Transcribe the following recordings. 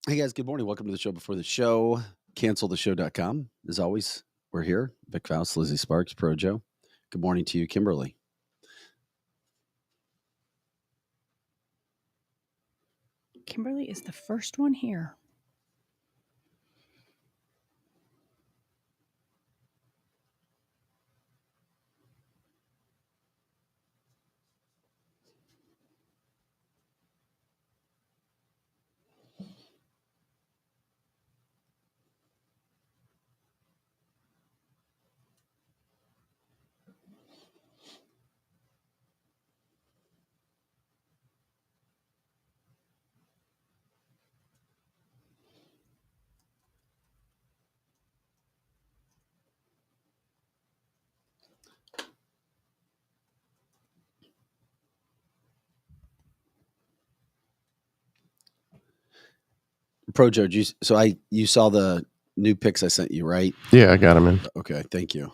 Hey guys, good morning. Welcome to the show before the show. Canceltheshow.com. As always, we're here. Vic Faust, Lizzie Sparks, Pro Joe. Good morning to you, Kimberly. Kimberly is the first one here. Pro Joe, you saw the new pics I sent you, right? Yeah, I got them in. Okay, thank you.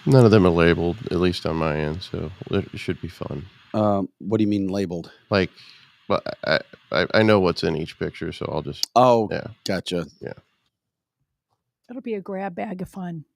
None of them are labeled, at least on my end, so it should be fun. What do you mean labeled? Like, well, I know what's in each picture, so I'll just. Oh, Yeah. Gotcha. Yeah. It'll be a grab bag of fun.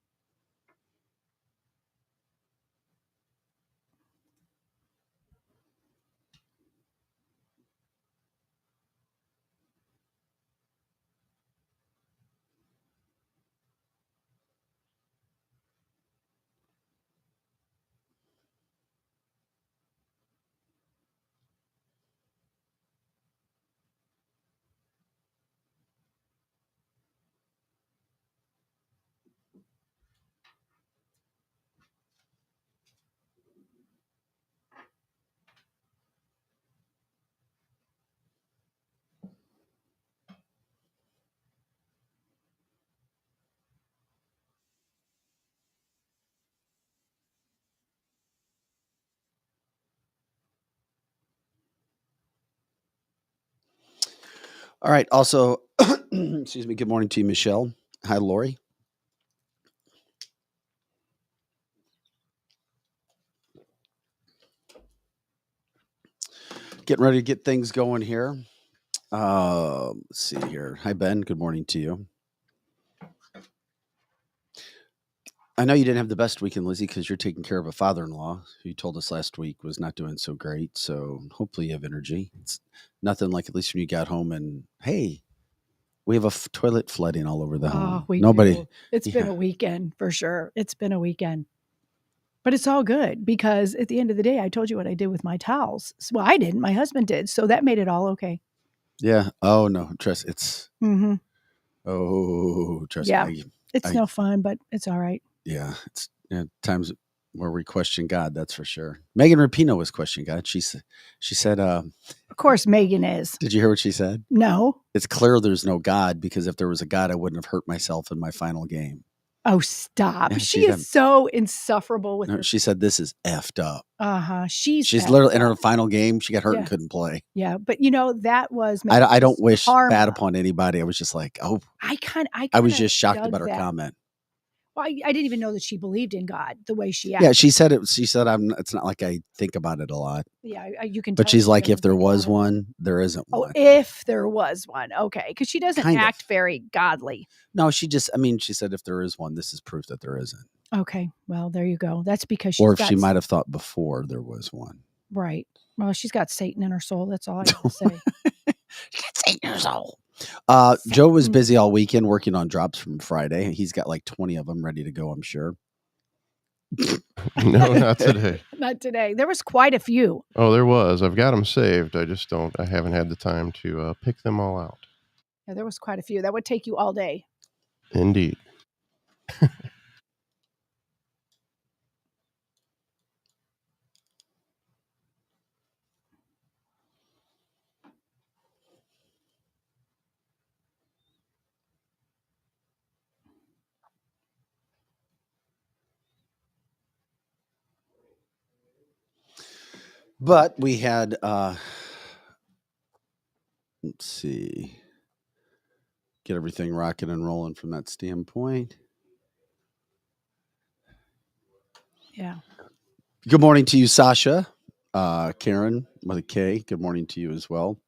All right. Also, excuse me. Good morning to you, Michelle. Hi, Lori. Getting ready to get things going here. Let's see here. Hi, Ben. Good morning to you. I know you didn't have the best weekend, Lizzie, because you're taking care of a father-in-law who you told us last week was not doing so great. So hopefully you have energy. It's nothing like at least when you got home and hey, we have a toilet flooding all over the home. Nobody. Do. It's been a weekend for sure. It's been a weekend. But it's all good because at the end of the day, I told you what I did with my towels. Well, I didn't. My husband did. So that made it all okay. Yeah. Oh no, trust it's. Mm-hmm. Oh, trust Yeah. me. It's no fun, but it's all right. Yeah, it's times where we question God. That's for sure. Megan Rapinoe was questioning God. She said, Of course, Megan is. Did you hear what she said? No. It's clear there's no God because if there was a God, I wouldn't have hurt myself in my final game. Oh, stop. Yeah, she is so insufferable with no, she said this is effed up. Uh-huh. She's literally in her final game. She got hurt and couldn't play. Yeah, but that was. I don't wish bad upon anybody. I was just like, oh, I was just shocked about her comment. Well, I didn't even know that she believed in God the way she acted. Yeah, she said it. She said, it's not like I think about it a lot. Yeah, you can. But she's like, if there was one, there isn't one. If there was one, okay, because she doesn't act very godly. No, she said if there is one, this is proof that there isn't. Okay, well, there you go. That's because or if she might have thought before there was one. Right. Well, she's got Satan in her soul. That's all I have to say. She's got Satan in her soul. Joe was busy all weekend working on drops from Friday. He's got like 20 of them ready to go, I'm sure. No, not today. Not today. There was quite a few. Oh, there was. I've got them saved. I haven't had the time to pick them all out. Yeah, there was quite a few. That would take you all day. Indeed. But we had, let's see, get everything rocking and rolling from that standpoint. Yeah. Good morning to you, Sasha. Karen with a K, good morning to you as well.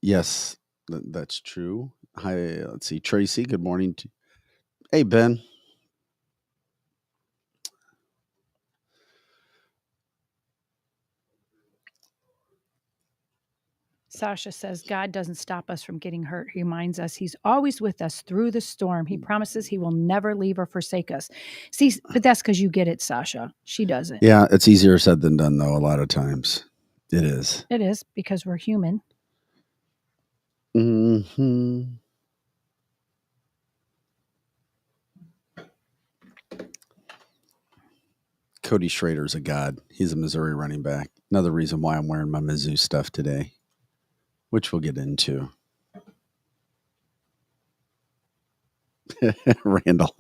Yes, that's true. Hi, let's see. Tracy, good morning. Hey, Ben. Sasha says, God doesn't stop us from getting hurt. He reminds us he's always with us through the storm. He promises he will never leave or forsake us. See, but that's because you get it, Sasha. She doesn't. Yeah, it's easier said than done, though, a lot of times. It is. It is because we're human. Hmm. Cody Schrader's a god. He's a Missouri running back. Another reason why I'm wearing my Mizzou stuff today, which we'll get into. Randall,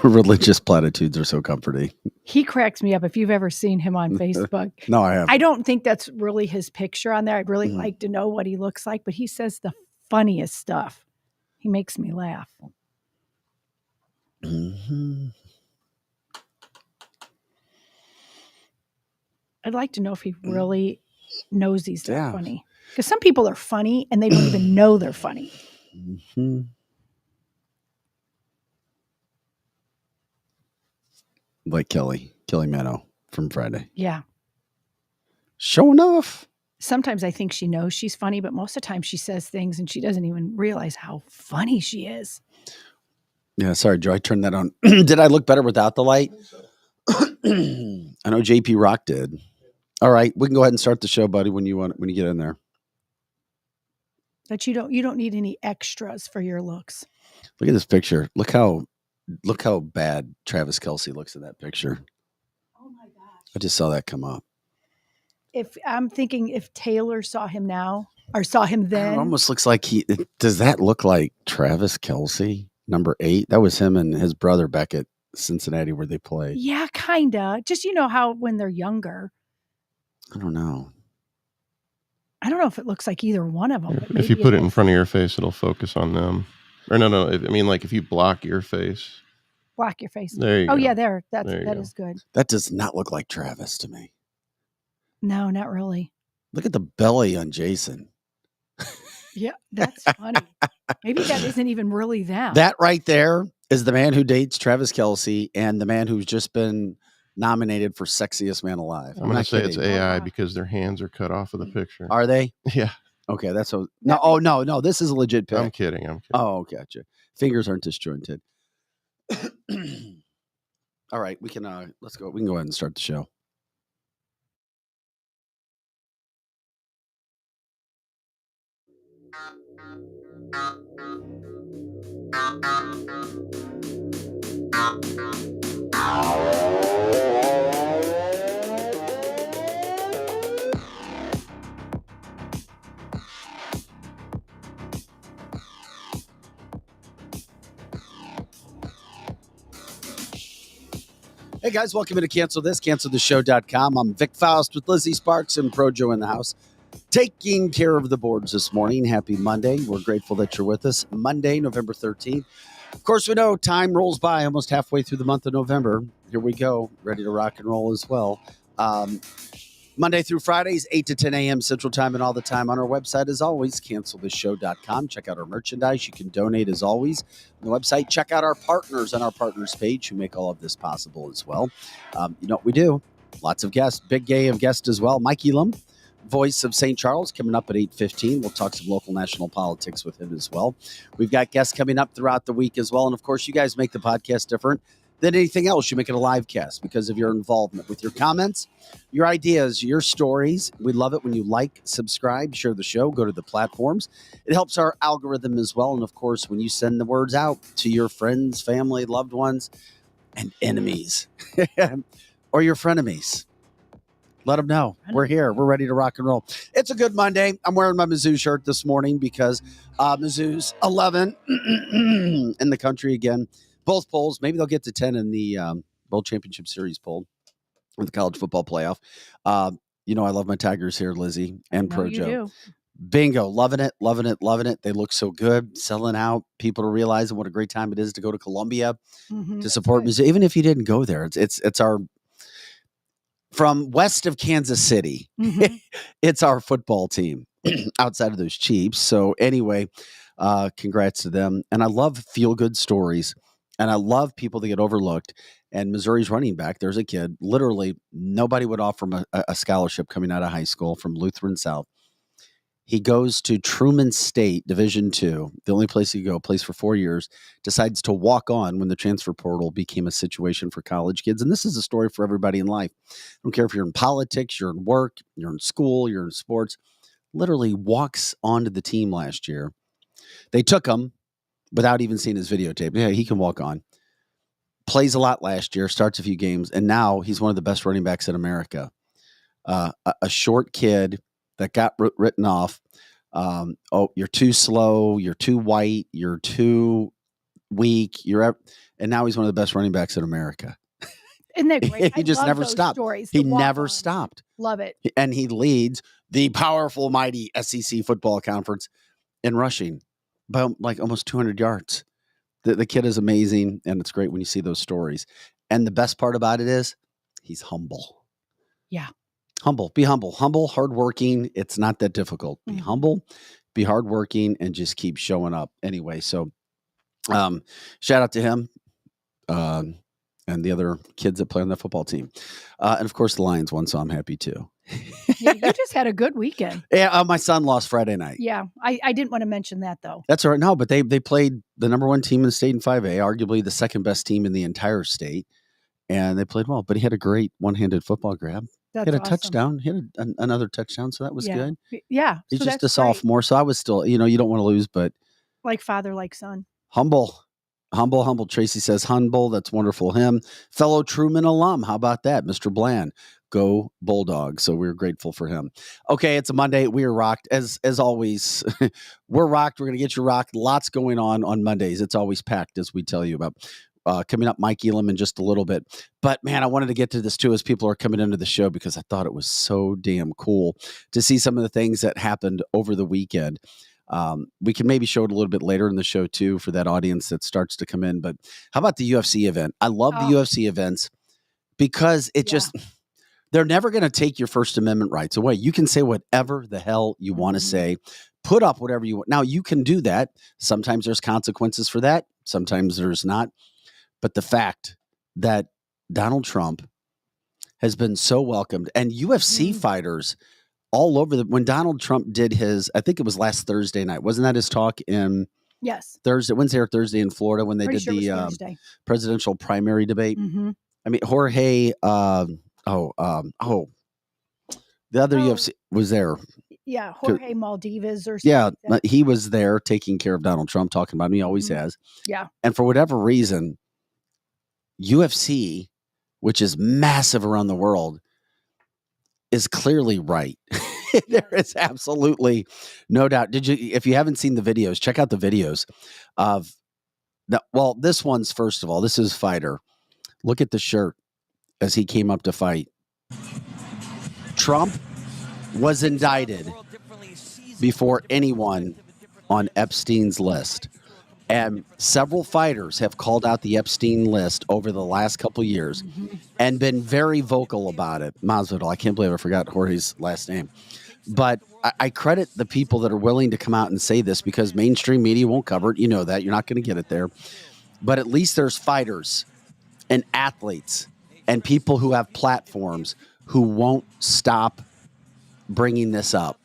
religious platitudes are so comforting. He cracks me up. If you've ever seen him on Facebook. No, I haven't. I don't think that's really his picture on there. I'd really like to know what he looks like, but he says the funniest stuff. He makes me laugh. Mm-hmm. I'd like to know if he really knows he's not funny. Because some people are funny and they don't even know they're funny. Mm-hmm. Like Kelly Mano from Friday. Yeah. Showing off. Sometimes I think she knows she's funny, but most of the time she says things and she doesn't even realize how funny she is. Yeah, sorry, Joe. I turned that on. Did I look better without the light? I know JP Rock did. All right, we can go ahead and start the show, buddy, when you get in there. But you don't need any extras for your looks. Look at this picture. Look how bad Travis Kelce looks in that picture. Oh my gosh. I just saw that come up. If I'm thinking if Taylor saw him now or saw him then. It almost looks like does that look like Travis Kelce, number 8? That was him and his brother back at Cincinnati where they played. Yeah, kinda. Just how when they're younger. I don't know. I don't know if it looks like either one of them. If you put it in front of your face, it'll focus on them. Or no. If you block your face. Block your face. There you go. Oh yeah, that is good. That does not look like Travis to me. No, not really. Look at the belly on Jason. Yeah, that's funny. Maybe that isn't even really them. That right there is the man who dates Travis Kelce and the man who's just been nominated for sexiest man alive. I'm going to say it's AI because their hands are cut off of the picture. Are they? Yeah. Okay, that's what. No, oh no, this is a legit pic. I'm kidding. Oh, gotcha. Fingers aren't disjointed. All right, we can let's go. We can go ahead and start the show. Hey guys, welcome to canceltheshow.com. I'm Vic Faust with Lizzie Sparks and Projo in the house, taking care of the boards this morning. Happy Monday. We're grateful that you're with us. Monday, November 13th. Of course, we know time rolls by almost halfway through the month of November. Here we go, ready to rock and roll as well. Monday through Fridays, 8 to 10 a.m. Central Time and all the time on our website, as always, canceltheshow.com. Check out our merchandise. You can donate, as always, on the website. Check out our partners on our partners page who make all of this possible as well. You know what we do? Lots of guests. Big day of guests as well. Mike Elam, voice of St. Charles, coming up at 8:15. We'll talk some local national politics with him as well. We've got guests coming up throughout the week as well. And, of course, you guys make the podcast different than anything else. You make it a live cast because of your involvement with your comments, your ideas, your stories. We love it when you like, subscribe, share the show, go to the platforms. It helps our algorithm as well. And of course, when you send the words out to your friends, family, loved ones, and enemies or your frenemies, let them know we're here. We're ready to rock and roll. It's a good Monday. I'm wearing my Mizzou shirt this morning because Mizzou's 11 in the country again. Both polls, maybe they'll get to 10 in the World Championship Series poll or the college football playoff. I love my Tigers here, Lizzie and Projo. Bingo. Loving it. They look so good, selling out. People are realizing what a great time it is to go to Columbia to support Mizzou. Even if you didn't go there, it's our from west of Kansas City. Mhm. It's our football team outside of those Chiefs. So anyway, congrats to them. And I love feel-good stories, and I love people that get overlooked. And Missouri's running back, there's a kid, literally nobody would offer him a scholarship coming out of high school from Lutheran South. He goes to Truman State, Division II, the only place he could go, plays for 4 years, decides to walk on when the transfer portal became a situation for college kids. And this is a story for everybody in life. I don't care if you're in politics, you're in work, you're in school, you're in sports. Literally walks onto the team last year. They took him without even seeing his videotape. Yeah, he can walk on. Plays a lot last year, starts a few games, and now he's one of the best running backs in America. A short kid that got written off. Oh, you're too slow. You're too white. You're too weak. And now he's one of the best running backs in America. Isn't that great? He just love never those stopped. Stories, He the walk never on. stopped. Love it. And he leads the powerful, mighty SEC football conference in rushing by like almost 200 yards. The kid is amazing, and it's great when you see those stories. And the best part about it is he's humble. Yeah. Humble. Be humble. Humble, hardworking. It's not that difficult. Be Mhm. humble, be hardworking, and just keep showing up. Anyway, so shout out to him and the other kids that play on the football team. And of course, the Lions won, so I'm happy too. Yeah, you just had a good weekend. Yeah, my son lost Friday night. Yeah. I didn't want to mention that, though. That's all right. No, but they played the number one team in the state in 5A, arguably the second best team in the entire state. And they played well. But he had a great one-handed football grab. That's He had a awesome. touchdown. He had another touchdown, so that was Yeah. good. Yeah. He's so just a that's great. sophomore, so I was still, you don't want to lose, but Like father, like son. humble. Tracy says humble. That's wonderful. Him, fellow Truman alum. How about that, Mr. Bland? Go Bulldogs. So we're grateful for him. Okay, it's a Monday. We are rocked as always. We're rocked. We're gonna get you rocked. Lots going on Mondays. It's always packed, as we tell you about. Coming up, Mike Elam in just a little bit. But man, I wanted to get to this too as people are coming into the show because I thought it was so damn cool to see some of the things that happened over the weekend. We can maybe show it a little bit later in the show too for that audience that starts to come in. But how about the UFC event? I love the UFC events because it just, they're never going to take your First Amendment rights away. You can say whatever the hell you want to say, put up whatever you want. Now you can do that. Sometimes there's consequences for that. Sometimes there's not. But the fact that Donald Trump has been so welcomed and UFC fighters all over when Donald Trump did his, I think it was last Thursday night. Wasn't that his talk in Wednesday or Thursday in Florida when they did the presidential primary debate? Mm-hmm. I mean, Jorge, the other UFC was there. Yeah, Jorge Maldivas or something. Yeah, like he was there taking care of Donald Trump, talking about him. He always has. Yeah. And for whatever reason, UFC, which is massive around the world, is clearly right. There is absolutely no doubt. If you haven't seen the videos, check out the videos of this one's, first of all, this is fighter. Look at the shirt as he came up to fight. Trump was indicted before anyone on Epstein's list. And several fighters have called out the Epstein list over the last couple of years and been very vocal about it. Masvidal, I can't believe I forgot Jorge's last name. But I credit the people that are willing to come out and say this because mainstream media won't cover it. You know that. You're not going to get it there. But at least there's fighters and athletes and people who have platforms who won't stop bringing this up.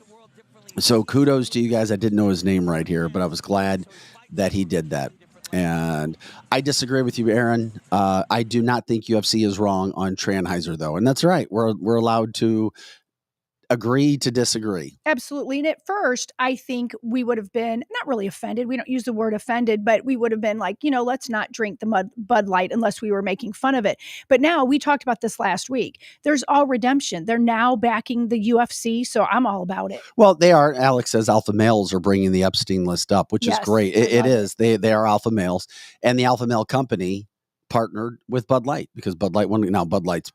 So kudos to you guys. I didn't know his name right here, but I was glad that he did that. And I disagree with you, Aaron. I do not think UFC is wrong on Tranheiser, though. And that's right. We're allowed to agree to disagree. Absolutely. And at first, I think we would have been not really offended. We don't use the word offended, but we would have been like, let's not drink the Bud Light unless we were making fun of it. But now we talked about this last week. There's all redemption. They're now backing the UFC. So I'm all about it. Well, they are. Alex says alpha males are bringing the Epstein list up, which is great. It is. They are alpha males. And the alpha male company partnered with Bud Light because Bud Light now Bud Light's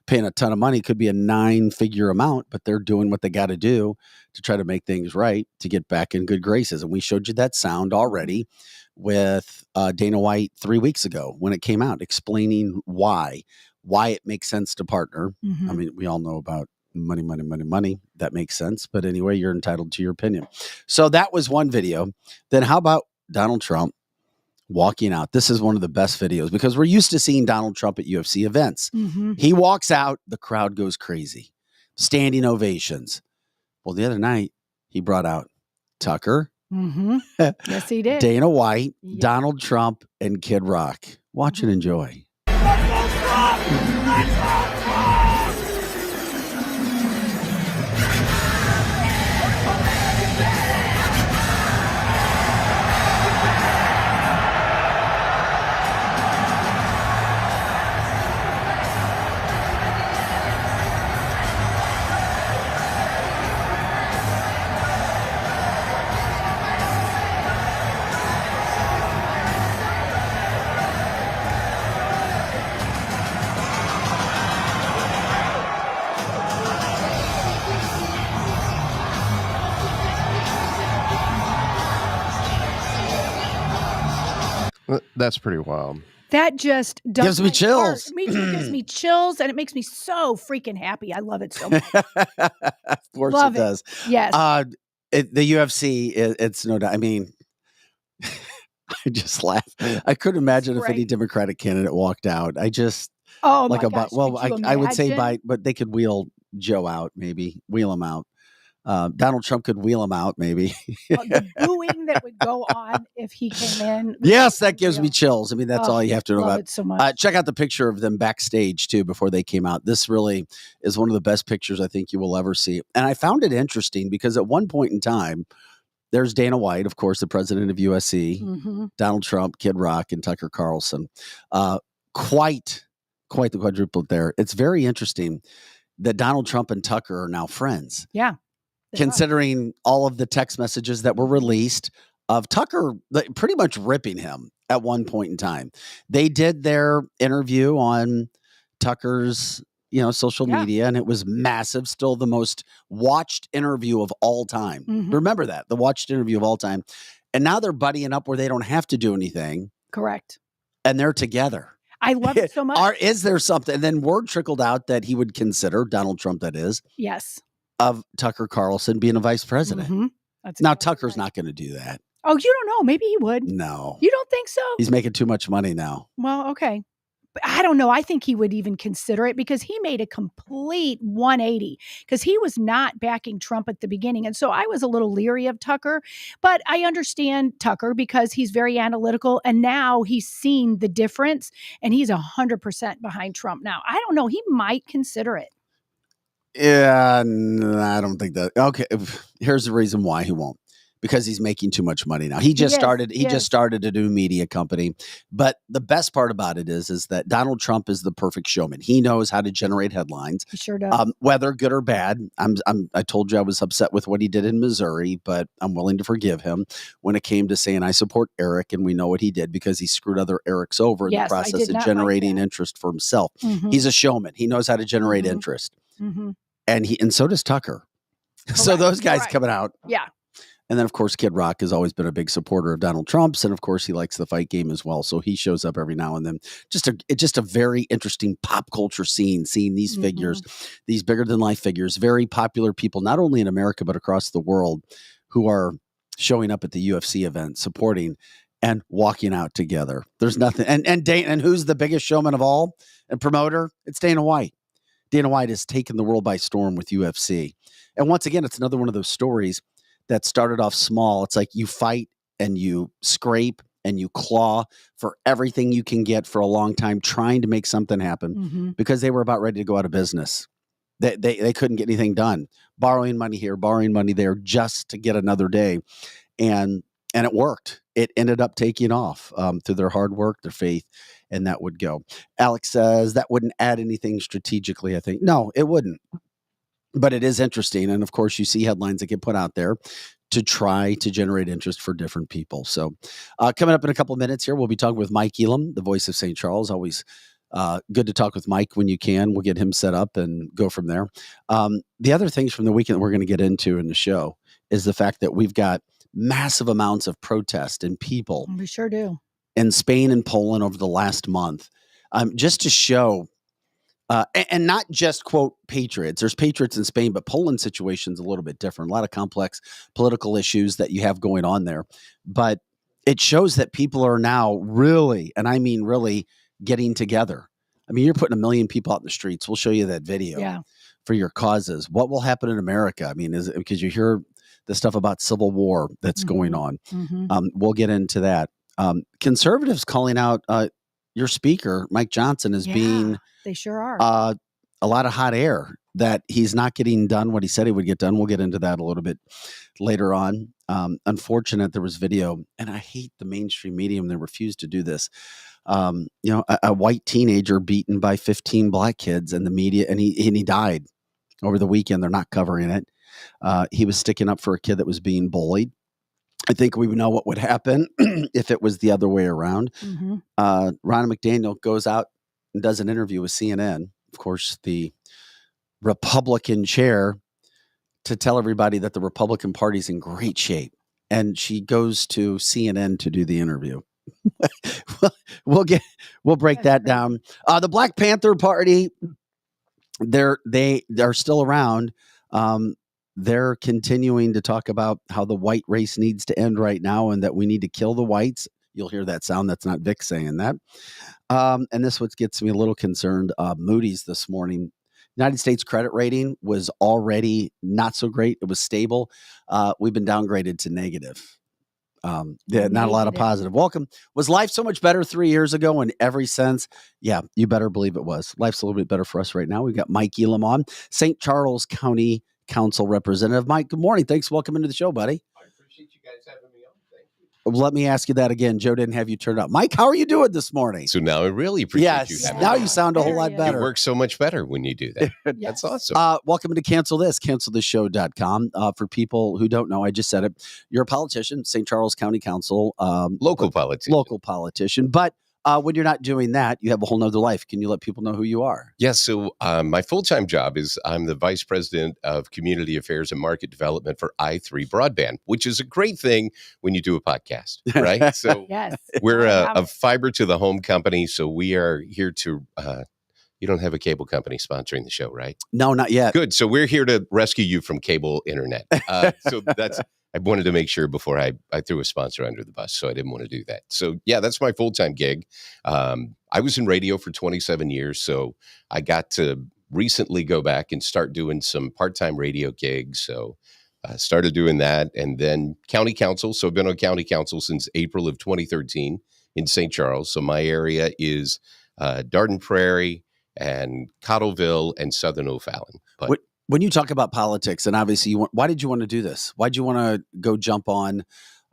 paying a ton of money, could be a 9-figure amount, but they're doing what they got to do to try to make things right to get back in good graces. And we showed you that sound already with Dana White 3 weeks ago when it came out, explaining why why it makes sense to partner. Mhm. I mean, we all know about money, money, money, money. That makes sense. But anyway, you're entitled to your opinion. So that was one video. Then how about Donald Trump walking out? This is one of the best videos because we're used to seeing Donald Trump at UFC events. Mhm. He walks out, the crowd goes crazy. Standing ovations. Well, the other night, he brought out Tucker, Mhm. Yes, he did. Dana White, Yep. Donald Trump, and Kid Rock. Watch and enjoy. That's pretty wild. That just Gives me chills. Me too. It gives me chills, and it makes me so freaking happy. I love it so much. Of course Love it does. Yes. The UFC, it's no doubt. I mean, I just laugh. I couldn't imagine if any Great. Democratic candidate walked out. I just Oh like my a gosh. well, Could you I would say imagine? but they could wheel Joe out, maybe wheel him out. Donald Trump could wheel him out, maybe. The booing that would go on if he came in. Yes, that gives me chills. I mean, that's Oh, all you have to know love about. it so much. Check out the picture of them backstage too before they came out. This really is one of the best pictures I think you will ever see. And I found it interesting because at one point in time, there's Dana White, of course, the president of USC, Mhm. Donald Trump, Kid Rock, and Tucker Carlson. Quite the quadruplet there. It's very interesting that Donald Trump and Tucker are now friends. Yeah. They are. Considering all of the text messages that were released of Tucker pretty much ripping him at one point in time. They did their interview on Tucker's, social Yeah. media, and it was massive. Still the most watched interview of all time. Mhm. Remember that, the watched interview of all time. And now they're buddying up where they don't have to do anything, Correct. and they're together. I love it so much. Is there something? And then word trickled out that he would consider, Donald Trump that is, Yes. of Tucker Carlson being a vice president. Mhm. That's Now, exactly Tucker's right. not going to do that. Oh, you don't know. Maybe he would. No. You don't think so? He's making too much money now. Well, okay. But I don't know. I think he would even consider it because he made a complete 180 because he was not backing Trump at the beginning. And so I was a little leery of Tucker, but I understand Tucker because he's very analytical and now he's seen the difference and he's 100% behind Trump now. I don't know. He might consider it. Yeah, I don't think that. Okay, here's the reason why he won't. Because he's making too much money now. He just started a new media company. But the best part about it is that Donald Trump is the perfect showman. He knows how to generate headlines. He sure does. Whether good or bad. I told you I was upset with what he did in Missouri, but I'm willing to forgive him when it came to saying I support Eric, and we know what he did because he screwed other Erics over in the process of generating interest for himself. Mhm. He's a showman. He knows how to generate interest. Mhm. And so does Tucker. Correct. So those guys coming out. Yeah. And then, of course, Kid Rock has always been a big supporter of Donald Trump's. And, of course, he likes the fight game as well. So he shows up every now and then. It's just a very interesting pop culture scene, seeing these figures, these bigger-than-life figures, very popular people, not only in America but across the world, who are showing up at the UFC event, supporting and walking out together. There's nothing. And who's the biggest showman of all and promoter? It's Dana White. Dana White has taken the world by storm with UFC. And once again, it's another one of those stories that started off small. It's like you fight and you scrape and you claw for everything you can get for a long time, trying to make something happen because they were about ready to go out of business. They couldn't get anything done, borrowing money here, borrowing money there, just to get another day. And it worked. It ended up taking off through their hard work, their faith, and that would go. Alex says that wouldn't add anything strategically, I think. No, it wouldn't. But it is interesting. And of course, you see headlines that get put out there to try to generate interest for different people. So coming up in a couple of minutes here, we'll be talking with Mike Elam, the voice of St. Charles. Always good to talk with Mike when you can. We'll get him set up and go from there. The other things from the weekend we're going to get into in the show is the fact that we've got massive amounts of protest and people. We sure do. In Spain and Poland over the last month, just to show And not just, quote, patriots. There's patriots in Spain, but Poland's situation's a little bit different. A lot of complex political issues that you have going on there. But it shows that people are now really, and I mean really, getting together. I mean, you're putting 1 million people out in the streets. We'll show you that video for your causes. What will happen in America? I mean, is it because you hear the stuff about civil war that's going on? We'll get into that. Conservatives calling out your speaker, Mike Johnson, as being they sure are a lot of hot air, that he's not getting done what he said he would get done. We'll get into that a little bit later on. Unfortunate, there was video, and I hate the mainstream media when they refuse to do this. A white teenager beaten by 15 black kids, and the media, and he died over the weekend. They're not covering it. He was sticking up for a kid that was being bullied. I think we would know what would happen if it was the other way around. Ronna McDaniel goes out and does an interview with CNN, of course, the Republican chair, to tell everybody that the Republican Party's in great shape. And she goes to CNN to do the interview. We'll break that down. The Black Panther Party, they're still around. They're continuing to talk about how the white race needs to end right now and that we need to kill the whites. You'll hear that sound. That's not Vic saying that. And this what gets me a little concerned. Moody's this morning, United States credit rating was already not so great. It was stable. We've been downgraded to negative. Not a lot of positive. Welcome. Was life so much better 3 years ago in every sense? Yeah, you better believe it was. Life's a little bit better for us right now. We've got Mike Elam on, St. Charles County Council representative. Mike, good morning. Thanks for welcome into the show, buddy. I appreciate you guys having me on. Thank you. Let me ask you that again. Joe didn't have you turned up. Mike, how are you doing this morning? So now I really appreciate you having me. Now you sound a whole lot better. It works so much better when you do that. That's awesome. Welcome to cancelthisshow.com. For people who don't know, I just said it. You're a politician, St. Charles County Council. Local politician. But when you're not doing that, you have a whole nother life. Can you let people know who you are? Yes. So my full-time job is I'm the Vice President of Community Affairs and Market Development for i3 Broadband, which is a great thing when you do a podcast, right? So we're a fiber to the home company. So we are here to you don't have a cable company sponsoring the show, right? No, not yet. Good. So we're here to rescue you from cable internet. So I wanted to make sure before I threw a sponsor under the bus, so I didn't want to do that. So yeah, that's my full-time gig. I was in radio for 27 years, so I got to recently go back and start doing some part-time radio gigs. So I started doing that, and then county council. So I've been on county council since April of 2013 in St. Charles. So my area is Darden Prairie and Cottleville and Southern O'Fallon. But when you talk about politics, and obviously why did you want to do this? Why did you want to go jump on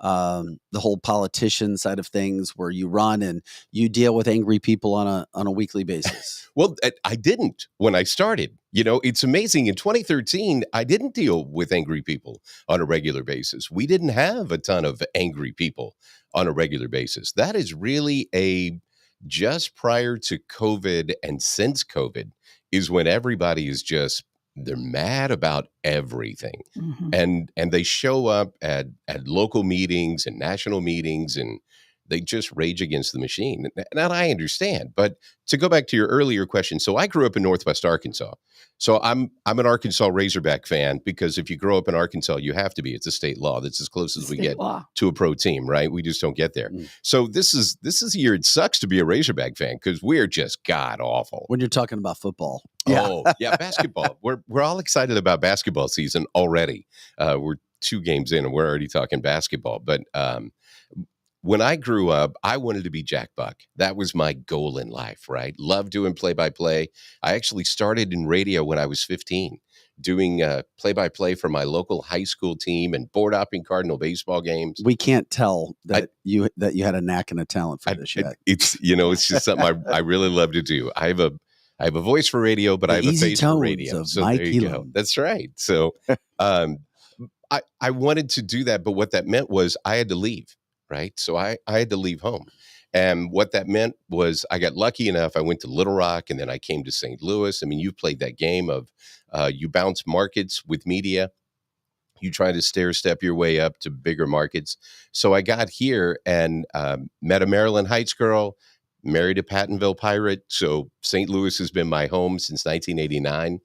the whole politician side of things, where you run and you deal with angry people on a weekly basis? Well, I didn't when I started. It's amazing. In 2013, I didn't deal with angry people on a regular basis. We didn't have a ton of angry people on a regular basis. That is really just prior to COVID and since COVID is when everybody is they're mad about everything. And they show up at local meetings and national meetings, and they just rage against the machine. And I understand. But to go back to your earlier question, so I grew up in Northwest Arkansas. So I'm an Arkansas Razorback fan, because if you grow up in Arkansas, you have to be. It's a state law. That's as close as we get to a pro team, right? We just don't get there. So this is a year it sucks to be a Razorback fan, because we're just god awful. When you're talking about football. Yeah, basketball. We're all excited about basketball season already. We're 2 games in and we're already talking basketball. But when I grew up, I wanted to be Jack Buck. That was my goal in life, right? Loved doing play-by-play. I actually started in radio when I was 15, doing play-by-play for my local high school team and board hopping Cardinal baseball games. We can't tell that you had a knack and a talent for this yet. It's just something I really love to do. I have a voice for radio, but I have a face for radio. So Mike there you Elam. go. That's right. So I wanted to do that, but what that meant was I had to leave. Right. So I had to leave home. And what that meant was I got lucky enough. I went to Little Rock and then I came to St. Louis. I mean, you've played that game of you bounce markets with media. You try to stair step your way up to bigger markets. So I got here and met a Maryland Heights girl, married a Pattonville pirate. So St. Louis has been my home since 1989.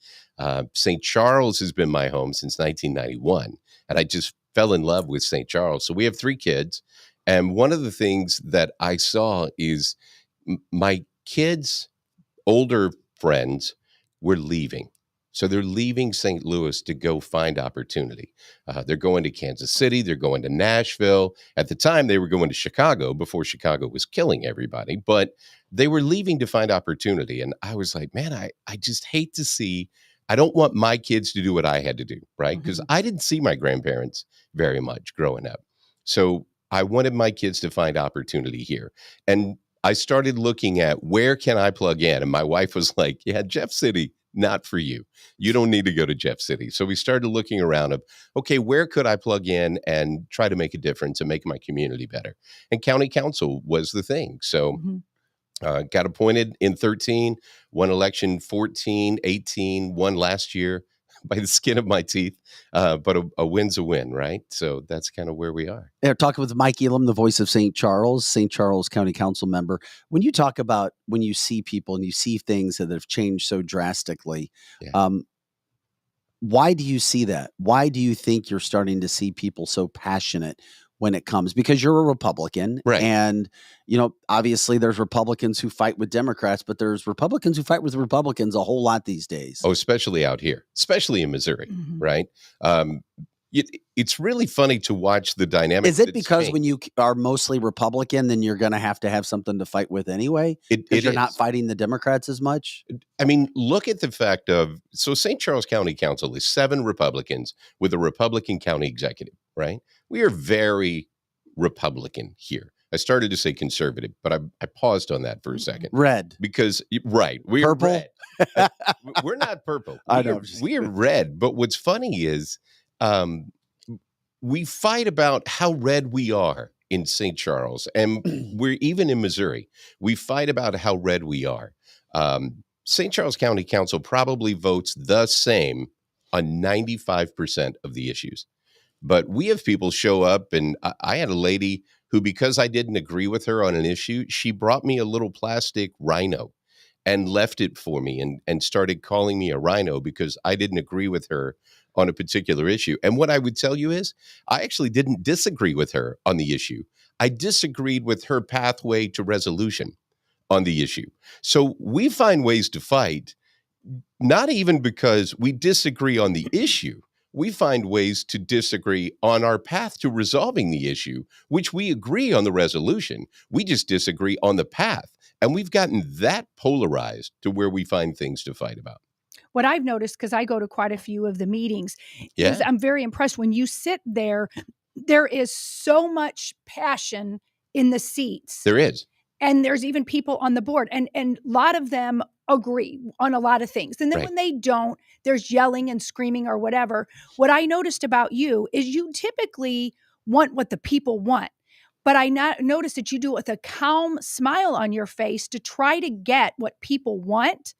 St. Charles has been my home since 1991. And I just fell in love with St. Charles. So we have 3 kids. And one of the things that I saw is my kids' older friends were leaving. So they're leaving St. Louis to go find opportunity. They're going to Kansas City. They're going to Nashville. At the time, they were going to Chicago before Chicago was killing everybody. But they were leaving to find opportunity. And I was like, man, I just hate to see. I don't want my kids to do what I had to do, right? Because I didn't see my grandparents very much growing up. So I wanted my kids to find opportunity here. And I started looking at where can I plug in? And my wife was like, yeah, Jeff City, not for you. You don't need to go to Jeff City. So we started looking around of, okay, where could I plug in and try to make a difference and make my community better? And county council was the thing. So got appointed in 13, won election 14, 18, won last year by the skin of my teeth. But a win's a win, right? So that's kind of where we are. Yeah, talking with Mike Elam, the voice of St. Charles County Council member. When you talk about when you see people and you see things that have changed so drastically, why do you see that? Why do you think you're starting to see people so passionate when it comes? Because you're a Republican, right? And obviously there's Republicans who fight with Democrats, but there's Republicans who fight with Republicans a whole lot these days. Oh, especially out here, especially in Missouri, right? It's really funny to watch the dynamic. Is it because when you are mostly Republican, then you're going to have something to fight with anyway? Because you're not fighting the Democrats as much? I mean, look at the fact of, so St. Charles County Council is 7 Republicans with a Republican county executive, right? We are very Republican here. I started to say conservative, but I paused on that for a second. Red. Because, right, we are red. We're not purple. We are red. But what's funny is we fight about how red we are in St. Charles. And we're even in Missouri. We fight about how red we are. St. Charles County Council probably votes the same on 95% of the issues. But we have people show up, and I had a lady who, because I didn't agree with her on an issue, she brought me a little plastic rhino and left it for me and started calling me a rhino because I didn't agree with her on a particular issue. And what I would tell you is I actually didn't disagree with her on the issue. I disagreed with her pathway to resolution on the issue. So we find ways to fight, not even because we disagree on the issue. We find ways to disagree on our path to resolving the issue, which we agree on the resolution. We just disagree on the path. And we've gotten that polarized to where we find things to fight about. What I've noticed, because I go to quite a few of the meetings, is I'm very impressed when you sit there. There is so much passion in the seats. There is. And there's even people on the board. And a lot of them agree on a lot of things. And then when they don't, there's yelling and screaming or whatever. What I noticed about you is you typically want what the people want. But I noticed that you do it with a calm smile on your face to try to get what people want.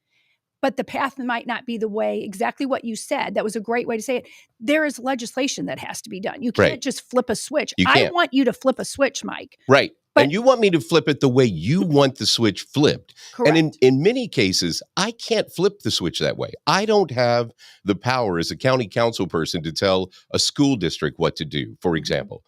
But the path might not be the way, exactly what you said. That was a great way to say it. There is legislation that has to be done. You can't just flip a switch. I want you to flip a switch, Mike. Right. And you want me to flip it the way you want the switch flipped. Correct. And in many cases, I can't flip the switch that way. I don't have the power as a county council person to tell a school district what to do, for example.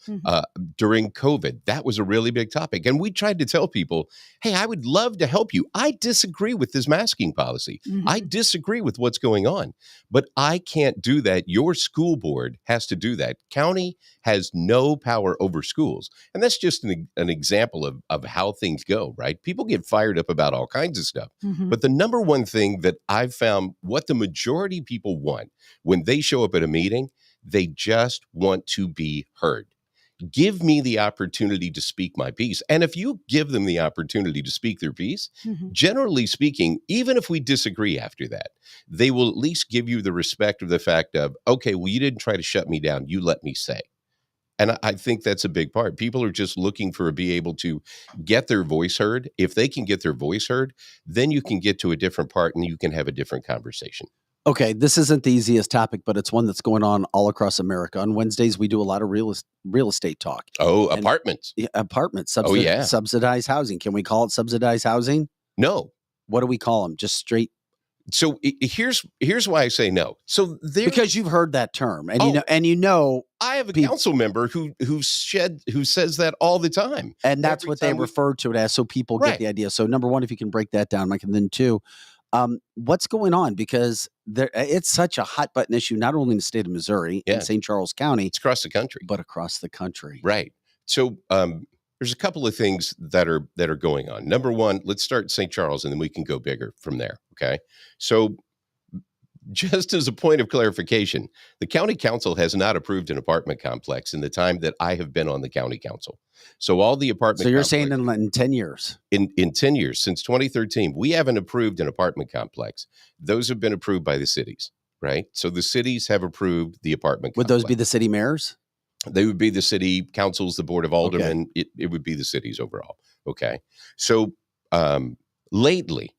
During COVID, that was a really big topic. And we tried to tell people, hey, I would love to help you. I disagree with this masking policy. I disagree with what's going on. But I can't do that. Your school board has to do that. County has no power over schools. And that's just an example of how things go, right? People get fired up about all kinds of stuff. But the number one thing that I've found, what the majority of people want when they show up at a meeting, they just want to be heard. Give me the opportunity to speak my piece. And if you give them the opportunity to speak their piece, generally speaking, even if we disagree after that, they will at least give you the respect of the fact of, okay, well, you didn't try to shut me down. You let me say. And I think that's a big part. People are just looking for be able to get their voice heard. If they can get their voice heard, then you can get to a different part and you can have a different conversation. Okay, this isn't the easiest topic, but it's one that's going on all across America. On Wednesdays, we do a lot of real estate talk. Oh, And apartments. apartments, Oh, yeah. subsidized housing. Can we call it subsidized housing? No. What do we call them? Just straight? So here's why I say no. So Because you've heard that term, and you Oh. know, I have a council member who says that all the time. and that's Every what they time we- refer to it as, so people get Right. the idea. So number one, if you can break that down, Mike, and then two, what's going on? Because it's such a hot button issue, not only in the state of Missouri Yeah. and St. Charles County, It's across the country. but across the country. Right. So there's a couple of things that are going on. Number one, let's start in St. Charles, and then we can go bigger from there. Okay. So just as a point of clarification, the county council has not approved an apartment complex in the time that I have been on the county council. So all the apartment So you're saying in 10 years? in 10 years, since 2013, we haven't approved an apartment complex. Those have been approved by the cities, right? So the cities have approved the apartment Would complex. those be the city mayors? They would be the city councils, the board of aldermen. Okay. It would be the cities overall. Okay. So lately,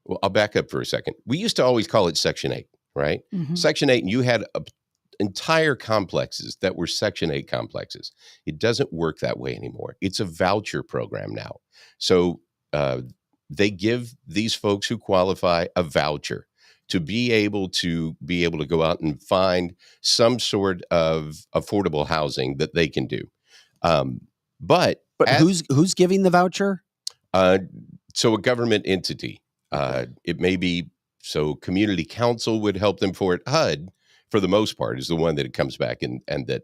well, I'll back up for a second. We used to always call it Section 8, right? Mm-hmm. Section 8, and you had entire complexes that were Section 8 complexes. It doesn't work that way anymore. It's a voucher program now. So they give these folks who qualify a voucher to be able to go out and find some sort of affordable housing that they can do. But who's giving the voucher? So a government entity. It may be, so community council would help them for it. HUD, for the most part, is the one that it comes back and that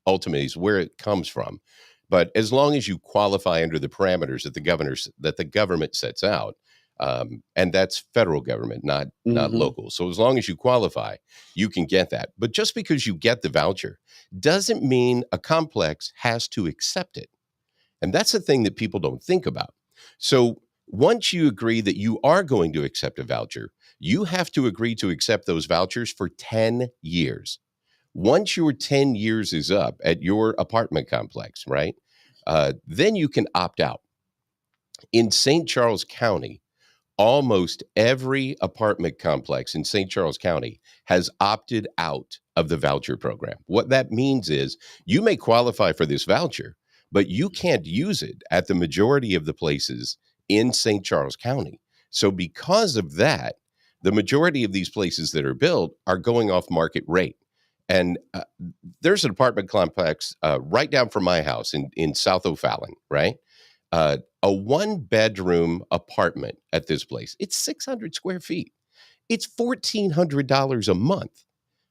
ultimately is where it comes from. But as long as you qualify under the parameters that the government sets out, and that's federal government, not local. So as long as you qualify, you can get that. But just because you get the voucher doesn't mean a complex has to accept it. And that's the thing that people don't think about. So once you agree that you are going to accept a voucher, you have to agree to accept those vouchers for 10 years. Once your 10 years is up at your apartment complex, right, then you can opt out. In St. Charles County, almost every apartment complex in St. Charles County has opted out of the voucher program. What that means is you may qualify for this voucher, but you can't use it at the majority of the places in St. Charles County. So because of that, the majority of these places that are built are going off market rate. And there's an apartment complex right down from my house in South O'Fallon, right? A 1-bedroom apartment at this place. It's 600 square feet. It's $1,400 a month,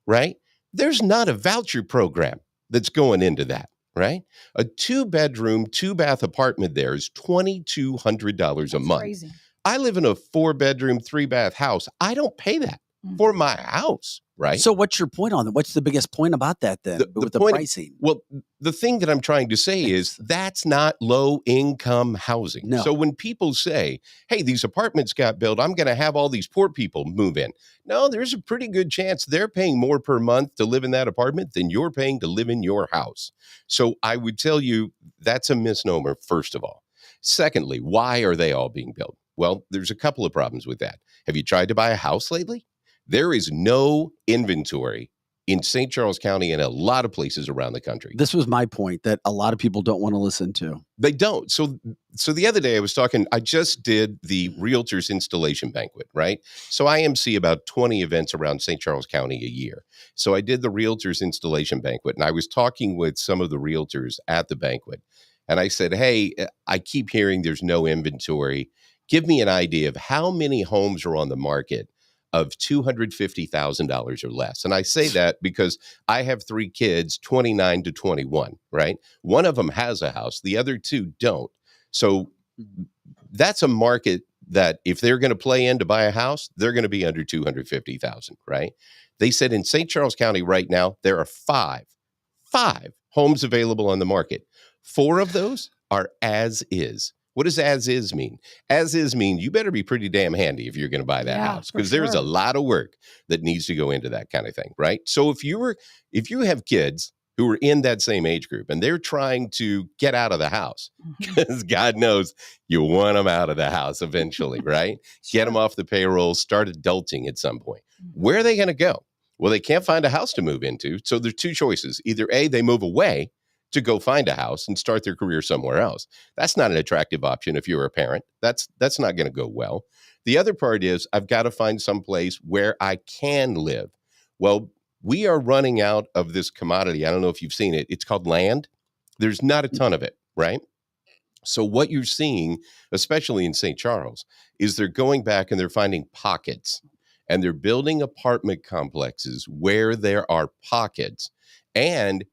right? There's not a voucher program that's going into that, right? A 2-bedroom, 2-bath apartment there is $2,200 a month. Crazy. I live in a 4-bedroom, 3-bath house. I don't pay that for my house, right? So what's your point on that? What's the biggest point about that then with the pricing? Well, the thing that I'm trying to say is that's not low income housing. No. So when people say, hey, these apartments got built, I'm going to have all these poor people move in. No, there's a pretty good chance they're paying more per month to live in that apartment than you're paying to live in your house. So I would tell you that's a misnomer, first of all. Secondly, why are they all being built? Well, there's a couple of problems with that. Have you tried to buy a house lately? There is no inventory in St. Charles County and a lot of places around the country. This was my point that a lot of people don't want to listen to. They don't. So the other day I just did the Realtors Installation Banquet, right? So I MC about 20 events around St. Charles County a year. So I did the Realtors Installation Banquet, and I was talking with some of the realtors at the banquet. And I said, hey, I keep hearing there's no inventory. Give me an idea of how many homes are on the market of $250,000 or less. And I say that because I have 3 kids, 29 to 21, right? One of them has a house. The other 2 don't. So that's a market that if they're going to play in to buy a house, they're going to be under 250,000, right? They said in St. Charles County right now, there are 5 homes available on the market. 4 of those are as is. What does as is mean? As is mean you better be pretty damn handy if you're going to buy that house, because there's a lot of work that needs to go into that kind of thing, right? So if you have kids who are in that same age group and they're trying to get out of the house, because God knows you want them out of the house eventually, right? Get them off the payroll, start adulting at some point. Where are they going to go? Well, they can't find a house to move into. So there's two choices. Either A, they move away to go find a house and start their career somewhere else. That's not an attractive option if you're a parent. That's not going to go well. The other part is I've got to find some place where I can live. Well, we are running out of this commodity. I don't know if you've seen it. It's called land. There's not a ton of it, right? So what you're seeing, especially in St. Charles, is they're going back and they're finding pockets and they're building apartment complexes where there are pockets. And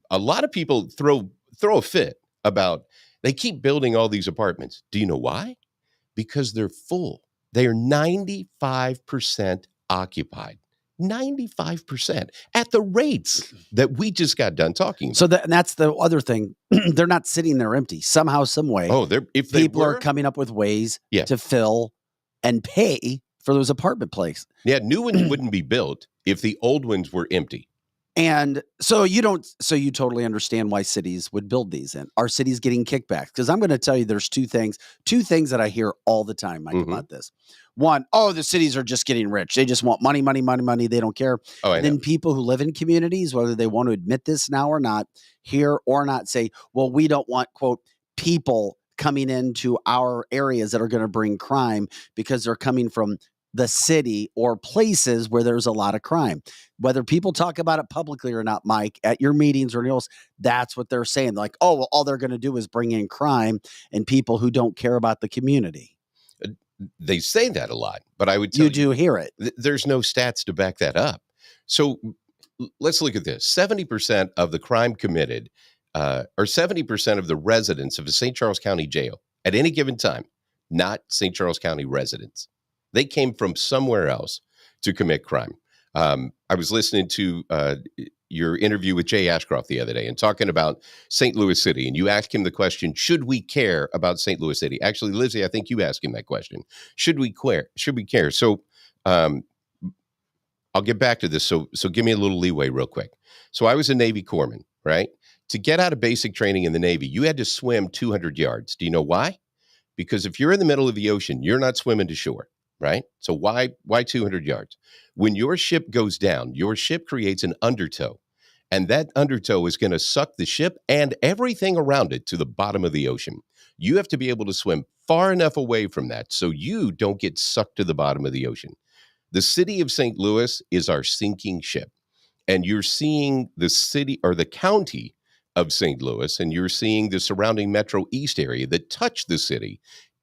a lot of people throw a fit about they keep building all these apartments. Do you know why? Because they're full. They are 95% occupied. 95% at the rates that we just got done talking about. So that's the other thing. They're not sitting there empty. Somehow, some way. Oh, people are coming up with ways to fill and pay for those apartment places. Yeah, new ones wouldn't be built if the old ones were empty. And so you totally understand why cities would build these in. Are cities getting kickbacks? Because I'm going to tell you there's two things that I hear all the time, Mike, about this. One, the cities are just getting rich. They just want money, money, money, money. They don't care. And then people who live in communities, whether they want to admit this now or not, hear or not, say, well, we don't want, quote, people coming into our areas that are going to bring crime because they're coming from the city or places where there's a lot of crime. Whether people talk about it publicly or not, Mike, at your meetings or anything else, that's what they're saying. Like, well, all they're going to do is bring in crime and people who don't care about the community. They say that a lot, but I would tell you, do hear it. There's no stats to back that up. So let's look at this. 70% of the crime committed, or 70% of the residents of a St. Charles County jail at any given time, not St. Charles County residents. They came from somewhere else to commit crime. I was listening to your interview with Jay Ashcroft the other day and talking about St. Louis City. And you asked him the question, should we care about St. Louis City? Actually, Lizzie, I think you asked him that question. Should we care? So I'll get back to this. So give me a little leeway real quick. So I was a Navy corpsman, right? To get out of basic training in the Navy, you had to swim 200 yards. Do you know why? Because if you're in the middle of the ocean, you're not swimming to shore. Right? So why 200 yards? When your ship goes down, your ship creates an undertow, and that undertow is going to suck the ship and everything around it to the bottom of the ocean. You have to be able to swim far enough away from that so you don't get sucked to the bottom of the ocean. The city of St. Louis is our sinking ship, and you're seeing the city or the county of St. Louis, and you're seeing the surrounding Metro East area that touch the city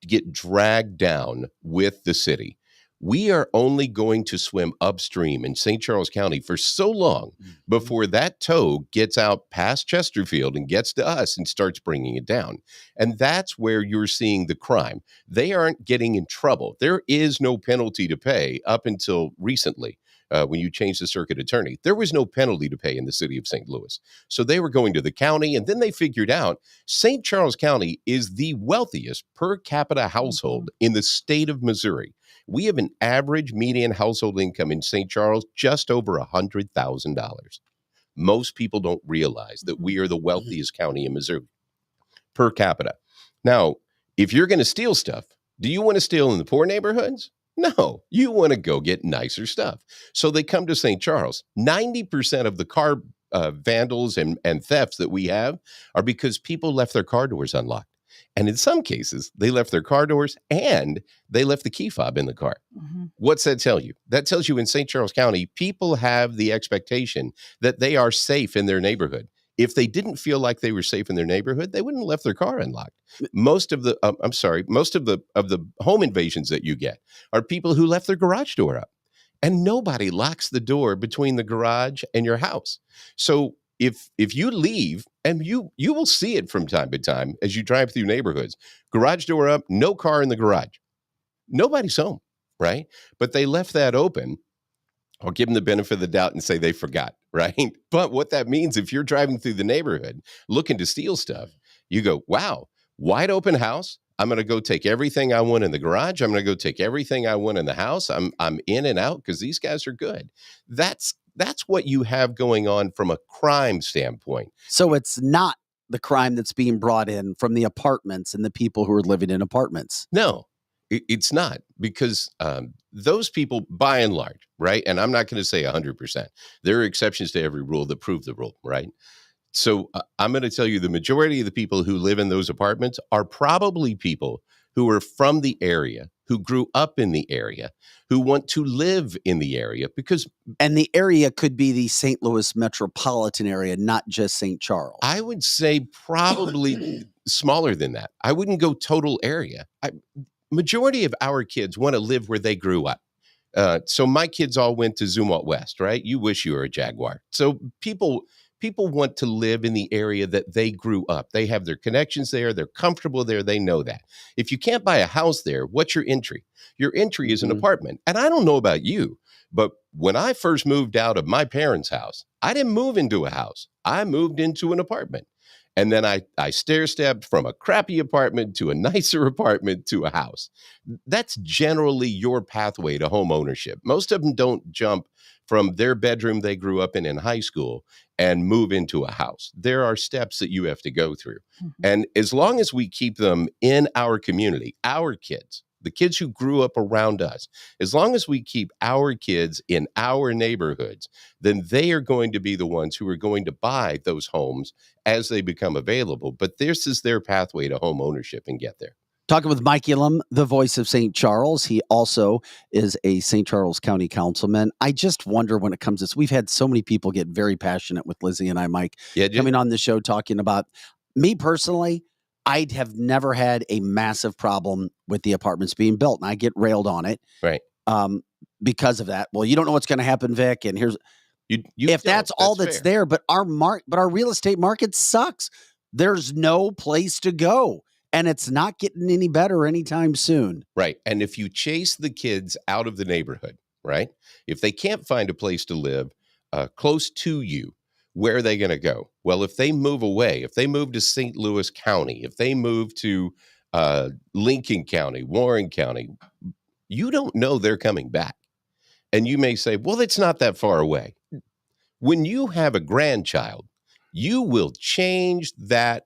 get dragged down with the city. We are only going to swim upstream in St. Charles County for so long before that tow gets out past Chesterfield and gets to us and starts bringing it down. And that's where you're seeing the crime. They aren't getting in trouble. There is no penalty to pay up until recently. When you changed the circuit attorney, there was no penalty to pay in the city of St. Louis. So they were going to the county, and then they figured out St. Charles County is the wealthiest per capita household in the state of Missouri. We have an average median household income in St. Charles just over $100,000. Most people don't realize that we are the wealthiest county in Missouri per capita. Now, if you're going to steal stuff, do you want to steal in the poor neighborhoods? No, you want to go get nicer stuff. So they come to St. Charles. 90% of the car vandals and thefts that we have are because people left their car doors unlocked. And in some cases, they left their car doors and they left the key fob in the car. What's that tell you? That tells you in St. Charles County, people have the expectation that they are safe in their neighborhood. If they didn't feel like they were safe in their neighborhood, they wouldn't have left their car unlocked. Most of the home invasions that you get are people who left their garage door up, and nobody locks the door between the garage and your house. So if you leave, and you will see it from time to time as you drive through neighborhoods, garage door up, no car in the garage, nobody's home, right? But they left that open. I'll give them the benefit of the doubt and say they forgot, right? But what that means, if you're driving through the neighborhood looking to steal stuff, you go, wow, wide open house. I'm going to go take everything I want in the garage. I'm going to go take everything I want in the house. I'm in and out because these guys are good. That's what you have going on from a crime standpoint. So it's not the crime that's being brought in from the apartments and the people who are living in apartments. No, It's not, because those people, by and large, right? And I'm not going to say 100%. There are exceptions to every rule that prove the rule, right? So I'm going to tell you the majority of the people who live in those apartments are probably people who are from the area, who grew up in the area, who want to live in the area because. And the area could be the St. Louis metropolitan area, not just St. Charles. I would say probably smaller than that. I wouldn't go total area. Majority of our kids want to live where they grew up. So my kids all went to Zumwalt West, right? You wish you were a Jaguar. So people want to live in the area that they grew up. They have their connections there. They're comfortable there. They know that. If you can't buy a house there, what's your entry? Your entry is an apartment. And I don't know about you, but when I first moved out of my parents' house, I didn't move into a house. I moved into an apartment. And then I stair-stepped from a crappy apartment to a nicer apartment to a house. That's generally your pathway to home ownership. Most of them don't jump from their bedroom they grew up in high school and move into a house. There are steps that you have to go through. And as long as we keep them in our community, our kids, the kids who grew up around us, as long as we keep our kids in our neighborhoods, then they are going to be the ones who are going to buy those homes as they become available. But this is their pathway to home ownership and get there. Talking with Mike Elam, the voice of St. Charles. He also is a St. Charles County councilman. I just wonder when it comes to this, we've had so many people get very passionate with Lizzie and I, Mike, coming on the show talking about me personally. I'd have never had a massive problem with the apartments being built, and I get railed on it, right? Because of that. Well, you don't know what's going to happen, Vic. And here's if that's all that's there, but our real estate market sucks. There's no place to go, and it's not getting any better anytime soon. Right, and if you chase the kids out of the neighborhood, right? If they can't find a place to live close to you, where are they going to go? Well, if they move away, if they move to St. Louis County, if they move to Lincoln County, Warren County, you don't know they're coming back. And you may say, well, it's not that far away. When you have a grandchild, you will change that.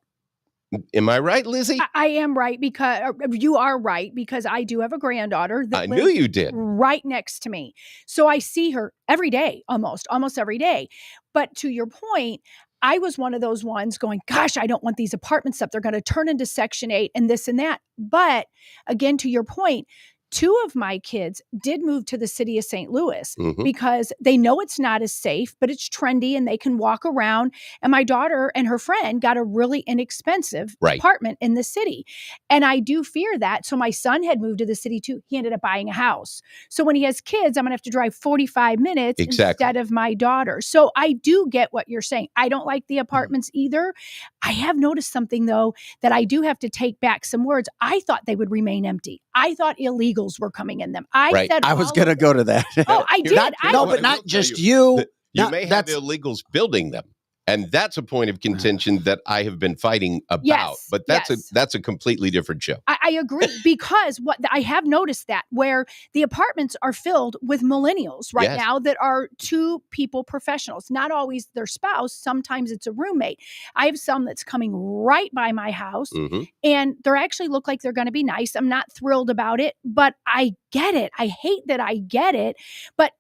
Am I right, Lizzie? I am right, because you are right, because I do have a granddaughter that I knew you did. Right next to me. So I see her every day, almost every day. But to your point, I was one of those ones going, gosh, I don't want these apartments up. They're going to turn into Section 8 and this and that. But again, to your point, 2 of my kids did move to the city of St. Louis because they know it's not as safe, but it's trendy and they can walk around. And my daughter and her friend got a really inexpensive apartment in the city. And I do fear that. So my son had moved to the city too. He ended up buying a house. So when he has kids, I'm going to have to drive 45 minutes instead of my daughter. So I do get what you're saying. I don't like the apartments either. I have noticed something, though, that I do have to take back some words. I thought they would remain empty. I thought illegals were coming in them. I said I was going to go to that. Oh, I did. But not just you. You may have illegals building them. And that's a point of contention that I have been fighting about. Yes, but that's a completely different show. I agree, because what I have noticed that where the apartments are filled with millennials right now that are 2 people professionals, not always their spouse. Sometimes it's a roommate. I have some that's coming right by my house and they actually look like they're going to be nice. I'm not thrilled about it, but I get it. I hate that I get it, but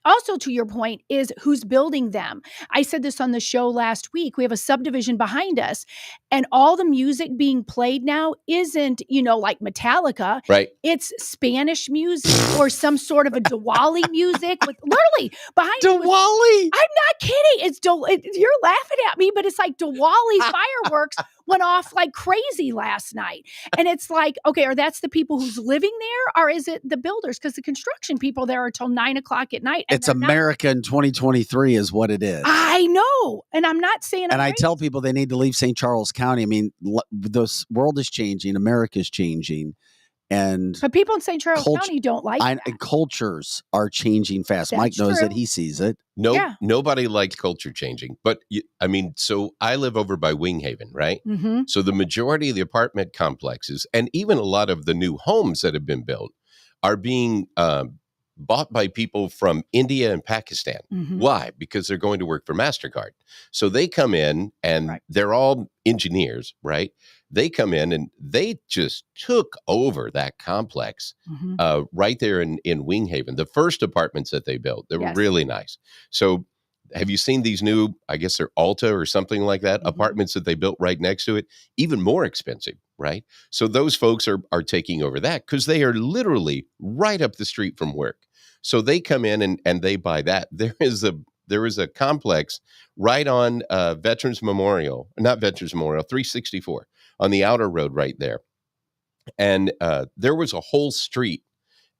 also, to your point, is who's building them. I said this on the show last week. We have a subdivision behind us, and all the music being played now isn't, like Metallica. Right. It's Spanish music or some sort of a Diwali music with literally behind Diwali. I'm not kidding. You're laughing at me, but it's like Diwali fireworks went off like crazy last night. And it's like, okay, or that's the people who's living there, or is it the builders? Because the construction people there are till 9:00 at night. It's America in 2023 is what it is. I know. And I'm not saying And I tell people they need to leave St. Charles County. I mean, this world is changing. America's changing. But people in St. Charles County don't like that. And cultures are changing fast. Mike knows it. He sees it. Nobody likes culture changing. But so I live over by Winghaven, right? So the majority of the apartment complexes and even a lot of the new homes that have been built are being bought by people from India and Pakistan. Why? Because they're going to work for MasterCard. So they come in and they're all engineers, right? They come in and they just took over that complex right there in Winghaven. The first apartments that they built, they were Yes. really nice. So have you seen these new, I guess they're Alta or something like that, apartments that they built right next to it? Even more expensive, right? So those folks are taking over that because they are literally right up the street from work. So they come in and they buy that. There is a complex right on Veterans Memorial, not Veterans Memorial, 364 on the outer road right there. And there was a whole street,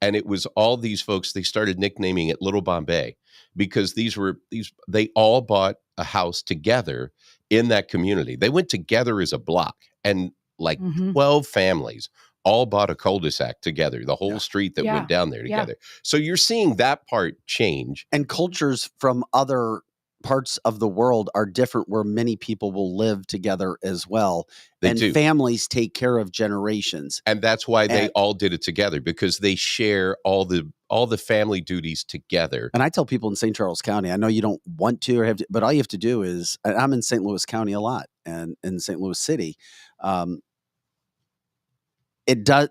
and it was all these folks. They started nicknaming it Little Bombay because they all bought a house together in that community. They went together as a block, and like 12 families all bought a cul-de-sac together, the whole street that went down there together. So you're seeing that part change. And cultures from other parts of the world are different, where many people will live together as well. They do. Families take care of generations. And that's why they all did it together, because they share all the family duties together. And I tell people in St. Charles County, I know you don't want to or have to, but all you have to do is, I'm in St. Louis County a lot, and in St. Louis City,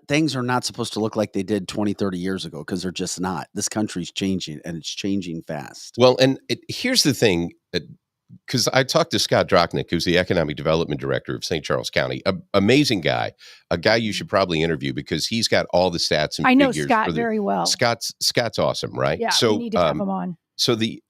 things are not supposed to look like they did 20, 30 years ago, because they're just not. This country's changing, and it's changing fast. Well, and here's the thing, because I talked to Scott Drochnik, who's the Economic Development Director of St. Charles County, amazing guy, a guy you should probably interview because he's got all the stats and I know figures. Scott very well. Scott's awesome, right? Yeah, so we need to have him on. So the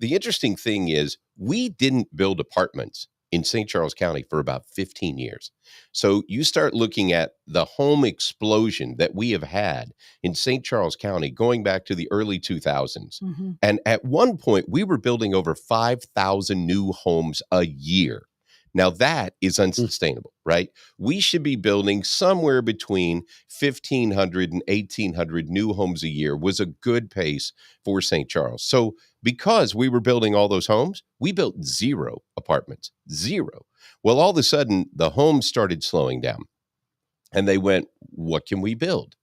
interesting thing is, we didn't build apartments in St. Charles County for about 15 years. So you start looking at the home explosion that we have had in St. Charles County going back to the early 2000s. And at one point, we were building over 5,000 new homes a year. Now, that is unsustainable, right? We should be building somewhere between 1,500 and 1,800 new homes a year was a good pace for St. Charles. So because we were building all those homes, we built 0 apartments, 0. Well, all of a sudden, the homes started slowing down. And they went, what can we build?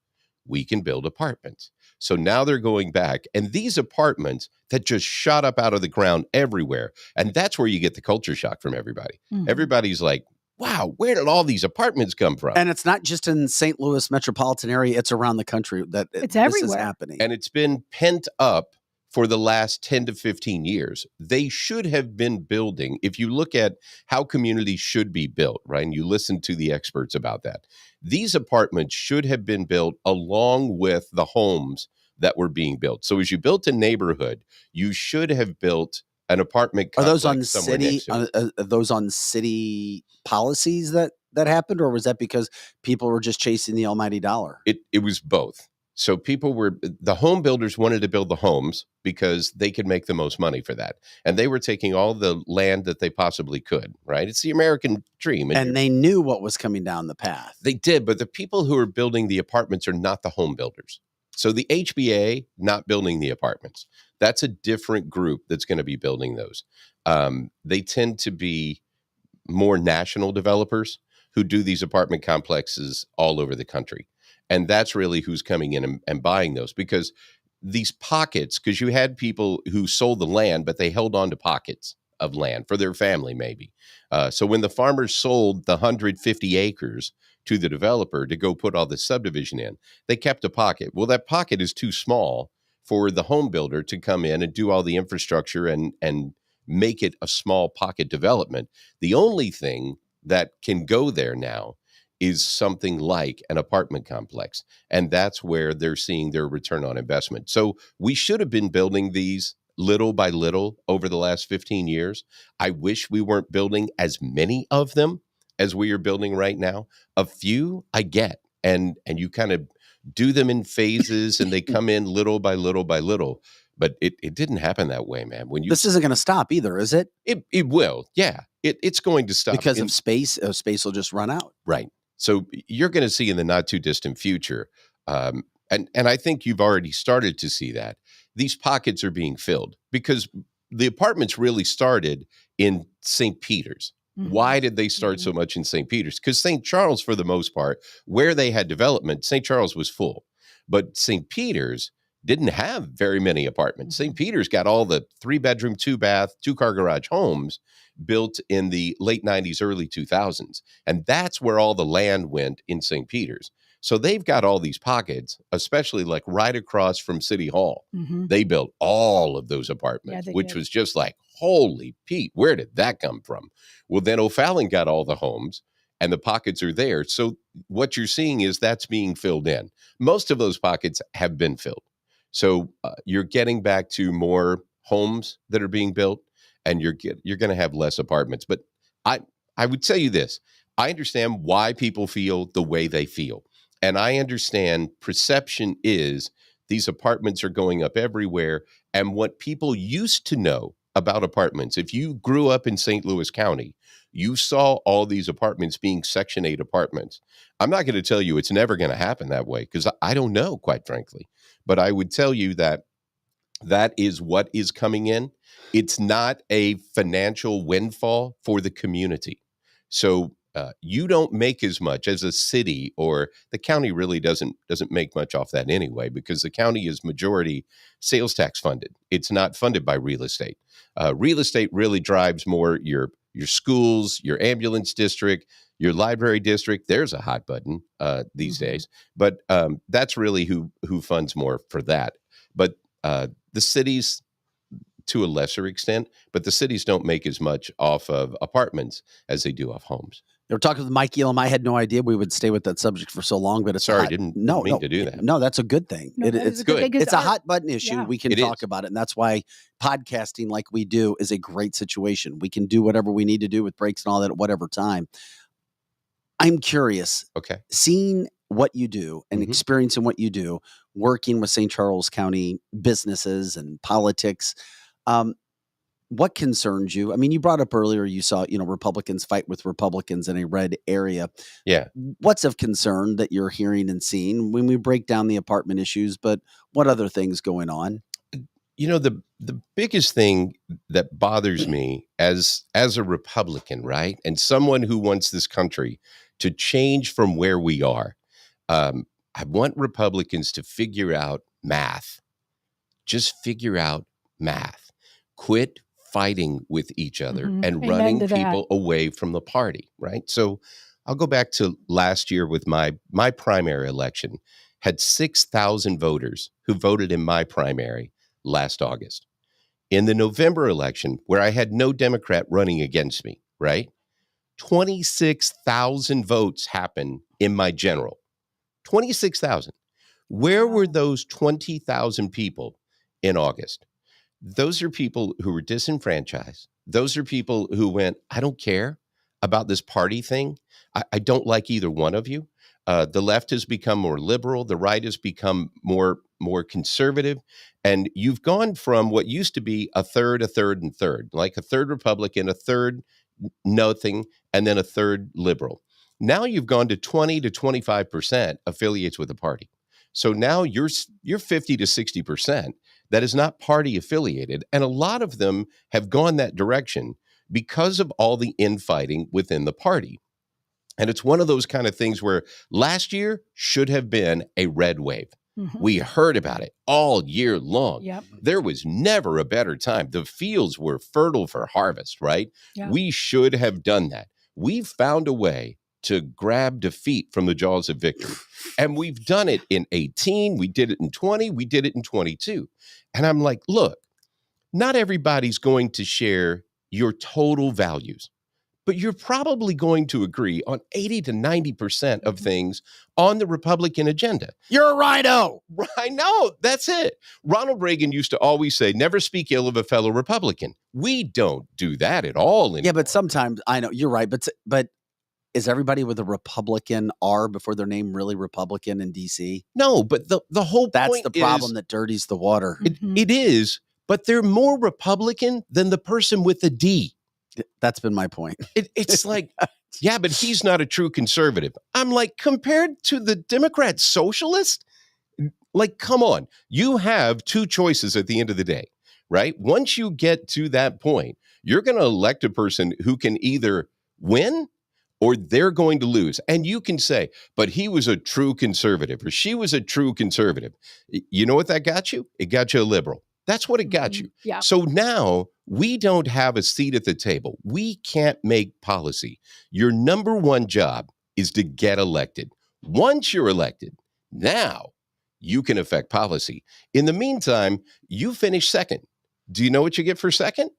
We can build apartments. So now they're going back, and these apartments that just shot up out of the ground everywhere. And that's where you get the culture shock from everybody. Everybody's like, wow, where did all these apartments come from? And it's not just in St. Louis metropolitan area, it's around the country that it's this everywhere. is happening. And it's been pent up for the last 10 to 15 years. They should have been building, if you look at how communities should be built, right? And you listen to the experts about that. These apartments should have been built along with the homes that were being built. So as you built a neighborhood, you should have built an apartment complex. Are those on city policies that happened, or was that because people were just chasing the almighty dollar? It was both. So the home builders wanted to build the homes because they could make the most money for that. And they were taking all the land that they possibly could, right? It's the American dream. And they knew what was coming down the path. They did, but the people who are building the apartments are not the home builders. So the HBA, not building the apartments. That's a different group that's going to be building those. They tend to be more national developers who do these apartment complexes all over the country. And that's really who's coming in and buying those, because these pockets, because you had people who sold the land, but they held on to pockets of land for their family, maybe. So when the farmers sold the 150 acres to the developer to go put all the subdivision in, they kept a pocket. Well, that pocket is too small for the home builder to come in and do all the infrastructure and make it a small pocket development. The only thing that can go there now is something like an apartment complex. And that's where they're seeing their return on investment. So we should have been building these little by little over the last 15 years. I wish we weren't building as many of them as we are building right now. A few I get, and you kind of do them in phases and they come in little by little by little. But it didn't happen that way, man. This isn't going to stop either, is it? It will, yeah. It's going to stop. Because of space. Space will just run out. Right. So you're going to see in the not too distant future, and I think you've already started to see that, these pockets are being filled because the apartments really started in St. Peter's. Why did they start so much in St. Peter's? Because St. Charles, for the most part, where they had development, St. Charles was full. But St. Peter's, didn't have very many apartments. St. Peter's got all the 3-bedroom, 2-bath, 2-car garage homes built in the late 90s, early 2000s. And that's where all the land went in St. Peter's. So they've got all these pockets, especially like right across from City Hall. Mm-hmm. They built all of those apartments, which was just like, holy Pete, where did that come from? Well, then O'Fallon got all the homes and the pockets are there. So what you're seeing is that's being filled in. Most of those pockets have been filled. So you're getting back to more homes that are being built, and you're going to have less apartments. But I would tell you this. I understand why people feel the way they feel. And I understand perception is these apartments are going up everywhere. And what people used to know about apartments, if you grew up in St. Louis County, you saw all these apartments being Section 8 apartments. I'm not going to tell you it's never going to happen that way because I don't know, quite frankly. But I would tell you that that is what is coming in. It's not a financial windfall for the community. So you don't make as much as a city, or the county really doesn't make much off that anyway, because the county is majority sales tax funded. It's not funded by real estate. Real estate really drives more your schools, your ambulance district, your library district. There's a hot button these days, but that's really who funds more for that. But the cities, to a lesser extent, but the cities don't make as much off of apartments as they do off homes. They were talking with Mike Elam. I had no idea we would stay with that subject for so long, but it's sorry, didn't mean to do that. No, that's a good thing. No, it's good. It's a hot button issue. Yeah. We can talk about it, and that's why podcasting, like we do, is a great situation. We can do whatever we need to do with breaks and all that at whatever time. I'm curious. Okay, seeing what you do and experiencing what you do, working with St. Charles County businesses and politics. What concerns you? I mean, you brought up earlier, you saw, Republicans fight with Republicans in a red area. Yeah. What's of concern that you're hearing and seeing when we break down the apartment issues, but what other things going on? The biggest thing that bothers me as a Republican, right? And someone who wants this country to change from where we are. I want Republicans to figure out math. Just figure out math. Quit fighting with each other and running people away from the party, right? So I'll go back to last year with my primary election. Had 6,000 voters who voted in my primary last August. In the November election, where I had no Democrat running against me, right? 26,000 votes happened in my general. 26,000. Where were those 20,000 people in August? Those are people who were disenfranchised. Those are people who went, I don't care about this party thing. I don't like either one of you. The left has become more liberal. The right has become more conservative. And you've gone from what used to be a third, like a third Republican, a third nothing, and then a third liberal. Now you've gone to 20 to 25% affiliates with the party. So now you're 50 to 60% that is not party affiliated. And a lot of them have gone that direction because of all the infighting within the party. And it's one of those kind of things where last year should have been a red wave. We heard about it all year long. Yep. There was never a better time. The fields were fertile for harvest, right? Yeah. We should have done that. We've found a way to grab defeat from the jaws of victory. And we've done it in 18, we did it in 20, we did it in 22. And I'm like, look, not everybody's going to share your total values, but you're probably going to agree on 80 to 90% of things on the Republican agenda. You're a rhino. I know, that's it. Ronald Reagan used to always say, never speak ill of a fellow Republican. We don't do that at all anymore. Yeah, but sometimes, I know, you're right, but is everybody with a Republican R before their name really Republican in D.C.? No, but the whole That's point the problem that dirties the water. It is, but they're more Republican than the person with the D. That's been my point. It's like, yeah, but he's not a true conservative. I'm like, compared to the Democrat socialist, like, come on. You have two choices at the end of the day, right? Once you get to that point, you're going to elect a person who can either win or they're going to lose. And you can say, but he was a true conservative or she was a true conservative. You know what that got you? It got you a liberal. That's what it got you. Yeah. So now we don't have a seat at the table. We can't make policy. Your number one job is to get elected. Once you're elected, now you can affect policy. In the meantime, you finish second. Do you know what you get for second?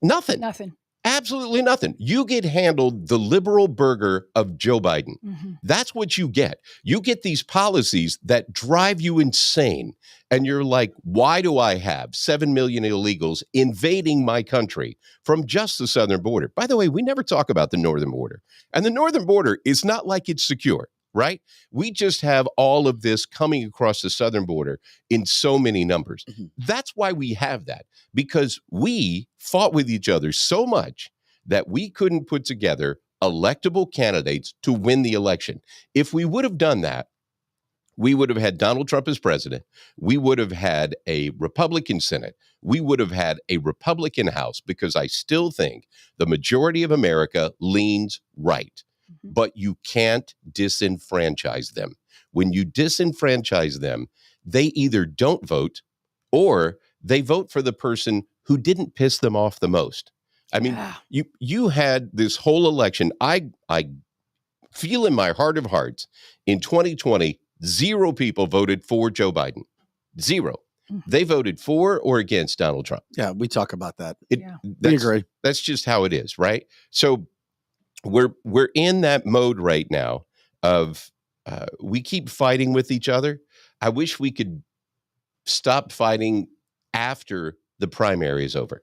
Nothing. Nothing. Absolutely nothing. You get handled the liberal burger of Joe Biden. Mm-hmm. That's what you get. You get these policies that drive you insane. And you're like, why do I have 7 million illegals invading my country from just the southern border? By the way, we never talk about the northern border. And the northern border is not like it's secure, right? We just have all of this coming across the southern border in so many numbers. Mhm. That's why we have that, because we fought with each other so much that we couldn't put together electable candidates to win the election. If we would have done that, we would have had Donald Trump as president. We would have had a Republican Senate. We would have had a Republican House, because I still think the majority of America leans right. Mm-hmm. But you can't disenfranchise them. When you disenfranchise them, they either don't vote or they vote for the person who didn't piss them off the most. I mean, you had this whole election. I feel in my heart of hearts, in 2020, 0 people voted for Joe Biden. 0. They voted for or against Donald Trump. Yeah, we talk about that. We agree. That's just how it is, right? So we're in that mode right now of we keep fighting with each other. I wish we could stop fighting after the primary is over.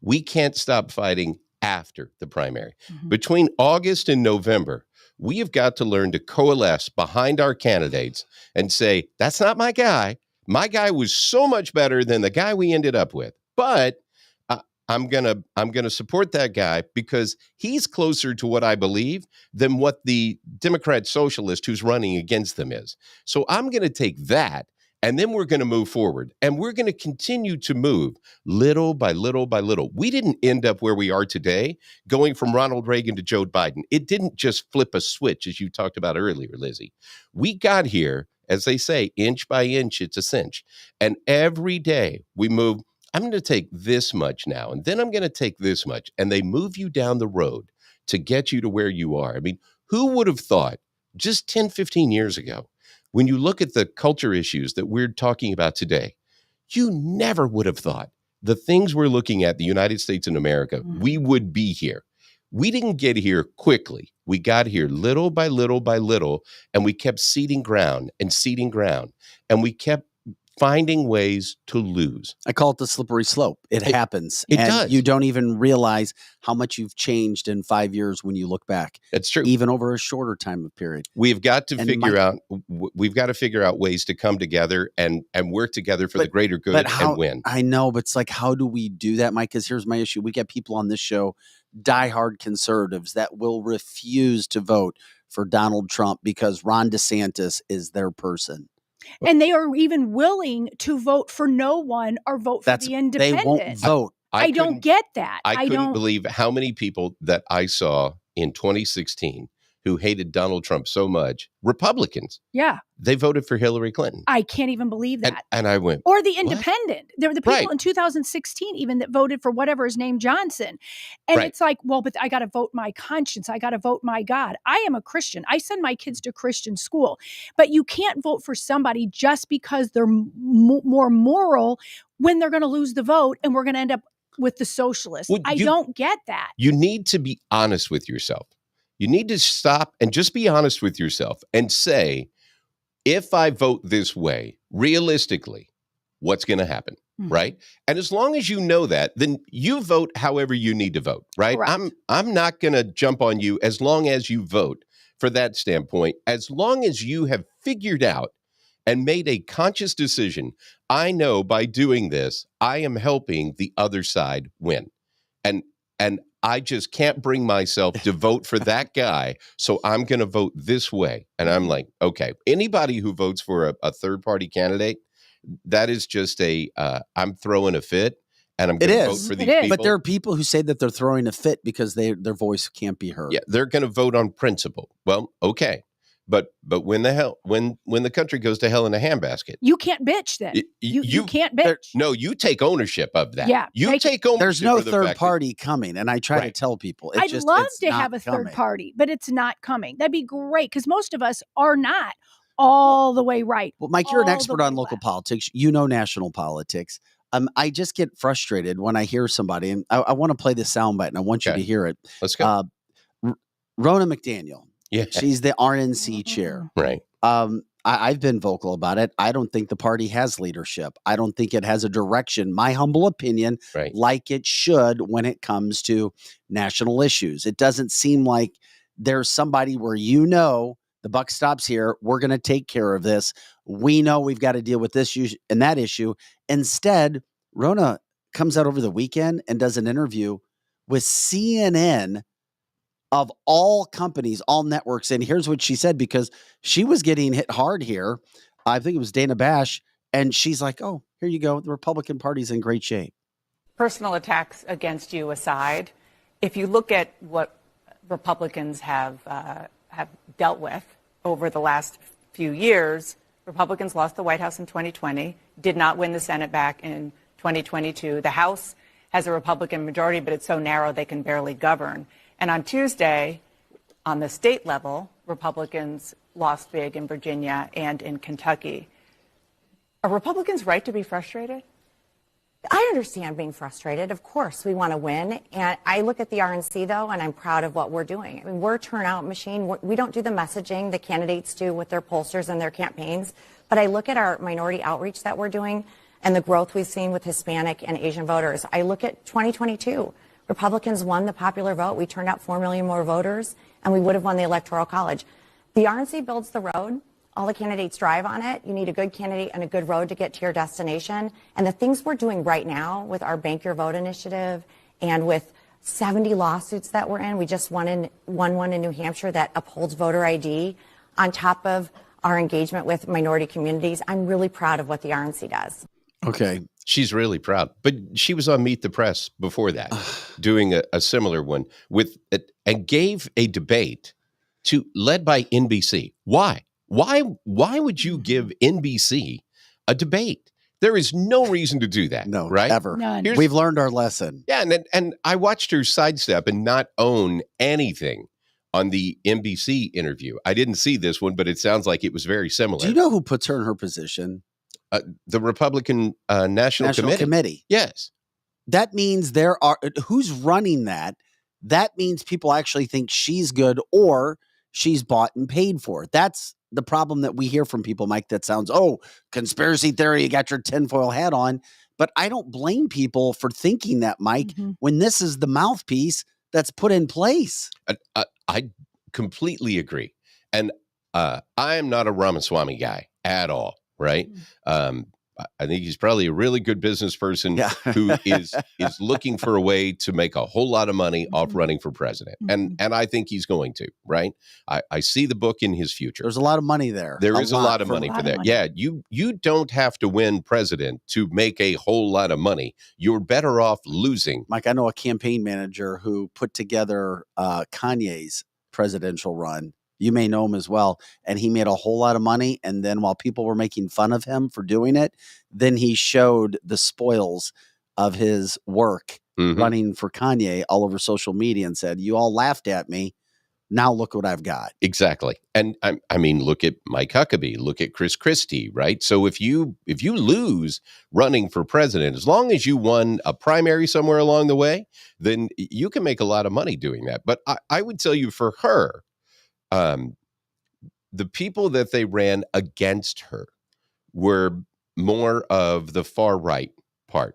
We can't stop fighting after the primary. Mm-hmm. Between August and November, we have got to learn to coalesce behind our candidates and say, that's not my guy. My guy was so much better than the guy we ended up with. But I'm gonna support that guy because he's closer to what I believe than what the Democrat socialist who's running against them is. So I'm going to take that, and then we're going to move forward, and we're going to continue to move little by little by little. We didn't end up where we are today, going from Ronald Reagan to Joe Biden. It didn't just flip a switch, as you talked about earlier, Lizzie. We got here, as they say, inch by inch, it's a cinch. And every day we move. I'm going to take this much now, and then I'm going to take this much. And they move you down the road to get you to where you are. I mean, who would have thought just 10, 15 years ago, when you look at the culture issues that we're talking about today, you never would have thought the things we're looking at, the United States and America, we would be here. We didn't get here quickly. We got here little by little by little, and we kept ceding ground, and we kept finding ways to lose. I call it the slippery slope. It happens. It and does. You don't even realize how much you've changed in 5 years when you look back. That's true. Even over a shorter time of period. We've got to figure out ways to come together and work together for the greater good and win. I know, but it's like, how do we do that, Mike? Because here's my issue. We get people on this show, diehard conservatives that will refuse to vote for Donald Trump because Ron DeSantis is their person. And they are even willing to vote for no one or vote for the independent. They won't vote. I don't get that. I couldn't believe how many people that I saw in 2016 who hated Donald Trump so much, Republicans. Yeah. They voted for Hillary Clinton. I can't even believe that. And I went, or the independent. There were the people Right. in 2016 even that voted for whatever his name, Johnson. And Right. it's like, well, but I got to vote my conscience. I got to vote my God. I am a Christian. I send my kids to Christian school. But you can't vote for somebody just because they're more moral when they're going to lose the vote and we're going to end up with the socialists. Well, I don't get that. You need to be honest with yourself. You need to stop and just be honest with yourself and say, if I vote this way, realistically, what's going to happen, right? And as long as you know that, then you vote however you need to vote, right? Correct. I'm not going to jump on you as long as you vote for that standpoint, as long as you have figured out and made a conscious decision. I know by doing this, I am helping the other side win. And I just can't bring myself to vote for that guy, so I'm going to vote this way. And I'm like, okay, anybody who votes for a third-party candidate, that is just I'm throwing a fit, and I'm It going to vote is. for It these is. people. But there are people who say that they're throwing a fit because their voice can't be heard. Yeah, they're going to vote on principle. Well, okay. But when the country goes to hell in a handbasket, You can't bitch then. You can't bitch. no, you take ownership of that. Yeah, you take it. take ownership. There's no of the third fact party coming, and I try to Right. tell people, I'd love to have a third party, but it's not coming. That'd be great because most of us are not all the way right. Well, Mike, you're an all the expert way on local left. politics. You know national politics. I just get frustrated when I hear somebody, and I want to play the soundbite, and I want you Okay. to hear it. Let's go. Rona McDaniel. Yeah. She's the RNC chair. Right. I've been vocal about it. I don't think the party has leadership. I don't think it has a direction, my humble opinion, Right. like it should when it comes to national issues. It doesn't seem like there's somebody where the buck stops here. We're going to take care of this. We know we've got to deal with this issue and that issue. Instead, Rona comes out over the weekend and does an interview with CNN of all companies, all networks. And here's what she said, because she was getting hit hard here. I think it was Dana Bash. And she's like, oh, here you go. The Republican Party's in great shape. Personal attacks against you aside, if you look at what Republicans have dealt with over the last few years, Republicans lost the White House in 2020, did not win the Senate back in 2022. The House has a Republican majority, but it's so narrow they can barely govern. And on Tuesday, on the state level, Republicans lost big in Virginia and in Kentucky. Are Republicans right to be frustrated? I understand being frustrated. Of course, we want to win. And I look at the RNC, though, and I'm proud of what we're doing. I mean, we're a turnout machine. We don't do the messaging the candidates do with their pollsters and their campaigns. But I look at our minority outreach that we're doing and the growth we've seen with Hispanic and Asian voters. I look at 2022. Republicans won the popular vote. We turned out 4 million more voters, and we would have won the Electoral College. The RNC builds the road. All the candidates drive on it. You need a good candidate and a good road to get to your destination. And the things we're doing right now with our Bank Your Vote initiative and with 70 lawsuits that we're in, we just won one in New Hampshire that upholds voter ID, on top of our engagement with minority communities. I'm really proud of what the RNC does. Okay. She's really proud. But she was on Meet the Press before that, doing a similar one and gave a debate led by NBC. Why? Why would you give NBC a debate? There is no reason to do that. No, right? Ever. None. We've learned our lesson. Yeah, and I watched her sidestep and not own anything on the NBC interview. I didn't see this one, but it sounds like it was very similar. Do you know who puts her in her position? The Republican National Committee. Yes. That means who's running that? That means people actually think she's good or she's bought and paid for. That's the problem that we hear from people, Mike. That sounds, conspiracy theory, you got your tinfoil hat on. But I don't blame people for thinking that, Mike, when this is the mouthpiece that's put in place. I completely agree. And I am not a Ramaswamy guy at all. Right. I think he's probably a really good business person who is looking for a way to make a whole lot of money off running for president. And I think he's going to. Right. I see the book in his future. There's a lot of money there. There is a lot of money for that. Yeah. You don't have to win president to make a whole lot of money. You're better off losing. Mike, I know a campaign manager who put together Kanye's presidential run. You may know him as well. And he made a whole lot of money. And then while people were making fun of him for doing it, then he showed the spoils of his work running for Kanye all over social media and said, you all laughed at me. Now look what I've got. Exactly. And I mean, look at Mike Huckabee, look at Chris Christie, right? So if you lose running for president, as long as you won a primary somewhere along the way, then you can make a lot of money doing that. But I would tell you, for her, the people that they ran against her were more of the far right part.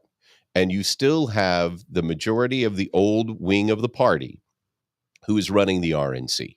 And you still have the majority of the old wing of the party who is running the RNC.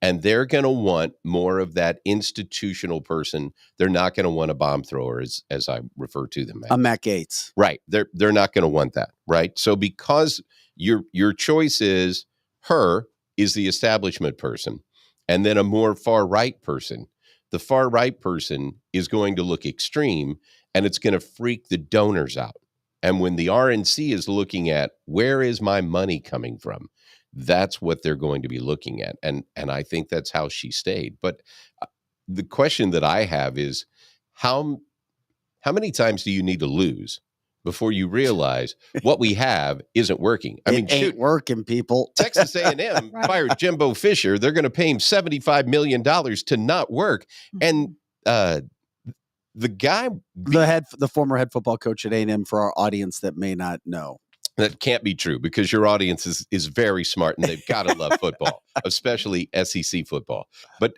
And they're going to want more of that institutional person. They're not going to want a bomb thrower, as I refer to them as. A Matt Gaetz. Right. They're not going to want that. Right. So because your choice is her is the establishment person, and then a more far right person, the far right person is going to look extreme, and it's going to freak the donors out. And when the RNC is looking at where is my money coming from, that's what they're going to be looking at. And I think that's how she stayed. But the question that I have is how many times do you need to lose before you realize what we have isn't working? I mean, ain't working, people. Texas A&M Right. fired Jimbo Fisher. They're going to pay him $75 million to not work. And the guy, The former head football coach at A&M, for our audience that may not know. that can't be true because your audience is very smart and they've got to love football, especially SEC football. But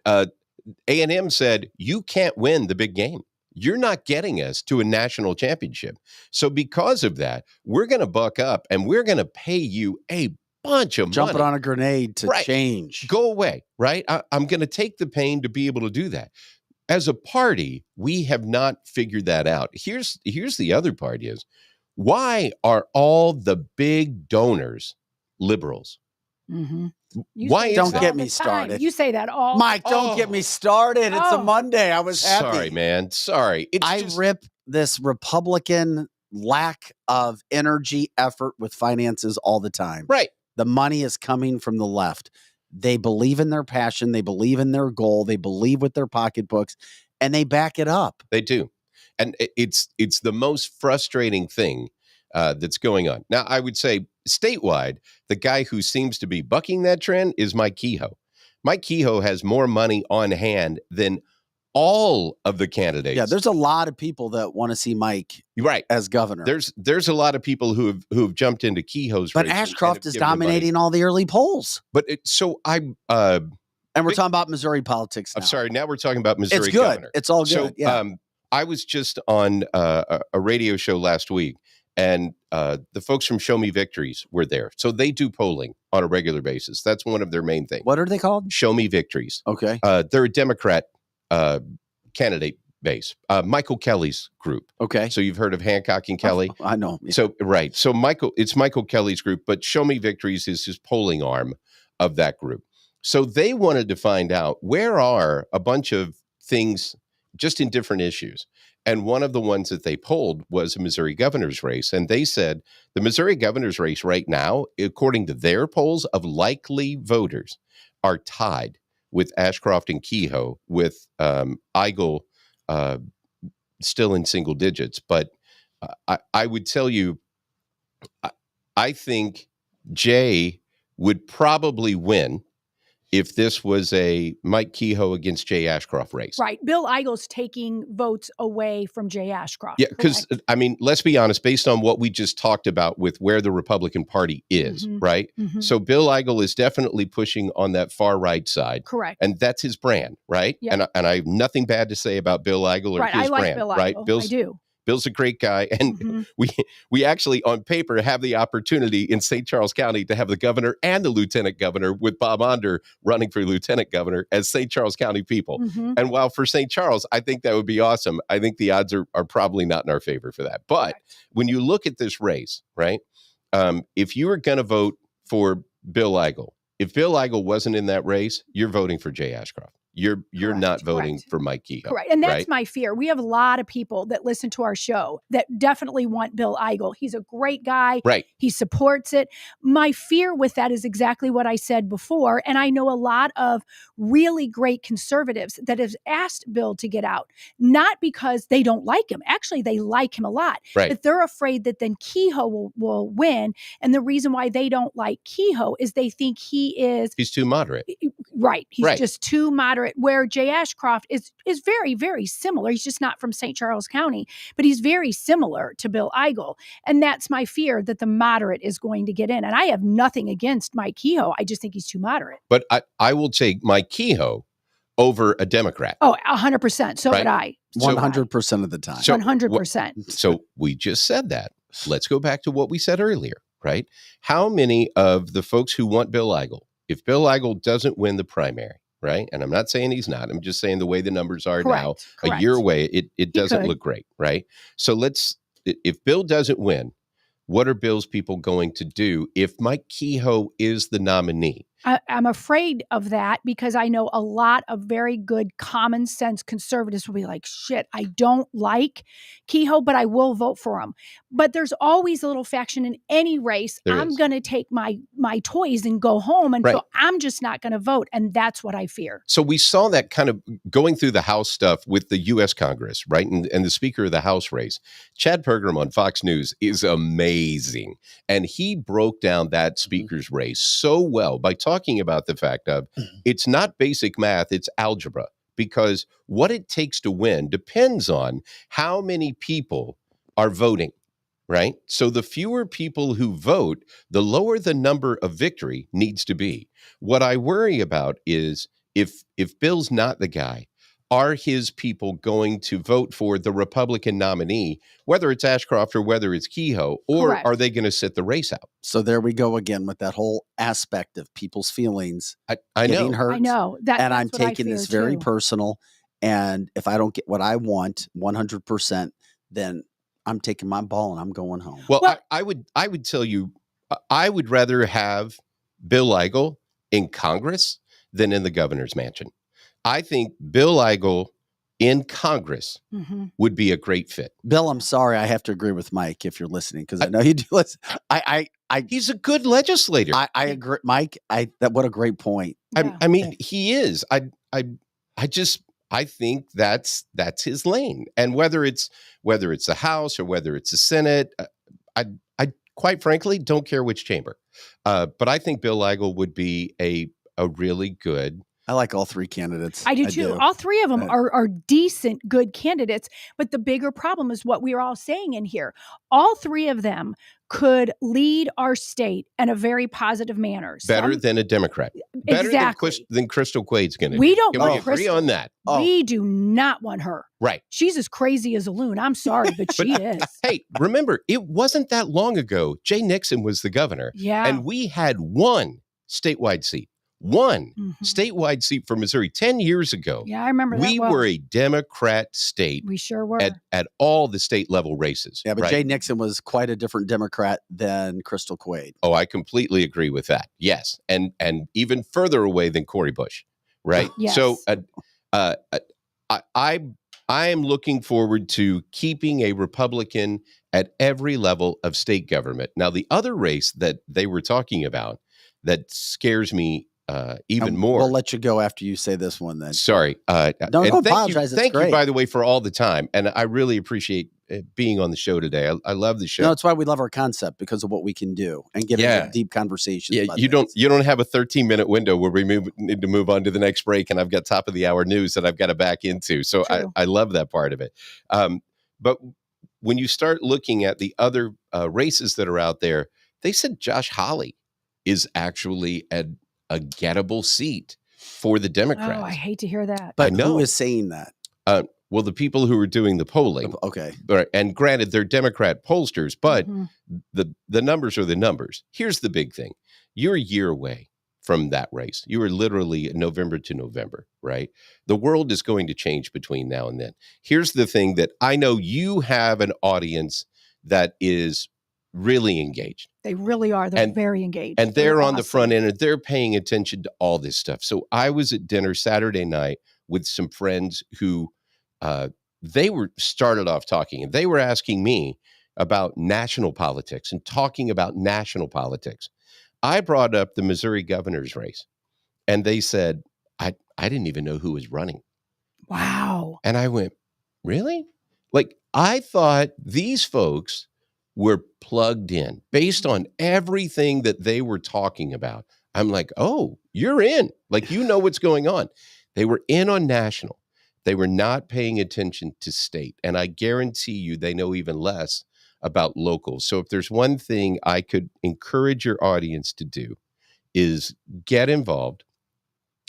A&M said, you can't win the big game. You're not getting us to a national championship. So because of that, we're going to buck up and we're going to pay you a bunch of Jumping money. on a grenade to change. Go away, right? I'm going to take the pain to be able to do that. As a party, we have not figured that out. Here's the other part is, why are all the big donors liberals? Mm-hmm. Why is Don't that? get me started. You say that all. Mike, don't get me started. It's a Monday. I was happy. Sorry, man. Sorry. I rip this Republican lack of energy, effort with finances all the time. Right. The money is coming from the left. They believe in their passion. They believe in their goal. They believe with their pocketbooks, and they back it up. They do. And it's the most frustrating thing that's going on. Now, I would say statewide, the guy who seems to be bucking that trend is Mike Kehoe. Mike Kehoe has more money on hand than all of the candidates. Yeah, there's a lot of people that want to see Mike as governor. There's a lot of people who have jumped into Kehoe's but race. Ashcroft is dominating all the early polls. But and we're talking about Missouri politics now. I'm sorry, now we're talking about Missouri It's good. governor. It's all good. So yeah. I was just on a radio show last week, and the folks from Show Me Victories were there. So they do polling on a regular basis. That's one of their main things. What are they called? Show Me Victories. Okay. They're a Democrat candidate base. Michael Kelly's group. Okay. So you've heard of Hancock and Kelly? Oh, I know. Yeah. So, right. So it's Michael Kelly's group, but Show Me Victories is his polling arm of that group. So they wanted to find out where are a bunch of things just in different issues. And one of the ones that they polled was a Missouri governor's race. And they said the Missouri governor's race right now, according to their polls of likely voters, are tied with Ashcroft and Kehoe, with Eigel still in single digits. But I would tell you, I think Jay would probably win if this was a Mike Kehoe against Jay Ashcroft race. Right. Bill Eigel's taking votes away from Jay Ashcroft. Yeah, because, I mean, let's be honest, based on what we just talked about with where the Republican Party is, right? Mm-hmm. So Bill Eigel is definitely pushing on that far right side. Correct. And that's his brand, right? Yep. And I have nothing bad to say about Bill Eigel or his I like brand, Bill Eigel. right? I do. Bill's a great guy. And we actually, on paper, have the opportunity in St. Charles County to have the governor and the lieutenant governor, with Bob Onder running for lieutenant governor, as St. Charles County people. And while for St. Charles, I think that would be awesome, I think the odds are probably not in our favor for that. But when you look at this race, right, if you were going to vote for Bill Eigel, if Bill Eigel wasn't in that race, you're voting for Jay Ashcroft. You're not voting for Mike Kehoe. Correct. And that's my fear. We have a lot of people that listen to our show that definitely want Bill Eigel. He's a great guy. Right. He supports it. My fear with that is exactly what I said before. And I know a lot of really great conservatives that have asked Bill to get out, not because they don't like him. Actually, they like him a lot. Right. But they're afraid that then Kehoe will win. And the reason why they don't like Kehoe is they think he's too moderate. Right. He's just too moderate, where Jay Ashcroft is very, very similar. He's just not from St. Charles County, but he's very similar to Bill Eigel. And that's my fear, that the moderate is going to get in. And I have nothing against Mike Kehoe. I just think he's too moderate. But I will take Mike Kehoe over a Democrat. Oh, 100%. So would I. 100% of the time. 100%. So we just said that. Let's go back to what we said earlier, right? How many of the folks who want Bill Eigel, if Bill Eigel doesn't win the primary, right? And I'm not saying he's not. I'm just saying the way the numbers are now, a year away, it doesn't look great, right? So if Bill doesn't win, what are Bill's people going to do if Mike Kehoe is the nominee? I'm afraid of that because I know a lot of very good common sense conservatives will be like, shit, I don't like Kehoe, but I will vote for him. But there's always a little faction in any race. There I'm is. going to take my toys and go home. And Right. so I'm just not going to vote. And that's what I fear. So we saw that kind of going through the House stuff with the U.S. Congress, right? And the Speaker of the House race. Chad Pergram on Fox News is amazing. And he broke down that Speaker's race so well by talking about the fact of it's not basic math, it's algebra. Because what it takes to win depends on how many people are voting, right? So the fewer people who vote, the lower the number of victory needs to be. What I worry about is if Bill's not the guy, are his people going to vote for the Republican nominee, whether it's Ashcroft or whether it's Kehoe, or Correct. are they going to sit the race out? So there we go again with that whole aspect of people's feelings I getting know. hurt. I know that. And I'm that's what I taking this fear, very too. personal. And if I don't get what I want 100%, then I'm taking my ball and I'm going home. Well, Well- I would tell you, I would rather have Bill Eigel in Congress than in the governor's mansion. I think Bill Eigel in Congress Mhm. would be a great fit. Bill, I'm sorry. I have to agree with Mike if you're listening, because I know you do listen. He's a good legislator. I agree, Mike. What a great point. Yeah. I mean, he is. I think that's his lane. And whether it's the House or whether it's the Senate, I quite frankly don't care which chamber. But I think Bill Eigel would be a really good. I like all three candidates. I do too. All three of them are decent, good candidates. But the bigger problem is what we are all saying in here. All three of them could lead our state in a very positive manner. Better than a Democrat. Better Exactly. than Crystal Quade's going to We do. don't Can want we agree Crystal. on that? We do not want her. Right. She's as crazy as a loon. I'm sorry, but she is. Hey, remember, it wasn't that long ago. Jay Nixon was the governor. Yeah. And we had one statewide seat. One statewide seat for Missouri 10 years ago. Yeah, I remember that. We were a Democrat state. We sure were. At all the state level races. Yeah, but right? Jay Nixon was quite a different Democrat than Crystal Quade. Oh, I completely agree with that. Yes. And even further away than Cori Bush. Right. Yes. So I am looking forward to keeping a Republican at every level of state government. Now, the other race that they were talking about that scares me even more. We'll let you go after you say this one then. Sorry. Don't apologize. Thank you, great. by the way, for all the time. And I really appreciate being on the show today. I love the show. No, that's why we love our concept, because of what we can do and get into deep conversations. Yeah, about you things. don't have a 13-minute window where we need to move on to the next break, and I've got top of the hour news that I've got to back into. So I love that part of it. But when you start looking at the other races that are out there, they said Josh Hawley is actually a gettable seat for the Democrats. Oh, I hate to hear that. But who is saying that? Well, the people who are doing the polling. Okay. And granted, they're Democrat pollsters, but the numbers are the numbers. Here's the big thing. You're a year away from that race. You are literally November to November, right? The world is going to change between now and then. Here's the thing that I know you have an audience that is really engaged. They really are. They're very engaged. And they're on the front end and they're paying attention to all this stuff. So I was at dinner Saturday night with some friends who they were started off talking, and they were asking me about national politics and talking about national politics. I brought up the Missouri governor's race, and they said, I didn't even know who was running. Wow. And I went, really? Like, I thought these folks were plugged in based on everything that they were talking about. I'm like, oh, you're in. Like, you know what's going on. They were in on national. They were not paying attention to state. And I guarantee you they know even less about local. So if there's one thing I could encourage your audience to do is get involved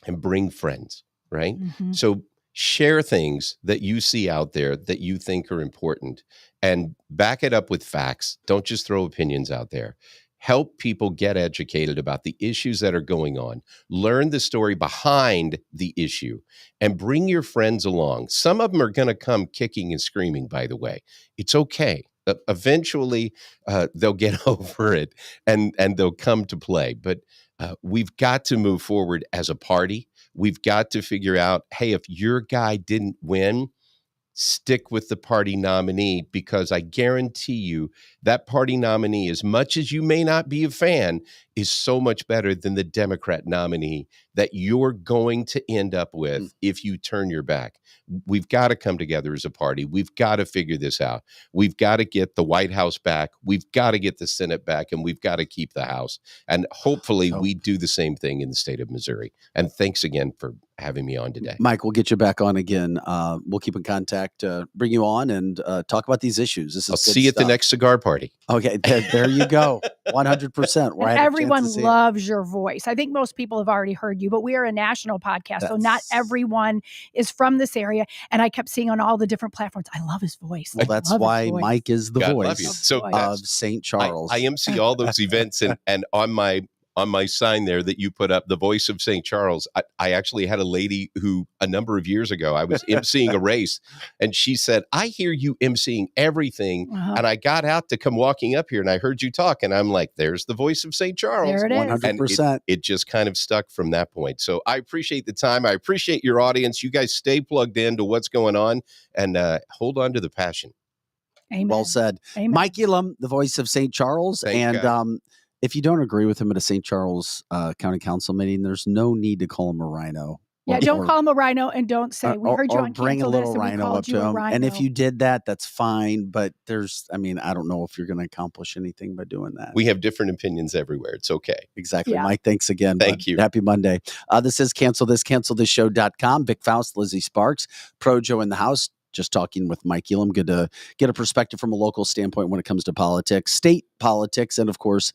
and bring friends, right? So share things that you see out there that you think are important and back it up with facts. Don't just throw opinions out there. Help people get educated about the issues that are going on. Learn the story behind the issue and bring your friends along. Some of them are going to come kicking and screaming, by the way. It's okay. Eventually, they'll get over it and they'll come to play. But We've got to move forward as a party. We've got to figure out, hey, if your guy didn't win, stick with the party nominee, because I guarantee you that party nominee, as much as you may not be a fan, is so much better than the Democrat nominee that you're going to end up with if you turn your back. We've got to come together as a party. We've got to figure this out. We've got to get the White House back. We've got to get the Senate back, and we've got to keep the House. And hopefully we do the same thing in the state of Missouri. And thanks again for having me on today. Mike, we'll get you back on again. We'll keep in contact, bring you on and talk about these issues. This is I'll see you at the next cigar party. Okay, there you go. 100%. And everyone loves your voice. I think most people have already heard you, but we are a national podcast, so not everyone is from this area. And I kept seeing on all the different platforms, I love his voice. Well, that's why Mike is the voice of St. Charles. I MC all those events, and on my sign there that you put up, the voice of St. Charles, I actually had a lady who a number of years ago, I was emceeing a race, and she said, I hear you emceeing everything. And I got out to come walking up here and I heard you talk, and I'm like, there's the voice of St. Charles. There it is. 100%. And it just kind of stuck from that point. So I appreciate the time. I appreciate your audience. You guys stay plugged into what's going on and hold on to the passion. Amen. Well said. Amen. Mike Elam, the voice of St. Charles. If you don't agree with him at a St. Charles County Council meeting, there's no need to call him a rhino. Yeah, don't call him a rhino, and don't say we heard you on bring a little rhino up to him. Rhino. And if you did that, that's fine. But I don't know if you're going to accomplish anything by doing that. We have different opinions everywhere. It's okay. Exactly. Yeah. Mike, thanks again. Thank you. Happy Monday. This is cancelthisshow.com. Vic Faust, Lizzie Sparks, Pro Joe in the house. Just talking with Mike Elam. Good to get a perspective from a local standpoint when it comes to politics, state politics, and of course,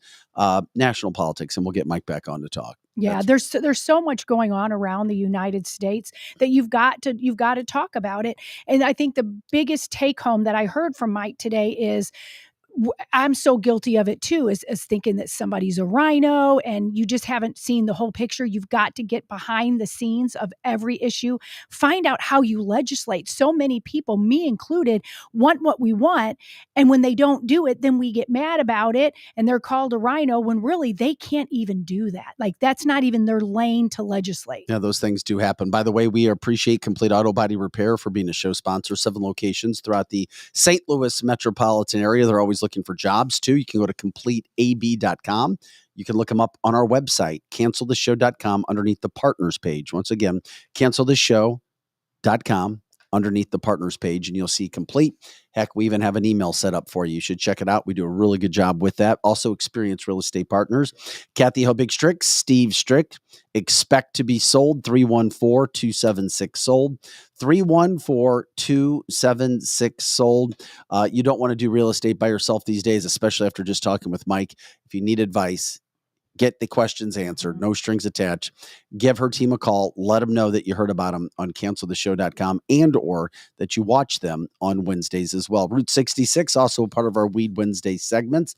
national politics. And we'll get Mike back on to talk. Yeah, there's so much going on around the United States that you've got to talk about it. And I think the biggest take home that I heard from Mike today is, I'm so guilty of it too, is thinking that somebody's a rhino and you just haven't seen the whole picture. You've got to get behind the scenes of every issue, find out how you legislate. So many people, me included, want what we want. And when they don't do it, then we get mad about it and they're called a rhino when really they can't even do that. Like, that's not even their lane to legislate. Yeah, those things do happen. By the way, we appreciate Complete Auto Body Repair for being a show sponsor. 7 locations throughout the St. Louis metropolitan area. They're always looking for jobs too. You can go to CompleteAB.com. You can look them up on our website, canceltheshow.com, underneath the partners page. Once again, canceltheshow.com, underneath the partners page, and you'll see Complete. Heck, we even have an email set up for you. You should check it out. We do a really good job with that. Also, Experienced Real Estate Partners, Kathy Hobig-Strick, Steve Strick. Expect to be sold, 314-276-SOLD, 314-276-SOLD. You don't want to do real estate by yourself these days, especially after just talking with Mike. If you need advice, get the questions answered, no strings attached. Give her team a call. Let them know that you heard about them on canceltheshow.com and or that you watch them on Wednesdays as well. Route 66, also a part of our Weed Wednesday segments.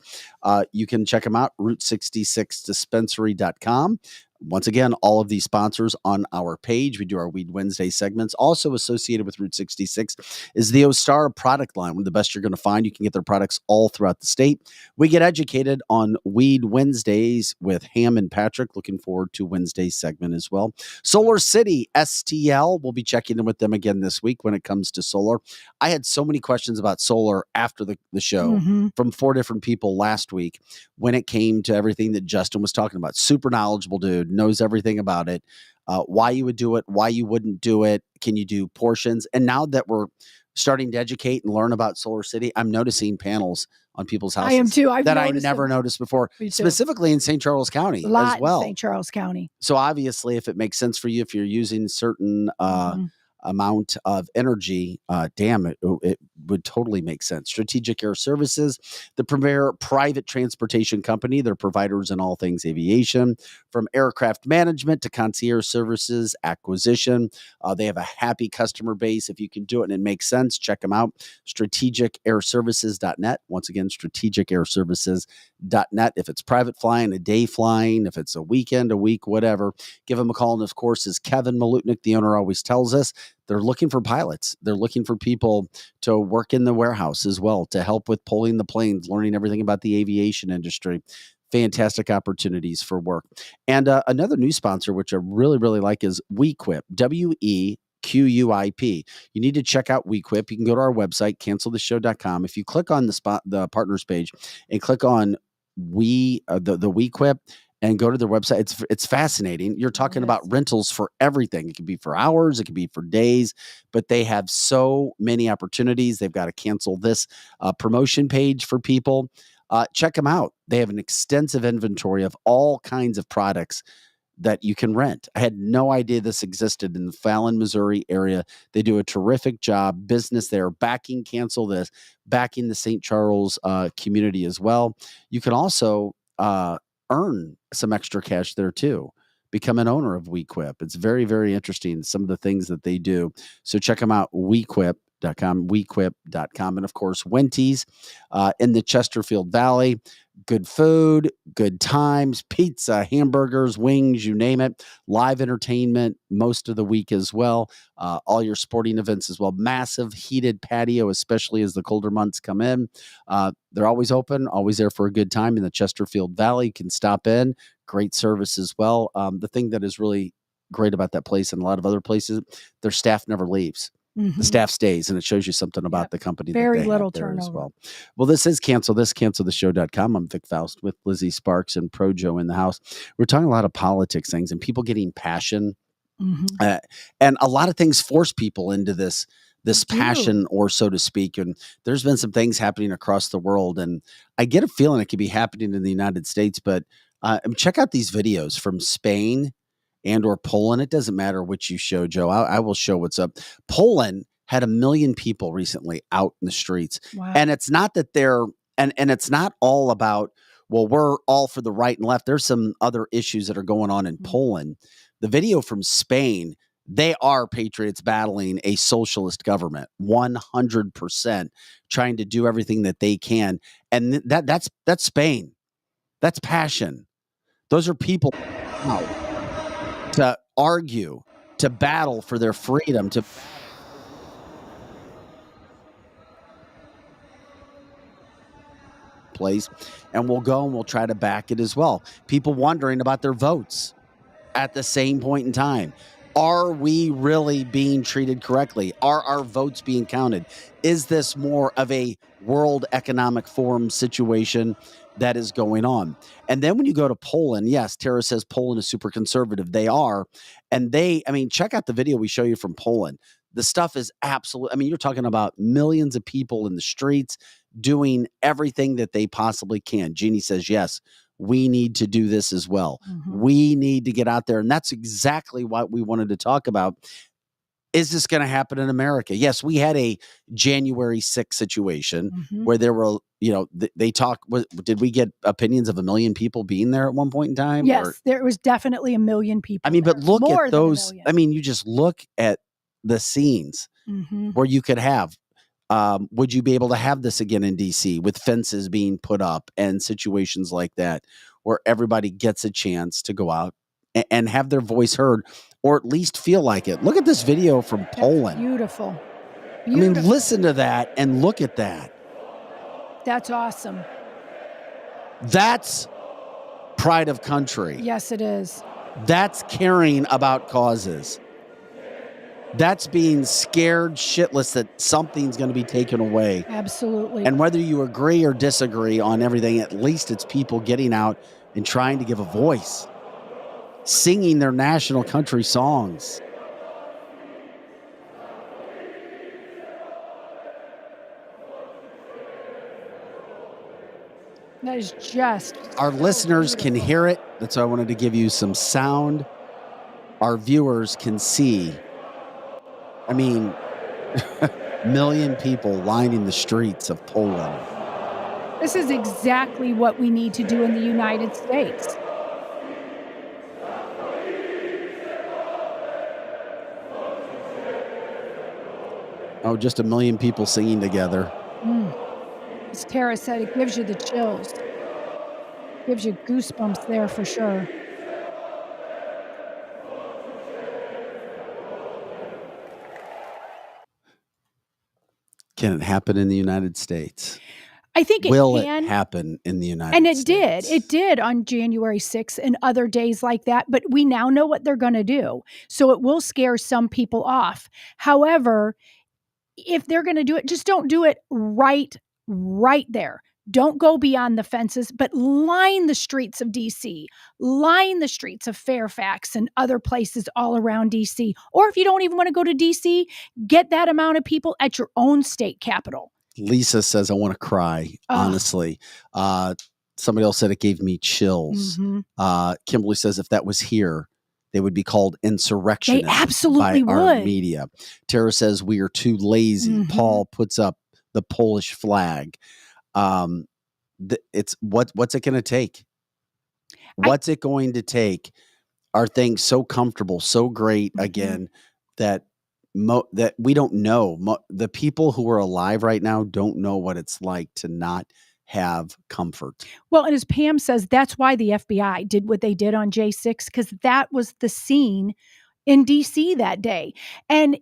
You can check them out, route66dispensary.com. Once again, all of these sponsors on our page. We do our Weed Wednesday segments. Also associated with Route 66 is the Ostar product line, one of the best you're going to find. You can get their products all throughout the state. We get educated on Weed Wednesdays with Ham and Patrick. Looking forward to Wednesday's segment as well. Solar City, STL. We'll be checking in with them again this week when it comes to solar. I had so many questions about solar after the show from 4 different people last week when it came to everything that Justin was talking about. Super knowledgeable dude. Knows everything about it, why you would do it, why you wouldn't do it, can you do portions? And now that we're starting to educate and learn about Solar City, I'm noticing panels on people's houses. I am too. I never noticed before, specifically in St. Charles County as well. St. Charles County. So obviously, if it makes sense for you, if you're using certain amount of energy, it would totally make sense. Strategic Air Services, the premier private transportation company. They're providers in all things aviation, from aircraft management to concierge services, acquisition. They have a happy customer base. If you can do it and it makes sense, check them out. strategicairservices.net. Once again, strategicairservices.net. If it's private flying, a day flying, if it's a weekend, a week, whatever, give them a call. And of course, as Kevin Malutnik, the owner, always tells us, they're looking for pilots. They're looking for people to work in the warehouse as well, to help with pulling the planes, learning everything about the aviation industry. fantastic opportunities for work. And another new sponsor, which I really, really like, is WeQuip, WEQUIP. You need to check out WeQuip. You can go to our website, canceltheshow.com. If you click on the partners page and click on the WeQuip and go to their website, it's fascinating. You're talking about rentals for everything. It could be for hours, it could be for days, but they have so many opportunities. They've got a cancel this promotion page for people. Check them out. They have an extensive inventory of all kinds of products that you can rent. I had no idea this existed in the Fallon, Missouri area. They do a terrific job. Business there, backing Cancel This, backing the St. Charles community as well. You can also earn some extra cash there too. Become an owner of WeQuip. It's very, very interesting, some of the things that they do. So check them out, wequip.com, and of course, Wenty's in the Chesterfield Valley. Good food, good times, pizza, hamburgers, wings, you name it. Live entertainment most of the week as well. All your sporting events as well. Massive heated patio, especially as the colder months come in. They're always open, always there for a good time in the Chesterfield Valley. You can stop in. Great service as well. The thing that is really great about that place and a lot of other places, their staff never leaves. The staff stays, and it shows you something about the company. Very that they little have there turnover as well. Well, this is canceltheshow.com. I'm Vic Faust with Lizzie Sparks and Projo in the house. We're talking a lot of politics things and people getting passion. And a lot of things force people into this passion, or so to speak. And there's been some things happening across the world, and I get a feeling it could be happening in the United States. But check out these videos from Spain and or Poland. It doesn't matter which you show, Joe. I will show what's up. Poland had 1 million people recently out in the streets. Wow. And it's not that they're, and it's not all about, well, we're all for the right and left. There's some other issues that are going on in Poland. The video from Spain, they are patriots battling a socialist government, 100% trying to do everything that they can. And that's Spain. That's passion. Those are people to argue, to battle for their freedom, to place, and we'll go and we'll try to back it as well. People wondering about their votes at the same point in time. Are we really being treated correctly? Are our votes being counted? Is this more of a World Economic Forum situation that is going on? And then when you go to Poland, yes, Tara says Poland is super conservative. They are. And check out the video we show you from Poland. The stuff is absolute. You're talking about millions of people in the streets doing everything that they possibly can. Jeannie says, yes, we need to do this as well. We need to get out there. And that's exactly what we wanted to talk about. Is this going to happen in America? Yes, we had a January 6th situation where there were, they talk. Did we get opinions of 1 million people being there at one point in time? Yes, there was definitely 1 million people. But look More at than 1 those. million. You just look at the scenes where you could have. Would you be able to have this again in DC with fences being put up and situations like that where everybody gets a chance to go out and have their voice heard, or at least feel like it? Look at this video from Poland. Beautiful. Listen to that and look at that. That's awesome. That's pride of country. Yes, it is. That's caring about causes. That's being scared shitless that something's going to be taken away. Absolutely. And whether you agree or disagree on everything, at least it's people getting out and trying to give a voice, singing their national country songs. That is just... Our listeners can hear it. That's why I wanted to give you some sound. Our viewers can see. Million people lining the streets of Poland. This is exactly what we need to do in the United States. Oh, just 1 million people singing together. As Tara said, it gives you the chills. Gives you goosebumps there for sure. Can it happen in the United States? I think Will it can happen in the United and it States? did. It did on January 6th and other days like that. But we now know what they're going to do. So it will scare some people off. However, if they're going to do it, just don't do it right there. Don't go beyond the fences, but line the streets of DC, line the streets of Fairfax and other places all around DC. Or if you don't even want to go to DC, get that amount of people at your own state capital. Lisa says, I want to cry, honestly. Somebody else said it gave me chills. Kimberly says, if that was here, they would be called insurrectionists. They absolutely by would. Our media. Tara says, we are too lazy. Paul puts up the Polish flag. It's what's it going to take? What's it going to take? Are things so comfortable, so great again that that we don't know? The people who are alive right now don't know what it's like to not have comfort. Well, and as Pam says, that's why the FBI did what they did on J6, because that was the scene in DC that day. And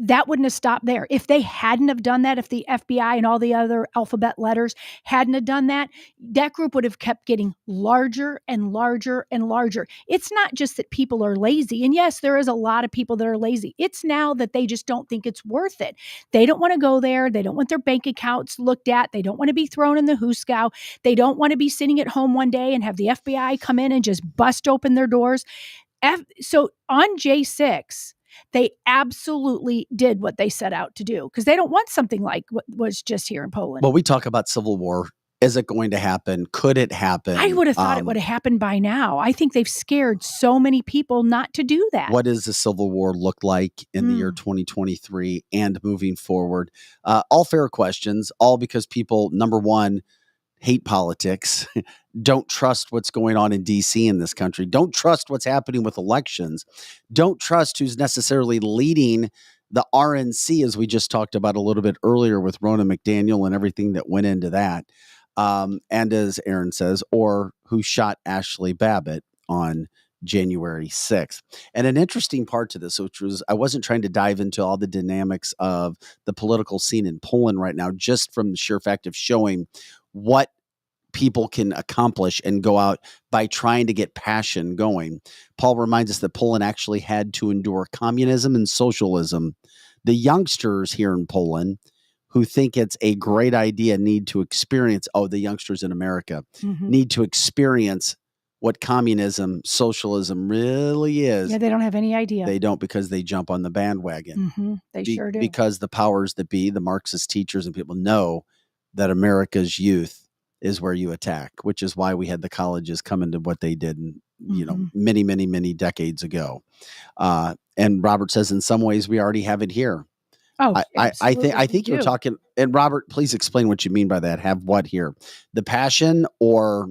that wouldn't have stopped there. If they hadn't have done that, if the FBI and all the other alphabet letters hadn't have done that, that group would have kept getting larger and larger and larger. It's not just that people are lazy. And yes, there is a lot of people that are lazy. It's now that they just don't think it's worth it. They don't want to go there. They don't want their bank accounts looked at. They don't want to be thrown in the hoosegow. They don't want to be sitting at home one day and have the FBI come in and just bust open their doors. So on J6, they absolutely did what they set out to do because they don't want something like what was just here in Poland. Well, we talk about civil war. Is it going to happen? Could it happen? I would have thought it would have happened by now. I think they've scared so many people not to do that. What does the civil war look like in the year 2023 and moving forward? All fair questions, all because people, number one, hate politics, don't trust what's going on in DC in this country, don't trust what's happening with elections, don't trust who's necessarily leading the RNC, as we just talked about a little bit earlier with Ronna McDaniel and everything that went into that. And as Aaron says, or who shot Ashley Babbitt on January 6th. And an interesting part to this, which was, I wasn't trying to dive into all the dynamics of the political scene in Poland right now, just from the sheer fact of showing what people can accomplish and go out by trying to get passion going. Paul reminds us that Poland actually had to endure communism and socialism. The youngsters here in Poland who think it's a great idea need to experience, the youngsters in America need to experience what communism, socialism really is. Yeah, they don't have any idea. They don't, because they jump on the bandwagon. They sure do. Because the powers that be, the Marxist teachers and people know that America's youth is where you attack, which is why we had the colleges come into what they did, many, many, many decades ago. And Robert says, in some ways, we already have it here. Oh, I think you're talking, and Robert, please explain what you mean by that. Have what here? The passion or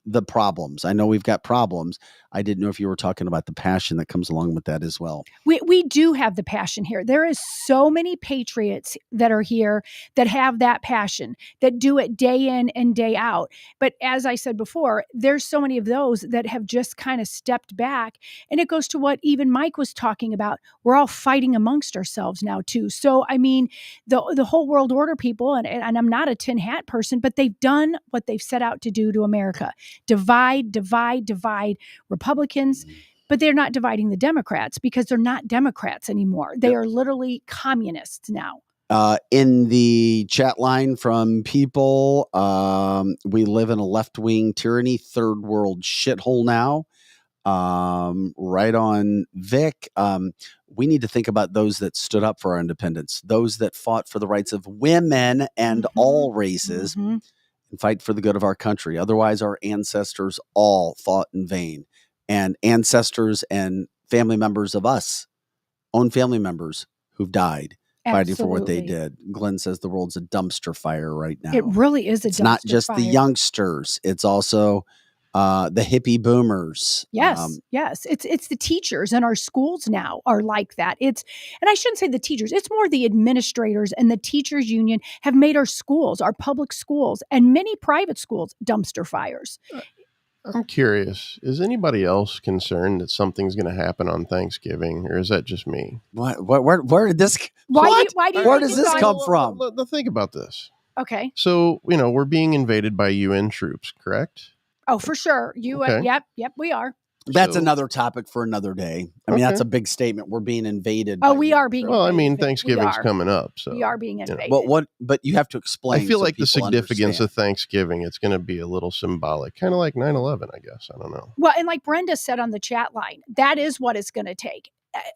the problems? I know we've got problems. I didn't know if you were talking about the passion that comes along with that as well. We do have the passion here. There is so many patriots that are here that have that passion, that do it day in and day out. But as I said before, there's so many of those that have just kind of stepped back. And it goes to what even Mike was talking about. We're all fighting amongst ourselves now too. So, I mean, the whole world order people, and I'm not a tin hat person, but they've done what they've set out to do to America. Divide, divide, divide. Republicans, but they're not dividing the Democrats because they're not Democrats anymore. They are literally communists now. In the chat line from people, we live in a left-wing tyranny, third world shithole now. Right on, Vic. We need to think about those that stood up for our independence, those that fought for the rights of women and all races, and fight for the good of our country. Otherwise, our ancestors all fought in vain. And ancestors and family members of us, own family members who've died fighting for what they did. Glenn says the world's a dumpster fire right now. It really is a dumpster fire. It's not just the youngsters. It's also the hippie boomers. Yes, yes. It's the teachers in our schools now are like that. And I shouldn't say the teachers. It's more the administrators and the teachers union have made our schools, our public schools, and many private schools dumpster fires. I'm curious, is anybody else concerned that something's going to happen on Thanksgiving, or is that just me? Where did this? Where does this come from? Think about this. Okay. So, we're being invaded by UN troops, correct? Oh, for sure. You, Okay. yep, we are. That's So- another topic for another day. I mean, Okay. that's a big statement. We're being invaded. Oh, by we UN are being troops. Well, I mean, invaded. We Thanksgiving's are. coming up, so We are being invaded. But you have to I explain. feel so like the people significance understand. of Thanksgiving, it's going to be a little symbolic, kind of like 9/11, I guess. I don't know. Well, and like Brenda said on the chat line, that is what it's going to take.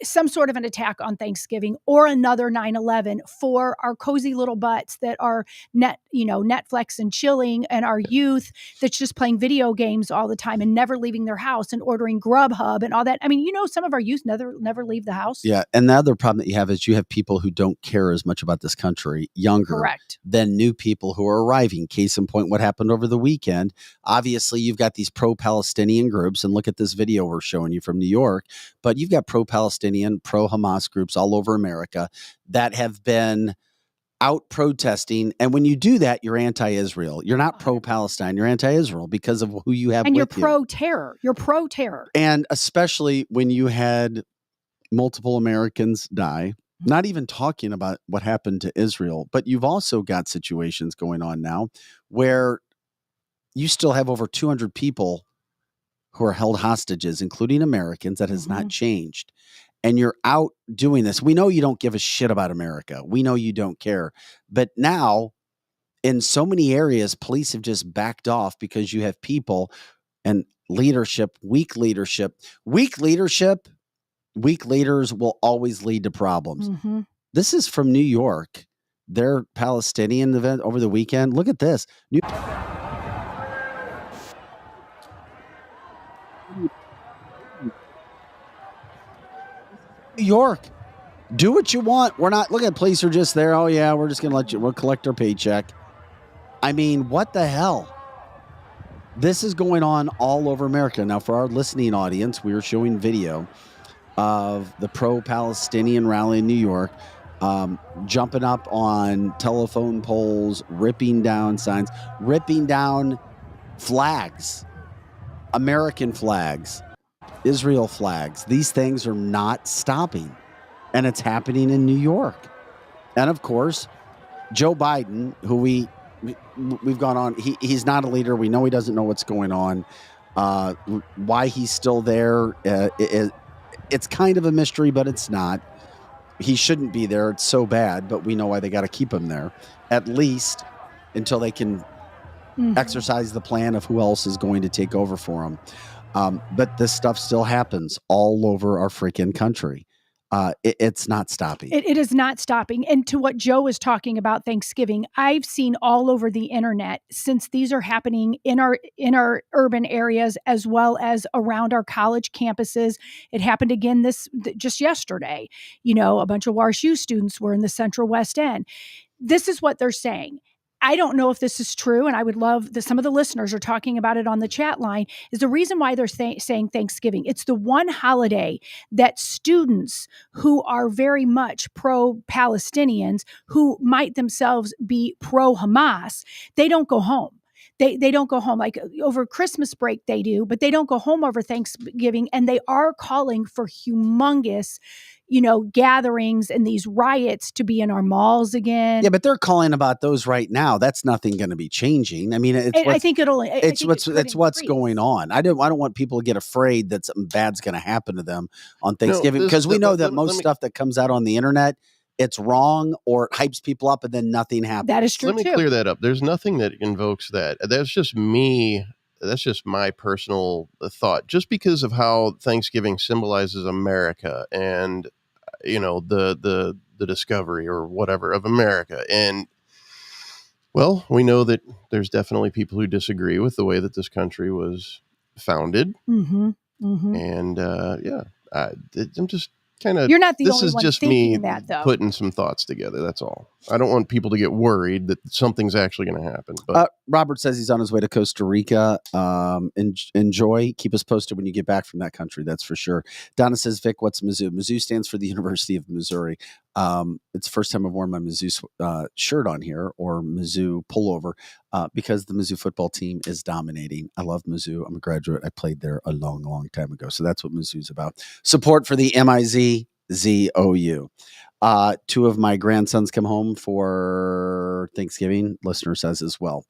Some sort of an attack on Thanksgiving or another 9/11 for our cozy little butts that are Netflix and chilling, and our youth that's just playing video games all the time and never leaving their house and ordering Grubhub and all that. I mean, some of our youth never leave the house. Yeah, and the other problem that you have is you have people who don't care as much about this country, younger Correct. than new people who are arriving. Case in point, what happened over the weekend. Obviously, you've got these pro-Palestinian groups, and look at this video we're showing you from New York, but you've got pro-Palestinian, pro-Hamas groups all over America that have been out protesting. And when you do that, you're anti-Israel. You're not pro-Palestine. You're anti-Israel because of who you have And you're with you. pro-terror. You're pro-terror. And especially when you had multiple Americans die, not even talking about what happened to Israel, but you've also got situations going on now where you still have over 200 people who are held hostages, including Americans. That has not changed. And you're out doing this. We know you don't give a shit about America. We know you don't care. But now, in so many areas, police have just backed off because you have people and leadership, weak leadership. Weak leaders will always lead to problems. This is from New York. Their Palestinian event over the weekend. Look at this. New York. Do what you want. We're not, look at police are just there. Oh yeah, we're just going to we'll collect our paycheck. I mean, what the hell? This is going on all over America. Now, for our listening audience, we are showing video of the pro-Palestinian rally in New York, jumping up on telephone poles, ripping down signs, ripping down flags, American flags, Israel flags. These things are not stopping, and it's happening in New York. And of course, Joe Biden, who we've gone on, he's not a leader. We know he doesn't know what's going on. Why he's still there, it's kind of a mystery, but it's not. He shouldn't be there. It's so bad, but we know why they got to keep him there, at least until they can exercise the plan of who else is going to take over for him. But this stuff still happens all over our freaking country. It's not stopping. It is not stopping. And to what Joe was talking about Thanksgiving, I've seen all over the internet, since these are happening in our urban areas as well as around our college campuses. It happened again just yesterday. A bunch of WashU students were in the Central West End. This is what they're saying. I don't know if this is true, and I would love that some of the listeners are talking about it on the chat line, is the reason why they're saying Thanksgiving. It's the one holiday that students who are very much pro-Palestinians, who might themselves be pro-Hamas, they don't go home. They don't go home. Like over Christmas break they do, but they don't go home over Thanksgiving, and they are calling for humongous gatherings and these riots to be in our malls again. Yeah, but they're calling about those right now. That's nothing going to be changing. I mean, I think it's what's going on. I don't want people to get afraid that something bad's going to happen to them on Thanksgiving, because we know that most stuff that comes out on the internet, it's wrong or it hypes people up and then nothing happens. That is true. Let me clear that up. There's nothing that invokes that. That's just me. That's just my personal thought. Just because of how Thanksgiving symbolizes America and the discovery or whatever of America. And well, we know that there's definitely people who disagree with the way that this country was founded. And I'm just kind of, you're not the this only is one just thinking me that, though. Putting some thoughts together. That's all. I don't want people to get worried that something's actually going to happen. But Robert says he's on his way to Costa Rica. Enjoy. Keep us posted when you get back from that country. That's for sure. Donna says, Vic, what's Mizzou? Mizzou stands for the University of Missouri. It's the first time I've worn my Mizzou shirt on here, or Mizzou pullover, because the Mizzou football team is dominating. I love Mizzou. I'm a graduate. I played there a long, long time ago. So that's what Mizzou's about. Support for the MIZZOU. 2 of my grandsons come home for Thanksgiving, listener says as well.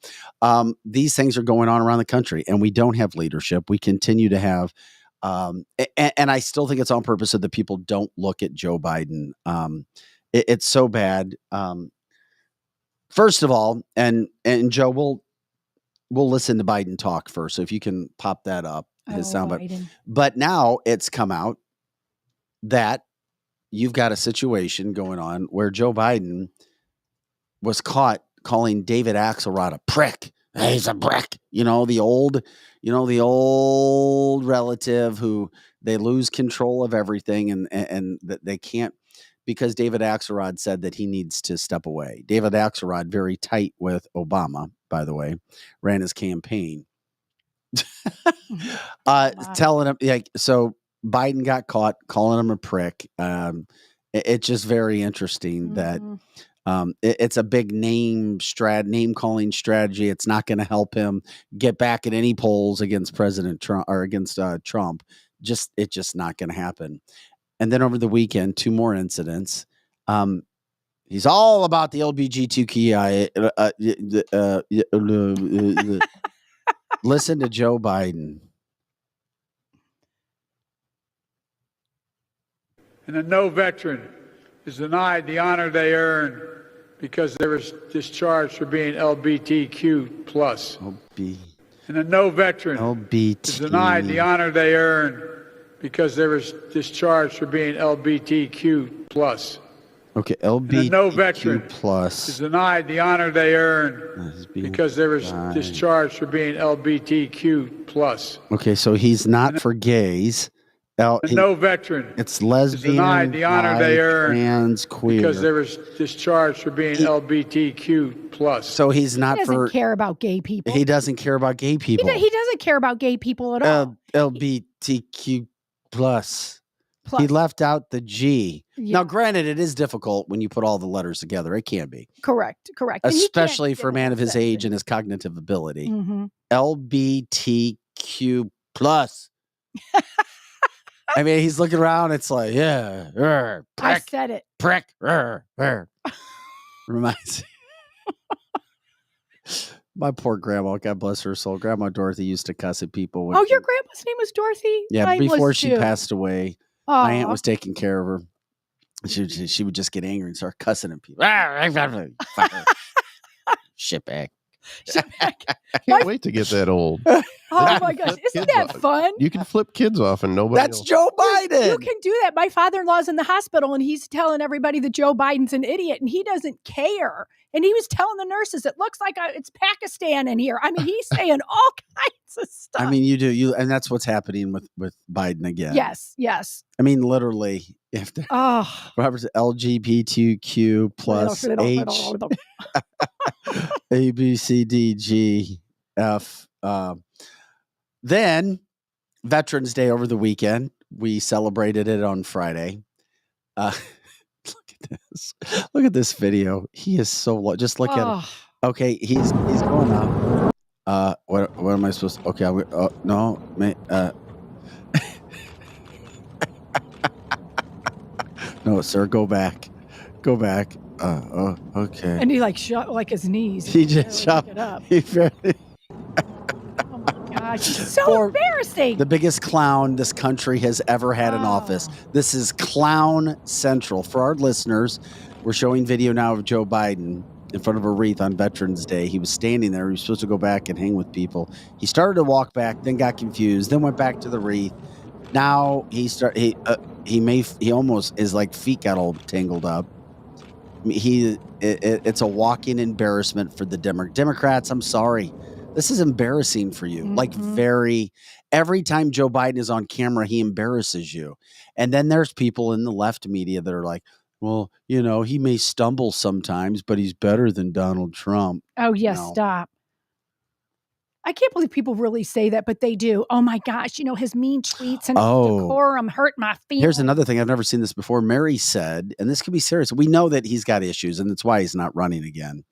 These things are going on around the country, and we don't have leadership. We continue to have, and I still think it's on purpose so that people don't look at Joe Biden. It's so bad. First of all, and Joe, we'll listen to Biden talk first. So if you can pop that up, his soundbite. But now it's come out that you've got a situation going on where Joe Biden was caught calling David Axelrod a prick. Hey, he's a prick. The old relative who they lose control of everything and that they can't, because David Axelrod said that he needs to step away. David Axelrod, very tight with Obama, by the way, ran his campaign. Telling him, so Biden got caught calling him a prick. It's just very interesting that it's a big name calling strategy. It's not going to help him get back at any polls against President Trump or against Trump. It's just not going to happen. And then over the weekend, 2 more incidents. He's all about the LGBTQI. Listen to Joe Biden. And that no veteran is denied the honor they earn because they were discharged for being LGBTQ plus. And that no veteran is denied the honor they earn because they were discharged for being LGBTQ plus. Okay, LGBTQ no veteran plus is denied the honor they earn because they were discharged for being LGBTQ plus. Okay, so he's not for gays. No veteran. It's lesbian, is denied the honor they earn trans, queer because they were discharged for being LGBTQ plus. So he's not he doesn't care about gay people. He doesn't care about gay people. He doesn't care about gay people at all. LGBTQ plus. He left out the G. Yeah. Now, granted, it is difficult when you put all the letters together. It can be. Correct. Especially for a man of his age and his cognitive ability. LGBTQ plus. I mean, he's looking around. It's like, yeah. Prick, I said it. Prick. Reminds me. My poor grandma, God bless her soul. Grandma Dorothy used to cuss at people. Your grandma's name was Dorothy? Yeah, Mine before was she too. passed away. My aunt was taking care of her. She would just get angry and start cussing at people. Shitbag. Can't wait to get that old. Oh my gosh, isn't that fun? You can flip kids off and nobody. That's Joe Biden. You can do that. My father-in-law's in the hospital and he's telling everybody that Joe Biden's an idiot and he doesn't care. And he was telling the nurses, it looks like it's Pakistan in here. I mean, he's saying all kinds of stuff. I mean, you do. And that's what's happening with Biden again. Yes. I mean, literally, if Robert's LGBTQ plus H A B C D G F. Then Veterans Day over the weekend, we celebrated it on Friday. Look at this video. He is so low. Just look at him. Okay, he's going up. What am I supposed to? Okay, no, no, sir, go back. Okay. And he shot his knees. He just shot it up. He barely. Oh my gosh, it's so embarrassing. The biggest clown this country has ever had in office. This is Clown Central. For our listeners, we're showing video now of Joe Biden in front of a wreath on Veterans Day. He was standing there. He was supposed to go back and hang with people. He started to walk back, then got confused, then went back to the wreath. Now he almost his feet got all tangled up. I mean, it's a walking embarrassment for the Democrats. I'm sorry. This is embarrassing for you. Every time Joe Biden is on camera, he embarrasses you. And then there's people in the left media that are like, well, he may stumble sometimes, but he's better than Donald Trump. Oh, yes. Stop. I can't believe people really say that, but they do. Oh my gosh. His mean tweets and his decorum hurt my feelings. Here's another thing. I've never seen this before. Mary said, and this could be serious. We know that he's got issues and that's why he's not running again.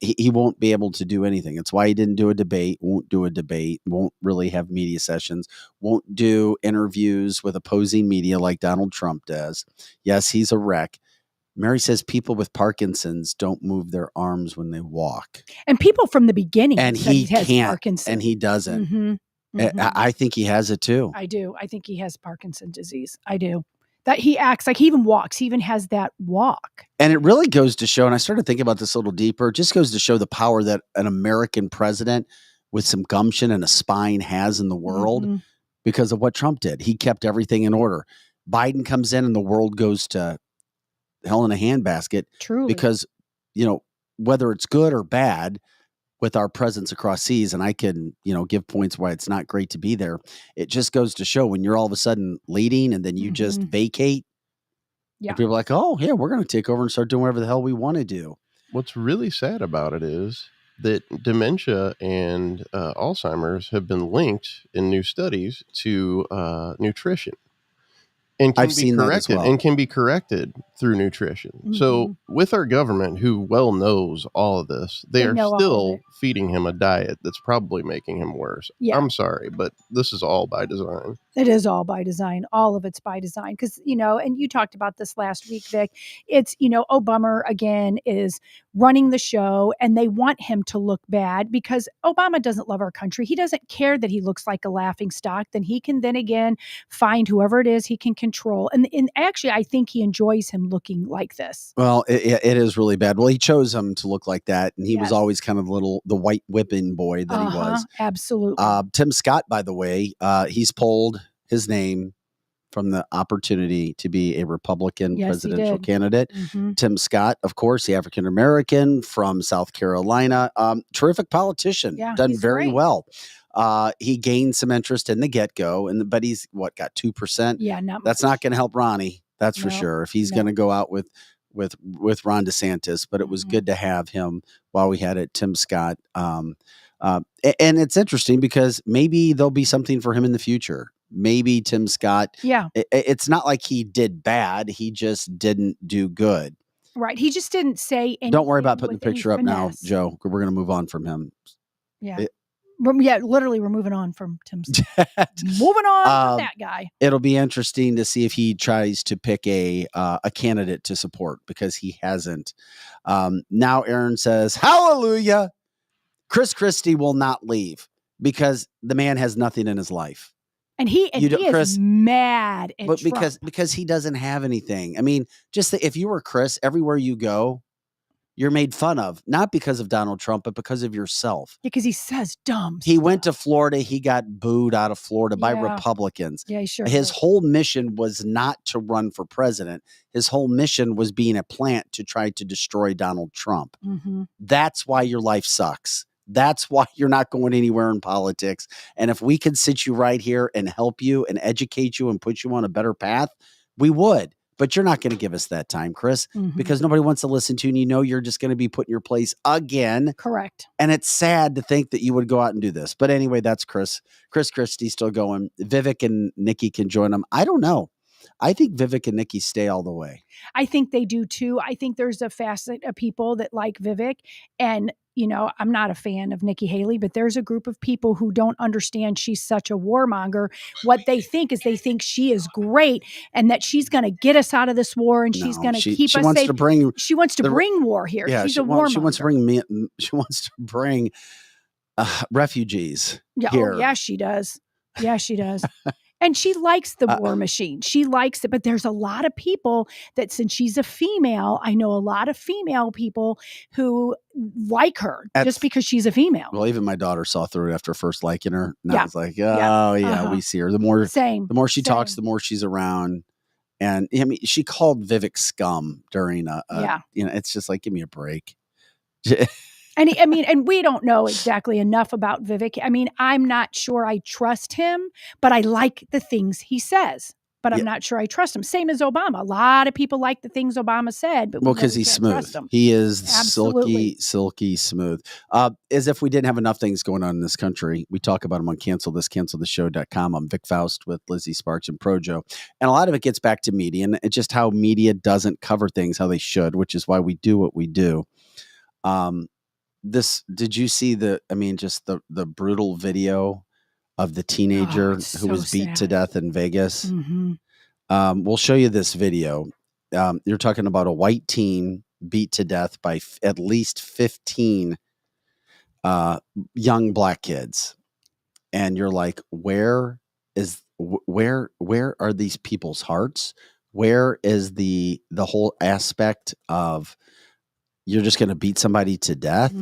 He won't be able to do anything. It's why he didn't do a debate, won't do a debate, won't really have media sessions, won't do interviews with opposing media like Donald Trump does. Yes, he's a wreck. Mary says people with Parkinson's don't move their arms when they walk. And people from the beginning And said he has can't. Parkinson's. And he doesn't. Mhm. Mhm. I think he has it too. I do. I think he has Parkinson's disease. I do. That he acts like he even walks. He even has that walk. And it really goes to show, and I started thinking about this a little deeper, it just goes to show the power that an American president with some gumption and a spine has in the world because of what Trump did. He kept everything in order. Biden comes in and the world goes to hell in a handbasket. Truly. Because, whether it's good or bad with our presence across seas, and I can, give points why it's not great to be there. It just goes to show when you're all of a sudden leading and then you just vacate. Yeah. People are like, oh, yeah, we're going to take over and start doing whatever the hell we want to do. What's really sad about it is that dementia and Alzheimer's have been linked in new studies to nutrition. And I've seen that as well. And can be corrected through nutrition. So with our government, who well knows all of this, they are still feeding him a diet that's probably making him worse. Yeah. I'm sorry, but this is all by design. It is all by design. All of it's by design. Because, and you talked about this last week, Vic. It's, Obama, again, is running the show and they want him to look bad because Obama doesn't love our country. He doesn't care that he looks like a laughing stock. Then he can again find whoever it is he can control. And actually, I think he enjoys him looking like this. Well, it is really bad. Well, he chose him to look like that. And he was always kind of the white whipping boy that he was. Absolutely. Tim Scott, by the way, he's pulled his name from the opportunity to be a Republican presidential candidate. Tim Scott, of course, the African-American from South Carolina, terrific politician, done very well. He gained some interest in the get-go, but he's got 2%. Yeah, that's not going to help Ronnie. That's for sure. If he's going to go out with Ron DeSantis, but it was good to have him while we had it, Tim Scott. And it's interesting because maybe there'll be something for him in the future. Maybe Tim Scott. Yeah. It's not like he did bad. He just didn't do good. Right. He just didn't say anything. Don't worry about putting the picture up now, Joe. We're going to move on from him. Yeah. Literally, we're moving on from Tim Scott. Moving on from that guy. It'll be interesting to see if he tries to pick a candidate to support because he hasn't. Now Aaron says, hallelujah. Chris Christie will not leave because the man has nothing in his life. And he is mad at but Trump. because he doesn't have anything. I mean, just if you were Chris, everywhere you go, you're made fun of, not because of Donald Trump, but because of yourself. Because he says dumb He stuff. went to Florida. He got booed out of Florida by Republicans. Yeah, he sure His did. whole mission was not to run for president. His whole mission was being a plant to try to destroy Donald Trump. That's why your life sucks. That's why you're not going anywhere in politics. And if we could sit you right here and help you and educate you and put you on a better path, we would. But you're not going to give us that time, Chris, because nobody wants to listen to you. And you're just going to be put in your place again. Correct. And it's sad to think that you would go out and do this. But anyway, that's Chris. Chris Christie's still going. Vivek and Nikki can join him. I don't know. I think Vivek and Nikki stay all the way. I think they do too. I think there's a facet of people that like Vivek. And, I'm not a fan of Nikki Haley, but there's a group of people who don't understand she's such a warmonger. What they think is she is great and that she's going to get us out of this war and she's going to keep us safe. She wants to bring war here. Yeah, she's a warmonger. She wants to bring refugees here. Oh, yeah, she does. Yeah, she does. And she likes the war machine. She likes it. But there's a lot of people that, since she's a female, I know a lot of female people who like her just because she's a female. Well, even my daughter saw through it after first liking her. And I was like, we see her. The more she talks, the more she's around. And I mean, she called Vivek scum during it's just like, give me a break. And we don't know exactly enough about Vivek. I mean, I'm not sure I trust him, but I like the things he says. But I'm not sure I trust him. Same as Obama. A lot of people like the things Obama said, but because he's smooth. He is silky smooth. As if we didn't have enough things going on in this country. We talk about them on cancelthisshow.com. I'm Vic Faust with Lizzie Sparks and Projo. And a lot of it gets back to media and it's just how media doesn't cover things how they should, which is why we do what we do. Did you see the brutal video of the teenager who was beat to death in Vegas? We'll show you this video. you're talking about a white teen beat to death by at least 15 young black kids. And you're like, where are these people's hearts? Where is the whole aspect of you're just going to beat somebody to death?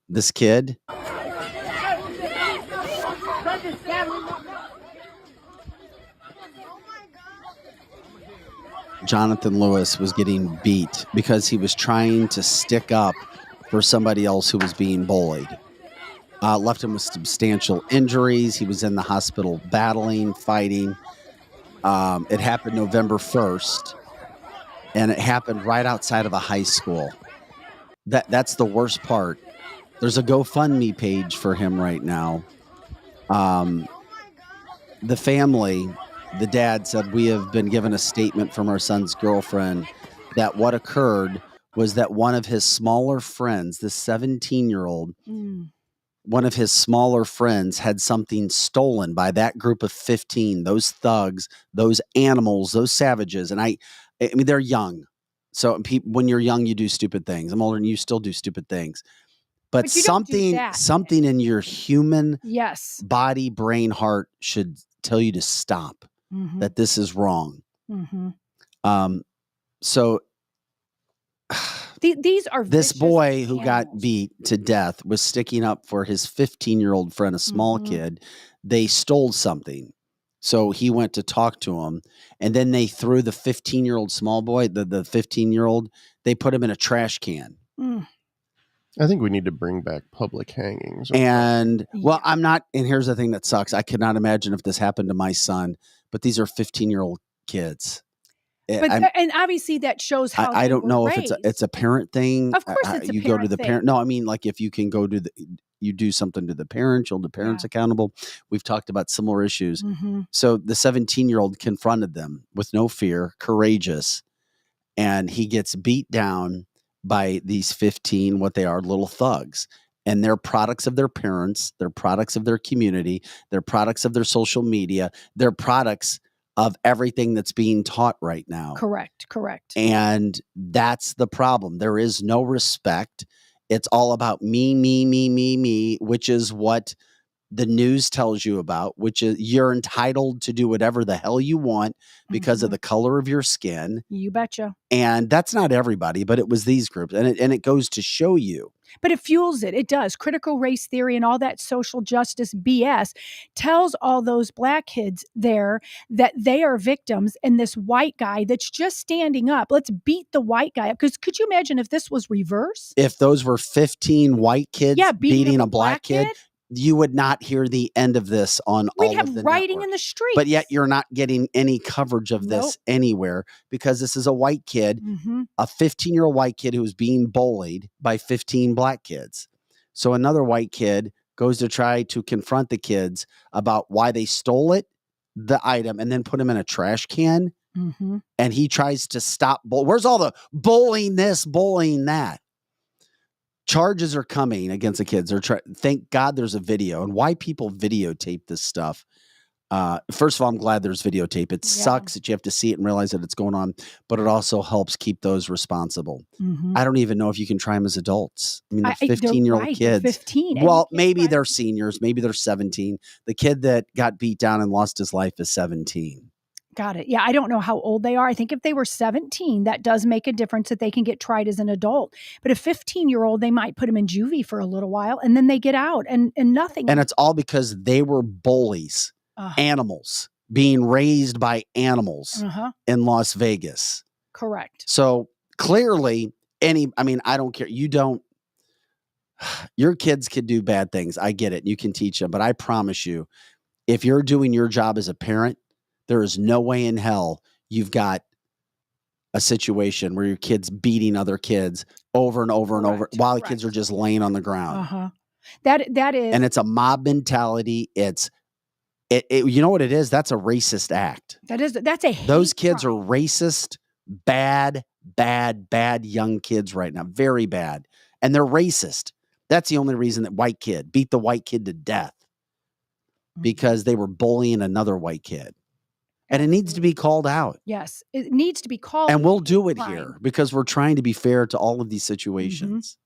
This kid, Jonathan Lewis, was getting beat because he was trying to stick up for somebody else who was being bullied. Left him with substantial injuries. He was in the hospital battling, fighting. It happened November 1st, and it happened right outside of a high school. That's the worst part. There's a GoFundMe page for him right now. The family, the dad said, we have been given a statement from our son's girlfriend that what occurred was that one of his smaller friends, this 17-year-old, one of his smaller friends had something stolen by that group of 15, those thugs, those animals, those savages. And I mean, they're young. So when you're young, you do stupid things. I'm older and you still do stupid things. But something in your human body, brain, heart should tell you to stop, that this is wrong. So these are this boy who got beat to death was sticking up for his 15-year-old friend, a small kid. They stole something. So he went to talk to him, and then they threw the 15-year-old small boy, the 15-year-old, they put him in a trash can. I think we need to bring back public hangings. And well, I'm not, and here's the thing that sucks. I could not imagine if this happened to my son, but these are 15-year-old kids. But and obviously that shows how I don't know raised. if it's a parent thing. Of course, it's you a go to the thing. parent. No, I mean, like if you can go to you do something to the parents, you'll hold the parents accountable. We've talked about similar issues. So the 17-year-old confronted them with no fear, courageous, and he gets beat down by these 15, what they are, little thugs. And they're products of their parents, they're products of their community, they're products of their social media, they're products of everything that's being taught right now. Correct. And that's the problem. There is no respect. It's all about me, which is what the news tells you about, which is you're entitled to do whatever the hell you want because of the color of your skin. You betcha. And that's not everybody, but it was these groups. And it goes to show you. But it fuels it. It does. Critical race theory and all that social justice BS tells all those black kids there that they are victims, and this white guy that's just standing up. Let's beat the white guy up. Because could you imagine if this was reverse? If those were 15 white kids beating a black kid, you would not hear the end of this on We'd all have of the rioting networks. In the streets. But yet you're not getting any coverage of this anywhere because this is a white kid, a 15-year-old white kid who was being bullied by 15 black kids. So another white kid goes to try to confront the kids about why they stole the item, and then put him in a trash can. And he tries to stop. Where's all the bullying this, bullying that? Charges are coming against the kids. Thank God there's a video. And why people videotape this stuff. First of all, I'm glad there's videotape. It sucks that you have to see it and realize that it's going on, but it also helps keep those responsible. I don't even know if you can try them as adults. I mean, they're 15-year-old kids. 15. Well, maybe they're seniors. Maybe they're 17. The kid that got beat down and lost his life is 17. Got it. Yeah, I don't know how old they are. I think if they were 17, that does make a difference that they can get tried as an adult. But a 15-year-old, they might put them in juvie for a little while, and then they get out and nothing. And it's all because they were bullies, animals, being raised by animals in Las Vegas. Correct. So clearly, I don't care. Your kids could do bad things. I get it. You can teach them. But I promise you, if you're doing your job as a parent, there is no way in hell you've got a situation where your kid's beating other kids over and over and over while the kids are just laying on the ground. That is, and it's a mob mentality. It's you know what it is? That's a racist act. That's a hate Those kids crime. are racist, bad young kids right now. Very bad. And they're racist. That's the only reason that white kid beat the white kid to death, because they were bullying another white kid. And it needs to be called out. Yes, it needs to be called. And we'll do it crime. here because we're trying to be fair to all of these situations.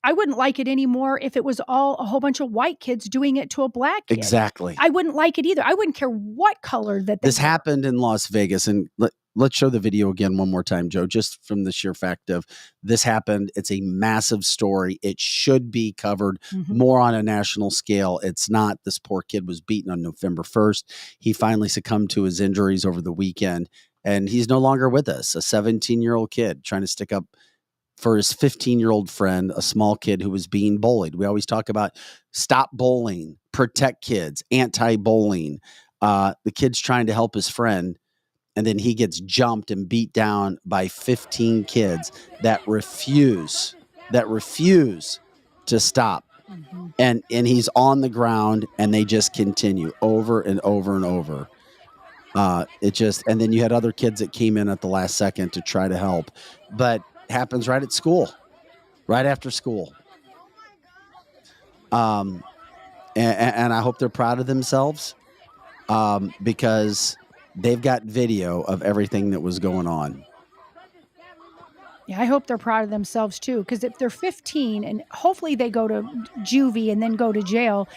I wouldn't like it anymore if it was all a whole bunch of white kids doing it to a black kid. Exactly. I wouldn't like it either. I wouldn't care what color that they This happened in Las Vegas. And let's show the video again one more time, Joe, just from the sheer fact of this happened. It's a massive story. It should be covered more on a national scale. It's not. This poor kid was beaten on November 1st. He finally succumbed to his injuries over the weekend, and he's no longer with us. A 17-year-old kid trying to stick up for his 15-year-old friend, a small kid who was being bullied. We always talk about stop bullying, protect kids, anti-bullying. The kid's trying to help his friend, and then he gets jumped and beat down by 15 kids that refuse to stop. And he's on the ground, and they just continue over and over and over. And then you had other kids that came in at the last second to try to help, but happens right at school, right after school. And I hope they're proud of themselves because they've got video of everything that was going on. Yeah, I hope they're proud of themselves too, because if they're 15 and hopefully they go to juvie and then go to jail,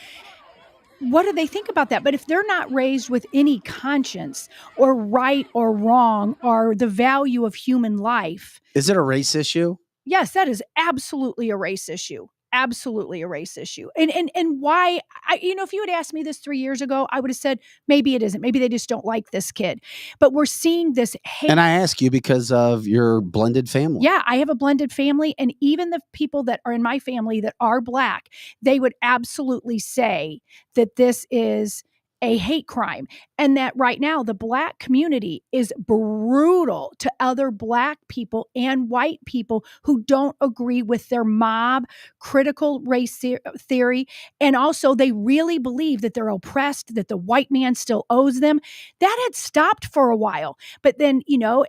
what do they think about that? But if they're not raised with any conscience or right or wrong or the value of human life. Is it a race issue? Yes, that is absolutely a race issue. Absolutely a race issue. And why, if you had asked me this 3 years ago, I would have said, maybe it isn't. Maybe they just don't like this kid. But we're seeing this hate. And I ask you because of your blended family. Yeah, I have a blended family. And even the people that are in my family that are black, they would absolutely say that this is a hate crime. And that right now, the black community is brutal to other black people and white people who don't agree with their mob critical race theory. And also they really believe that they're oppressed, that the white man still owes them. That had stopped for a while. But then,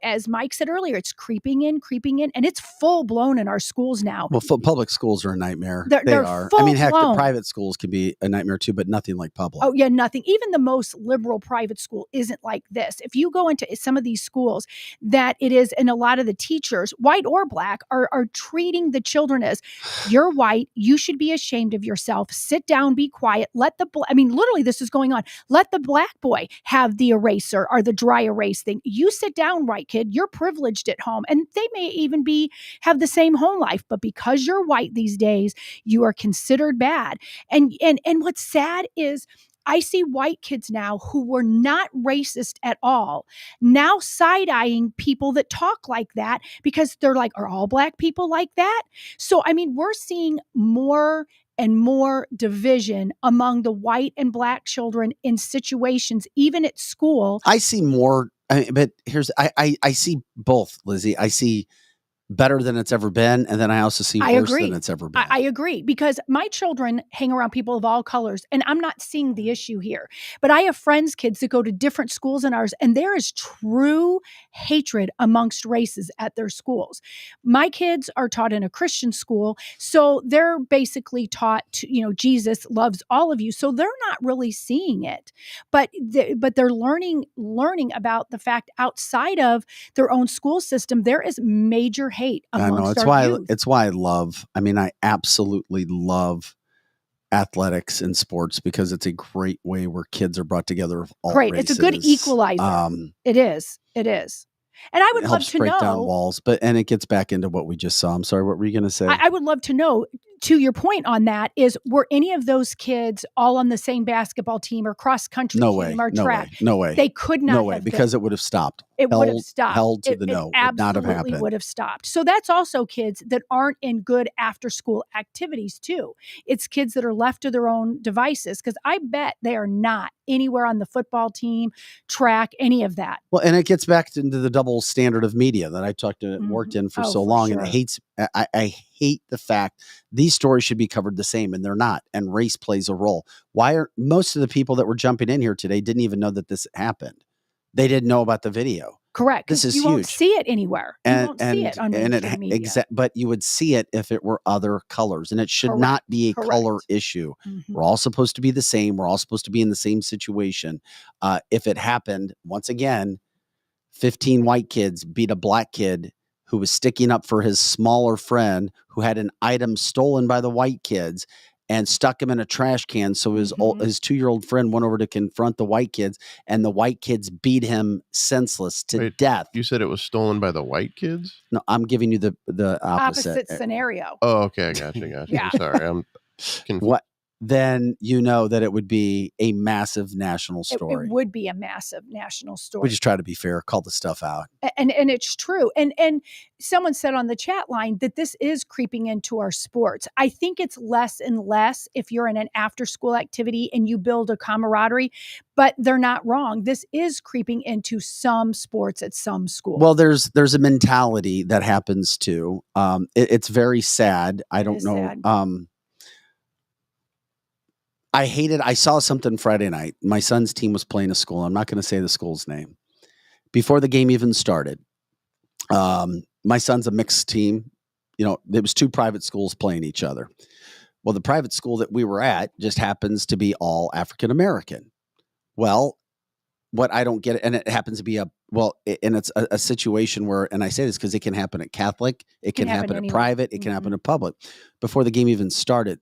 as Mike said earlier, it's creeping in, and it's full blown in our schools now. Well, public schools are a nightmare. They're are. Full I mean, heck, blown. the private schools can be a nightmare too, but nothing like public. Oh, yeah, nothing. Even the most liberal private school isn't like this. If you go into some of these schools that it is, and a lot of the teachers, white or black, are treating the children as, you're white, you should be ashamed of yourself, sit down, be quiet, literally this is going on. Let the black boy have the eraser or the dry erase thing. You sit down, white kid, you're privileged at home. And they may even have the same home life, but because you're white these days, you are considered bad. And what's sad is I see white kids now who were not racist at all, now side-eyeing people that talk like that because they're like, are all black people like that? So, we're seeing more and more division among the white and black children in situations, even at school. I see more, but I see both, Lizzie. I see better than it's ever been, and then I also see worse than it's ever been. I agree, because my children hang around people of all colors, and I'm not seeing the issue here. But I have friends' kids that go to different schools than ours, and there is true hatred amongst races at their schools. My kids are taught in a Christian school, so they're basically taught, Jesus loves all of you, so they're not really seeing it. But they're learning about the fact outside of their own school system, there is major hate amongst our youth. It's why I absolutely love athletics and sports, because it's a great way where kids are brought together of all races. It's a good equalizer. It is. And I would love to break know down walls, and it gets back into what we just saw. I'm sorry, what were you going to say? I would love to know, to your point on that, were any of those kids all on the same basketball team or cross country team or track? No way. They could not. No way, because it would have stopped. It would have stopped. Held to the no. It absolutely would not have happened. Would have stopped. So that's also kids that aren't in good after school activities too. It's kids that are left to their own devices, because I bet they are not anywhere on the football team, track, any of that. Well, and it gets back into the double standard of media that I worked in for so long. Sure. And I hate the fact these stories should be covered the same, and they're not. And race plays a role. Why are most of the people that were jumping in here today didn't even know that this happened? They didn't know about the video. Correct. This is you huge. Won't see it anywhere. You won't see it on mainstream media. But you would see it if it were other colors, and it should not be a color issue. We're all supposed to be the same. We're all supposed to be in the same situation. If it happened, once again, 15 white kids beat a black kid who was sticking up for his smaller friend who had an item stolen by the white kids and stuck him in a trash can. So his 2-year-old friend went over to confront the white kids, and the white kids beat him senseless to death. You said it was stolen by the white kids? No, I'm giving you the opposite scenario. Oh, okay. I got you. Yeah. I'm sorry. I'm confused. What? Then you know that it would be a massive national story. It would be a massive national story. We just try to be fair, call the stuff out. And it's true. And someone said on the chat line that this is creeping into our sports. I think it's less and less if you're in an after school activity and you build a camaraderie, but they're not wrong. This is creeping into some sports at some schools. Well, there's a mentality that happens too. It's very sad. I don't know. Sad. I saw something Friday night. My son's team was playing a school. I'm not going to say the school's name. Before the game even started, my son's a mixed team. There was 2 private schools playing each other. Well, the private school that we were at just happens to be all African-American. Well, what I don't get, and it happens to be and it's a situation where, and I say this because it can happen at Catholic, it can happen at private, it can happen at public. Before the game even started,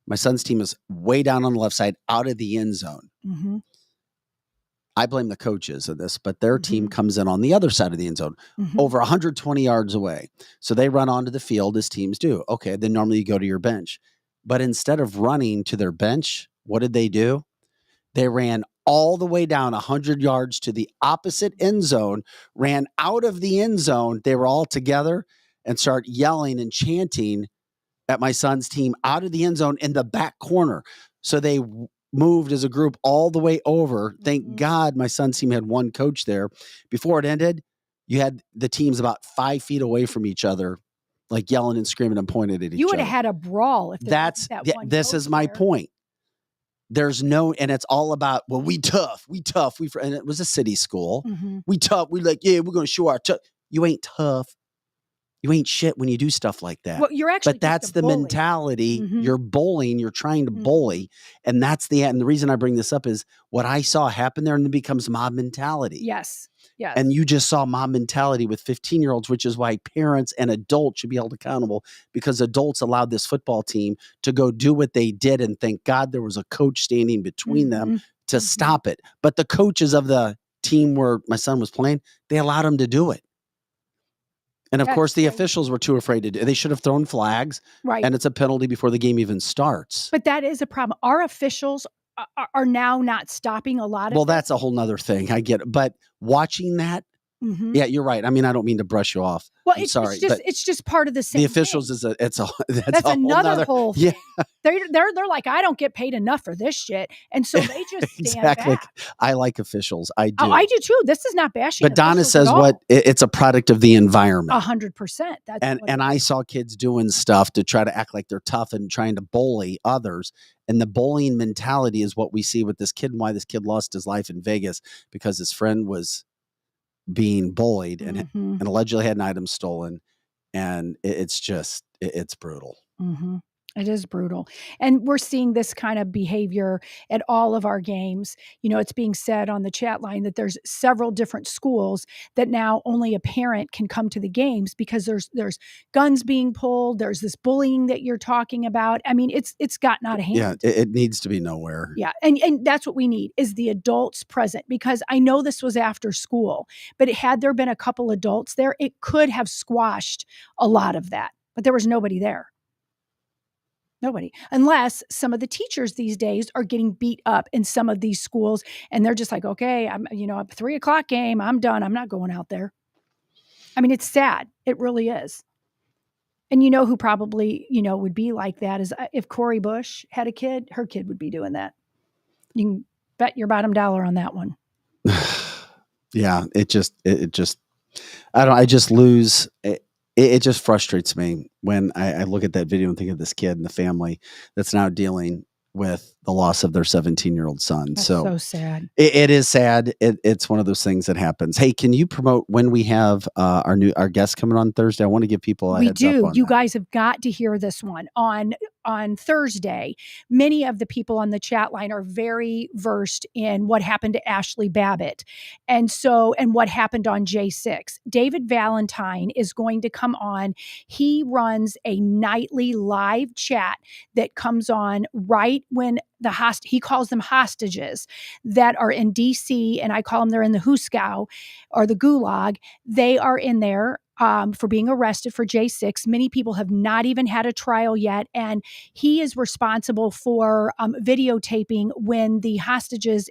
my son's team is way down on the left side, out of the end zone. I blame the coaches of this, but their team comes in on the other side of the end zone, over 120 yards away. So they run onto the field as teams do. Okay, then normally you go to your bench. But instead of running to their bench, what did they do? They ran all the way down 100 yards to the opposite end zone, ran out of the end zone. They were all together and start yelling and chanting at my son's team out of the end zone in the back corner. So they moved as a group all the way over. Thank God my son's team had one coach there. Before it ended, you had the teams about 5 feet away from each other, like yelling and screaming and pointing at each other. You would have had a brawl if this is my point. There's no, and it's all about, well, we tough, and it was a city school. We tough. We like, yeah, we're going to show our tough. You ain't tough. You ain't shit when you do stuff like that. Well, you're actually, but that's the mentality. You're bullying. You're trying to bully, and that's and the reason I bring this up is what I saw happen there, and it becomes mob mentality. Yes. And you just saw mob mentality with 15-year-olds, which is why parents and adults should be held accountable, because adults allowed this football team to go do what they did, and thank God there was a coach standing between them to stop it. But the coaches of the team where my son was playing, they allowed him to do it. And of course, the officials were too afraid to do it. They should have thrown flags, right? And it's a penalty before the game even starts. But that is a problem. Our officials are now not stopping a lot of. Well, that's a whole nother thing. I get it. But watching that, yeah, you're right. I mean, I don't mean to brush you off. Well, sorry, it's just part of the same. The officials thing. that's another whole thing. Yeah. They're like, I don't get paid enough for this shit, and so they just stand back. I like officials. I do. Oh, I do too. This is not bashing. But Donna says it's a product of the environment. 100%. And I saw kids doing stuff to try to act like they're tough and trying to bully others. And the bullying mentality is what we see with this kid, and why this kid lost his life in Vegas, because his friend was being bullied and allegedly had an item stolen. And it's brutal. It is brutal. And we're seeing this kind of behavior at all of our games. It's being said on the chat line that there's several different schools that now only a parent can come to the games because there's guns being pulled. There's this bullying that you're talking about. I mean, it's gotten out of hand. Yeah, it needs to be nowhere. Yeah. And that's what we need is the adults present, because I know this was after school, but had there been a couple adults there, it could have squashed a lot of that, but there was nobody there. Nobody, unless some of the teachers these days are getting beat up in some of these schools, and they're just like, okay, I'm, a 3:00 game, I'm done. I'm not going out there. I mean, it's sad. It really is. And who probably, would be like that is if Cori Bush had a kid, her kid would be doing that. You can bet your bottom dollar on that one. Yeah, it just, I just lose it. It just frustrates me when I look at that video and think of this kid and the family that's now dealing with the loss of their 17-year-old son. That's so sad. It is sad. It's one of those things that happens. Hey, can you promote when we have our guest coming on Thursday? I want to give people a heads up on You that. guys have got to hear this one on Thursday. Many of the people on the chat line are very versed in what happened to Ashley Babbitt and what happened on J6. David Valentine is going to come on. He runs a nightly live chat that comes on right when he calls them hostages that are in DC, and I call them they're in the Huskow or the Gulag. They are in there for being arrested for J6. Many people have not even had a trial yet, and he is responsible for videotaping when the hostages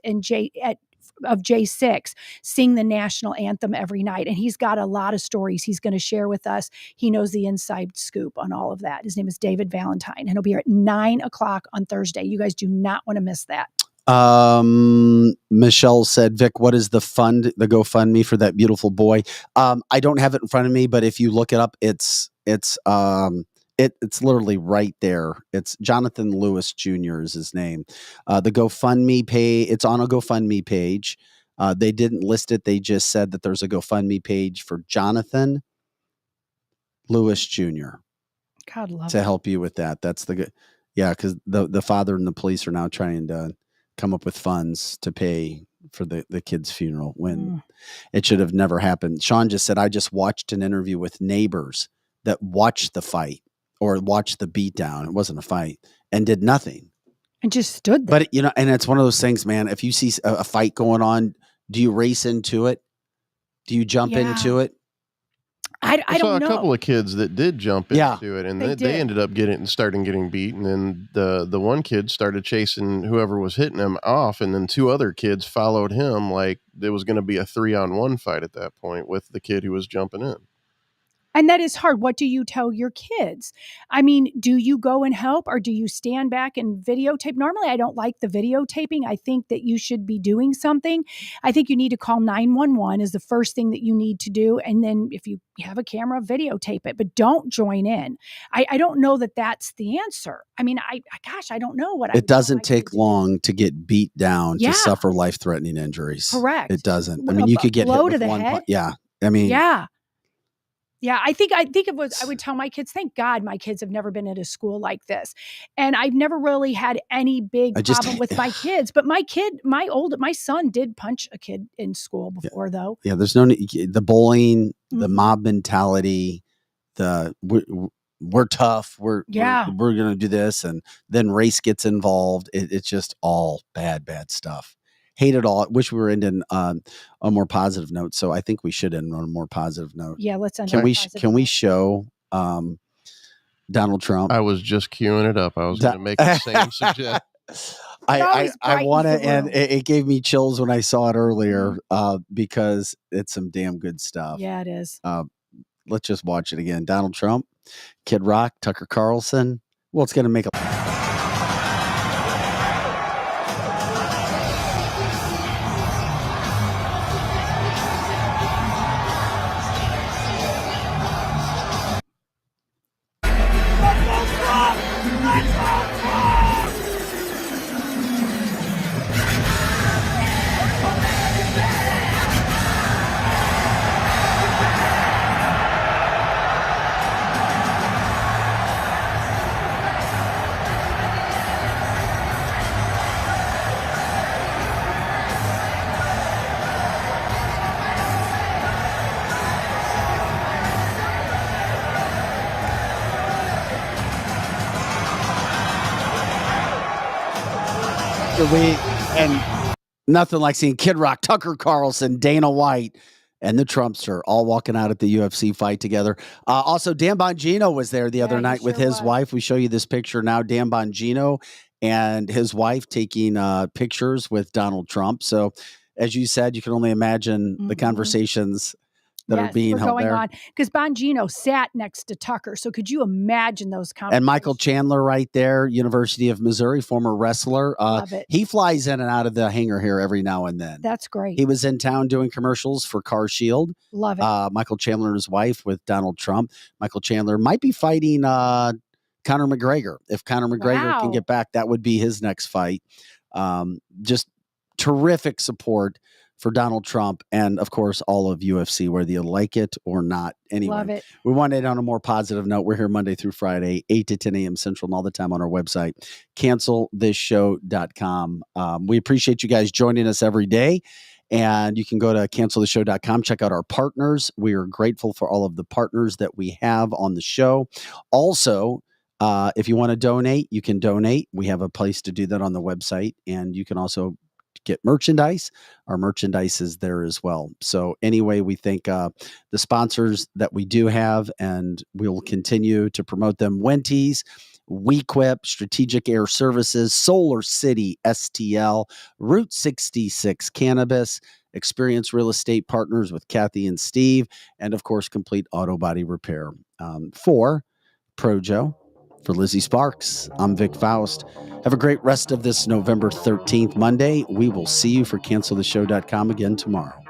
of J6 sing the national anthem every night. And he's got a lot of stories he's going to share with us. He knows the inside scoop on all of that. His name is David Valentine, and he'll be here at 9:00 on Thursday. You guys do not want to miss that. Michelle said, Vic, what is the GoFundMe for that beautiful boy? I don't have it in front of me, but if you look it up, it's literally right there. It's Jonathan Lewis Jr. is his name. The GoFundMe page, it's on a GoFundMe page. They didn't list it. They just said that there's a GoFundMe page for Jonathan Lewis Jr. God love to help you with that. That's because the father and the police are now trying to come up with funds to pay for the kid's funeral when it should have never happened. Sean just said, I just watched an interview with neighbors that watched the fight or watched the beatdown. It wasn't a fight and did nothing. And just stood there. But, and it's one of those things, man, if you see a fight going on, do you race into it? Do you jump into it? I don't know. A couple of kids that did jump into it, and they ended up starting getting beat, and then the one kid started chasing whoever was hitting him off, and then two other kids followed him like there was going to be a 3-on-1 fight at that point with the kid who was jumping in. And that is hard. What do you tell your kids? I mean, do you go and help or do you stand back and videotape? Normally, I don't like the videotaping. I think that you should be doing something. I think you need to call 911 is the first thing that you need to do. And then if you have a camera, videotape it, but don't join in. I don't know that that's the answer. I mean, I don't know what it doesn't take long to get beat down to suffer life-threatening injuries. Correct. It doesn't. I mean, you could get hit with one punch. Yeah. I mean, yeah, I think it was, I would tell my kids, thank God my kids have never been at a school like this. And I've never really had any big problem with my kids. But my son did punch a kid in school before, though. Yeah, there's no need. The bullying, the mob mentality, we're tough. We're going to do this. And then race gets involved. It's just all bad stuff. Hate it all. Wish we were ending on a more positive note. So I think we should end on a more positive note. Yeah, let's end. Can we show Donald Trump? I was just queuing it up. I was going to make the same suggestion. I want to, and it gave me chills when I saw it earlier because it's some damn good stuff. Yeah, it is. Let's just watch it again. Donald Trump, Kid Rock, Tucker Carlson. Well, it's going to make a. And nothing like seeing Kid Rock, Tucker Carlson, Dana White, and the Trumpster all walking out at the UFC fight together. Also, Dan Bongino was there the other night with his wife. We show you this picture now. Dan Bongino and his wife taking pictures with Donald Trump. So, as you said, you can only imagine the conversations that are being held there. Because Bongino sat next to Tucker. So could you imagine those conversations? And Michael Chandler right there, University of Missouri, former wrestler. Love it. He flies in and out of the hangar here every now and then. That's great. He was in town doing commercials for Car Shield. Love it. Michael Chandler and his wife with Donald Trump. Michael Chandler might be fighting Conor McGregor. If Conor McGregor can Wow. get back, that would be his next fight. Just terrific support for Donald Trump and, of course, all of UFC, whether you like it or not. Anyway, Love it. we want to end on a more positive note. We're here Monday through Friday, 8 to 10 a.m. Central, and all the time on our website, cancelthisshow.com. We appreciate you guys joining us every day. And you can go to canceltheshow.com, check out our partners. We are grateful for all of the partners that we have on the show. Also, if you want to donate, you can donate. We have a place to do that on the website. And you can also get merchandise. Our merchandise is there as well. So anyway, we thank the sponsors that we do have, and we'll continue to promote them. Wenty's, WeQuip, Strategic Air Services, Solar City STL, Route 66 Cannabis, Experience Real Estate Partners with Kathy and Steve, and of course, Complete Auto Body Repair. For Projo, for Lizzie Sparks, I'm Vic Faust. Have a great rest of this November 13th, Monday. We will see you for canceltheshow.com again tomorrow.